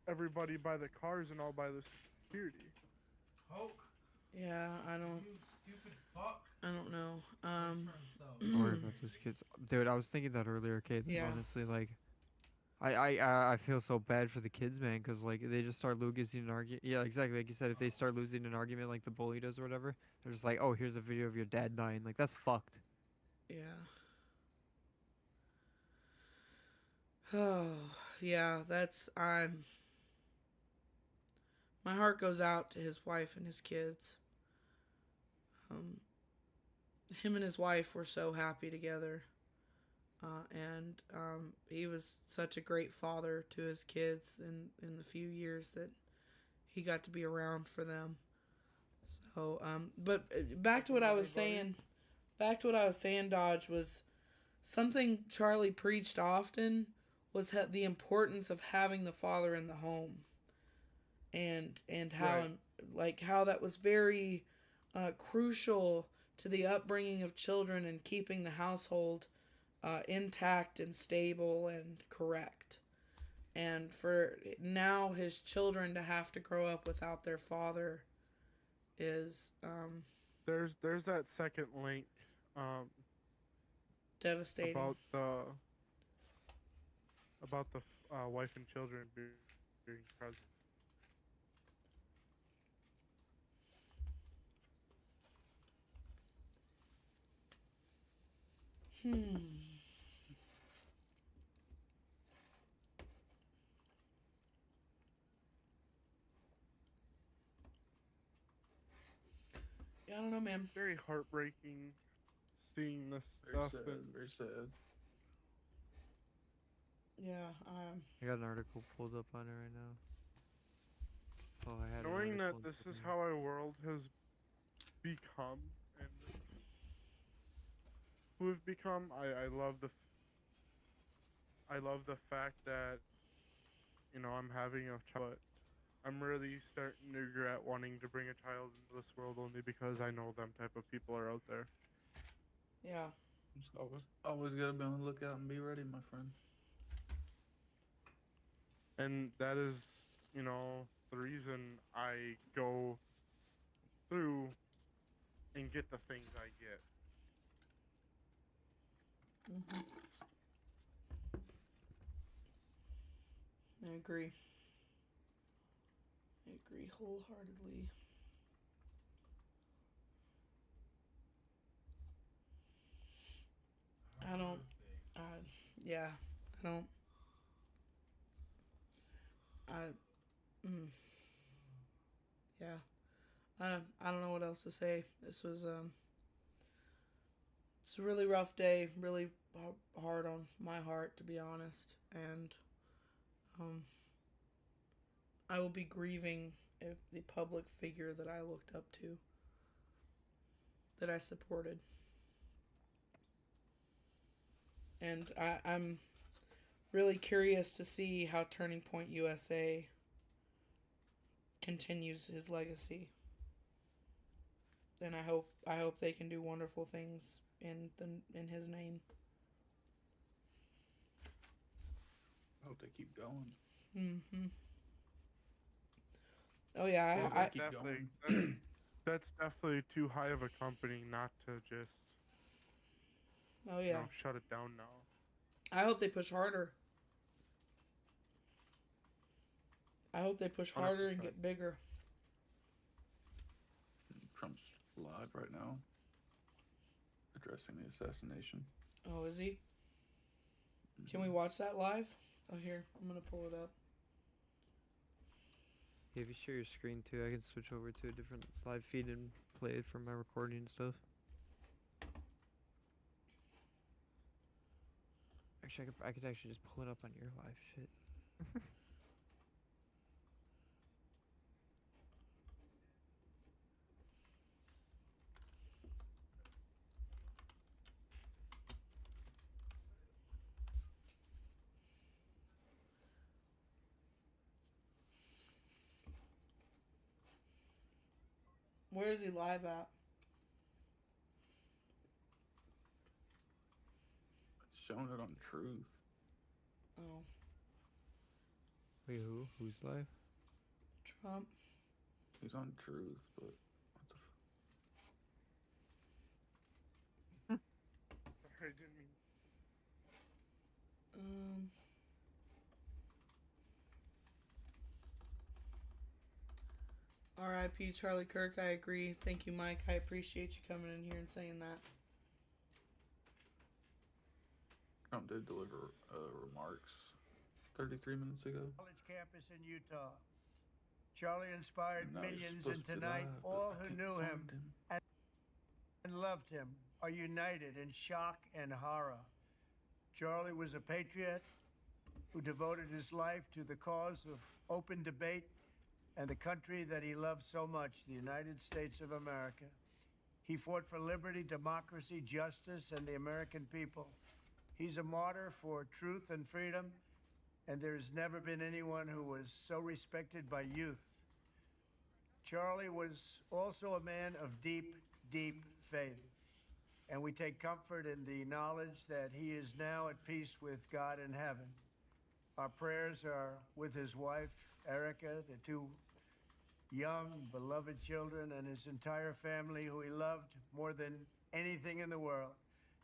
everybody by the cars and all by the security. Hulk, Yeah, I don't you stupid fuck. know. Best friend self. Don't worry about those kids, dude. I was thinking that earlier, Kate. Yeah. Honestly, like, I feel so bad for the kids, man, because like they just start losing an argument. Yeah, exactly. Like you said, if they start losing an argument, like the bully does or whatever, they're just like, oh, here's a video of your dad dying. Like that's fucked. Yeah. Oh, yeah, my heart goes out to his wife and his kids. Um, him and his wife were so happy together. And he was such a great father to his kids in the few years that he got to be around for them. So, but back to what I was saying. Back to what I was saying, Dodge, was something Charlie preached often was the importance of having the father in the home, and how Right. like how that was very crucial to the upbringing of children and keeping the household intact and stable and correct. And for now his children to have to grow up without their father is There's that second link um, devastating. about the wife and children being present. Yeah, I don't know, man. Very heartbreaking seeing this Very stuff. sad. And Very sad. Yeah, I got an article pulled up on it right now. Oh, I had an knowing that article in this is front how our world has become and who we've become, I love I love the fact that I'm having a child. But I'm really starting to regret wanting to bring a child into this world only because I know them type of people are out there. yeah. Just always gotta be on the lookout and be ready, my friend. And that is, the reason I go through and get the things I get. I agree. I agree wholeheartedly. I don't. I yeah. I don't. I. Mm, yeah. I don't know what else to say. This was It's a really rough day. Really hard on my heart, to be honest. And um, I will be grieving if the public figure that I looked up to, that I supported. And I'm really curious to see how Turning Point USA continues his legacy. And I hope they can do wonderful things in his name. I hope they keep going. Mm-hmm. Oh yeah, Well, I keep Definitely, going. that's definitely too high of a company not to just oh yeah. shut it down now. I hope they push harder. I hope they push harder and 100%. get bigger. Trump's live right now, addressing the assassination. Oh, is he? Can we watch that live? Oh, here, I'm gonna pull it up. Yeah, if you share your screen too, I can switch over to a different live feed and play it from my recording and stuff. Actually, I could actually just pull it up on your live shit. Where is he live at? It's showing it on Truth. Oh, Wait, who? Who's live? Trump. He's on Truth, but what the I didn't mean. R.I.P. Charlie Kirk. I agree. Thank you, Mike. I appreciate you coming in here and saying that. did deliver remarks 33 minutes ago. College campus in Utah. Charlie inspired And I was millions, supposed and to be tonight live, but all I who can't knew him find and loved him are united in shock and horror. Charlie was a patriot who devoted his life to the cause of open debate and the country that he loved so much, the United States of America. He fought for liberty, democracy, justice, and the American people. He's a martyr for truth and freedom, and there's never been anyone who was so respected by youth. Charlie was also a man of deep, deep faith, and we take comfort in the knowledge that he is now at peace with God in heaven. Our prayers are with his wife, Erica, the two young, beloved children, and his entire family, who he loved more than anything in the world.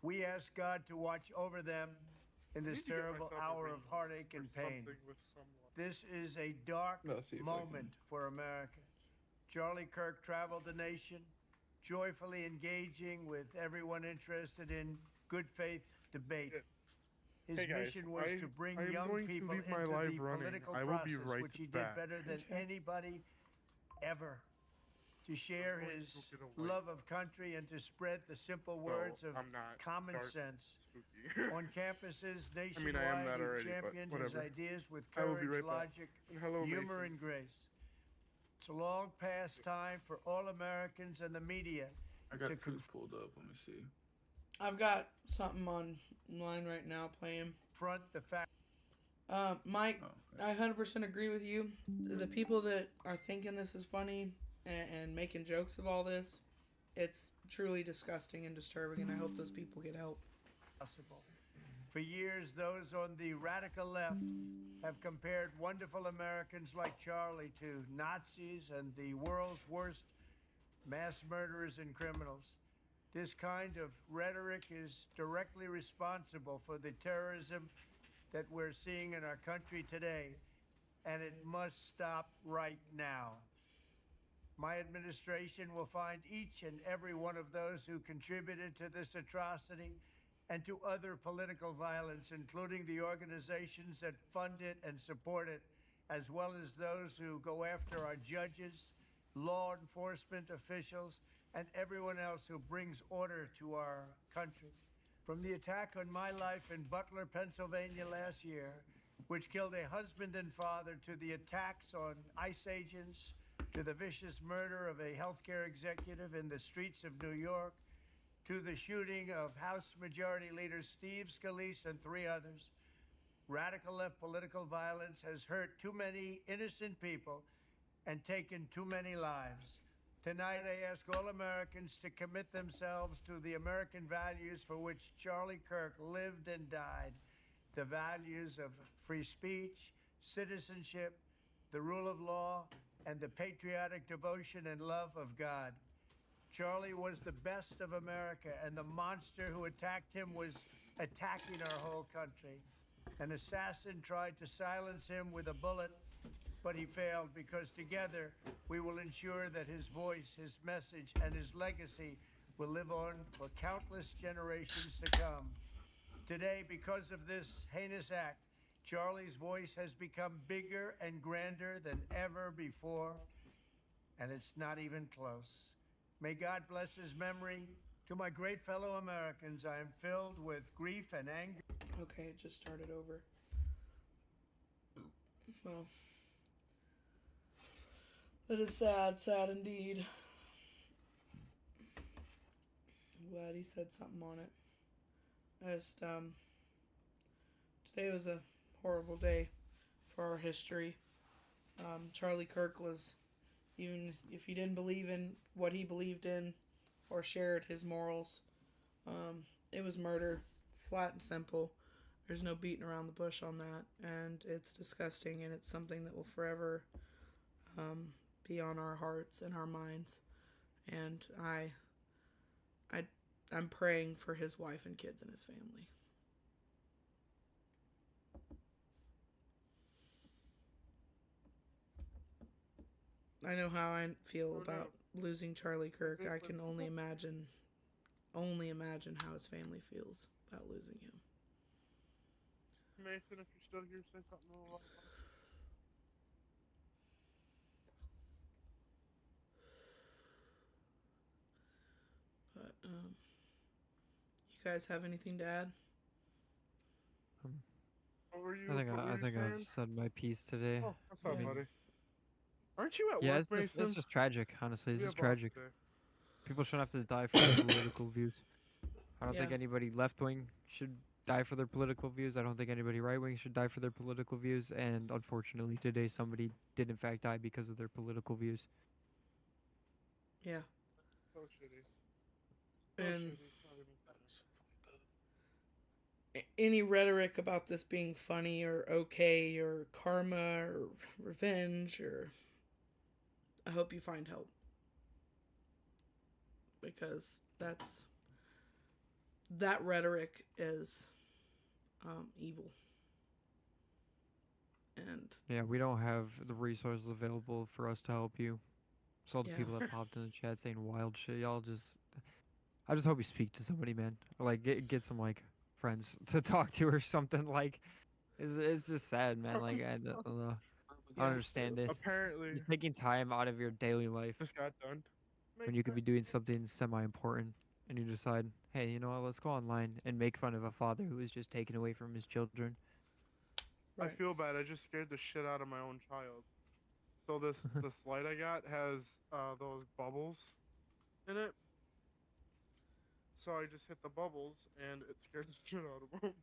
We ask God to watch over them in I this need to get terrible myself a hour ring of heartache or and pain. something with someone. This is a dark I'll see if I moment can- for America. Charlie Kirk traveled the nation, joyfully engaging with everyone interested in good faith debate. His Hey, guys, mission was to bring I am young going to people leave into my the live running. political I will be process, right which he back. did better than anybody ever. To share going to his go get a light. love of country and to spread the simple words of I'm not common dark sense. Spooky. On campuses I mean, I am nationwide, that already, he but championed his whatever. ideas with I will be courage, right back. logic, And hello, humor, Mason. and grace. It's a long past time for all Americans and the media I got to proof pulled up. Let me see. I've got something online right now playing. confront the fact. Mike, Oh, I 100% agree with you. The people that are thinking this is funny and making jokes of all this, it's truly disgusting and disturbing, and I hope those people get help. Possible. For years, those on the radical left have compared wonderful Americans like Charlie to Nazis and the world's worst mass murderers and criminals. This kind of rhetoric is directly responsible for the terrorism that we're seeing in our country today, and it must stop right now. My administration will find each and every one of those who contributed to this atrocity and to other political violence, including the organizations that fund it and support it, as well as those who go after our judges, law enforcement officials, and everyone else who brings order to our country. From the attack on my life in Butler, Pennsylvania last year, which killed a husband and father, to the attacks on ICE agents, to the vicious murder of a healthcare executive in the streets of New York, to the shooting of House Majority Leader Steve Scalise and 3 others, radical left political violence has hurt too many innocent people and taken too many lives. Tonight, I ask all Americans to commit themselves to the American values for which Charlie Kirk lived and died, the values of free speech, citizenship, the rule of law, and the patriotic devotion and love of God. Charlie was the best of America, and the monster who attacked him was attacking our whole country. An assassin tried to silence him with a bullet, but he failed, because together we will ensure that his voice, his message, and his legacy will live on for countless generations to come. Today, because of this heinous act, Charlie's voice has become bigger and grander than ever before, and it's not even close. May God bless his memory. To my great fellow Americans, I am filled with grief and anger. Okay, it just started over. Well, that is sad, sad indeed. I'm glad he said something on it. Today was a horrible day for our history. Charlie Kirk was, even if you didn't believe in what he believed in or shared his morals, it was murder, flat and simple. There's no beating around the bush on that, and it's disgusting, and it's something that will forever be on our hearts and our minds. And I'm praying for his wife and kids and his family. I know how I feel about losing Charlie Kirk. I can only imagine how his family feels about losing him. Mason, if you're still here, say something a little louder. But you guys have anything to add? What were you? I think what were I you think saying? I've said my piece today. Oh, what's up, Yeah. buddy? Aren't you at Yeah, work, it's Mason? just tragic. Honestly, it's We just have off tragic. today. People shouldn't have to die for their political views. I don't think Yeah. anybody left wing should die for their political views. I don't think anybody right wing should die for their political views. And unfortunately, today somebody did in fact die because of their political views. Yeah. So shitty. So And shitty. Not even funny. any rhetoric about this being funny or okay or karma or revenge, or I hope you find help, because that rhetoric is evil. And Yeah, we don't have the resources available for us to help you. So all the Yeah. people that popped in the chat saying wild shit, y'all just, I just hope you speak to somebody, man. Or like get some like friends to talk to or something. Like, it's just sad, man. Like I don't know. I Yeah. don't understand it. Apparently, You're taking time out of your daily life just got done. when you could be doing something semi-important, and you decide, hey, you know what? Let's go online and make fun of a father who was just taken away from his children. I Right. feel bad. I just scared the shit out of my own child. So this light I got has those bubbles in it. So I just hit the bubbles and it scared the shit out of him.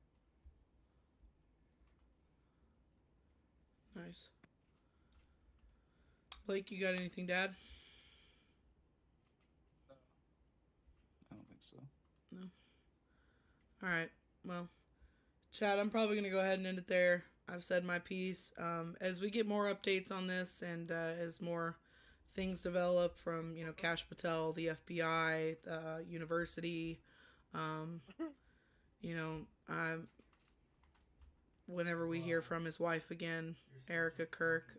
Nice. Blake, you got anything to add? I don't think so. All right. Well, Chad, I'm probably going to go ahead and end it there. I've said my piece. As we get more updates on this and as more things develop from, Cash Patel, the FBI, university, whenever we hear from his wife again, Erica Kirk,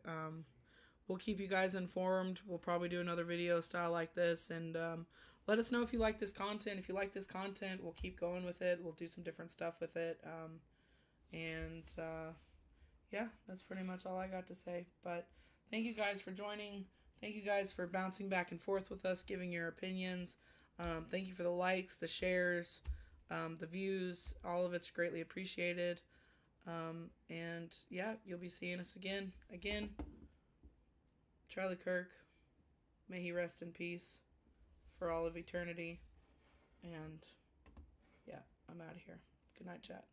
we'll keep you guys informed. We'll probably do another video style like this, and let us know if you like this content. If you like this content, we'll keep going with it. We'll do some different stuff with it. Yeah, that's pretty much all I got to say. But thank you guys for joining. Thank you guys for bouncing back and forth with us, giving your opinions. Thank you for the likes, the shares, the views. All of it's greatly appreciated. And yeah, you'll be seeing us again. Charlie Kirk, may he rest in peace for all of eternity. And yeah, I'm out of here. Good night, chat.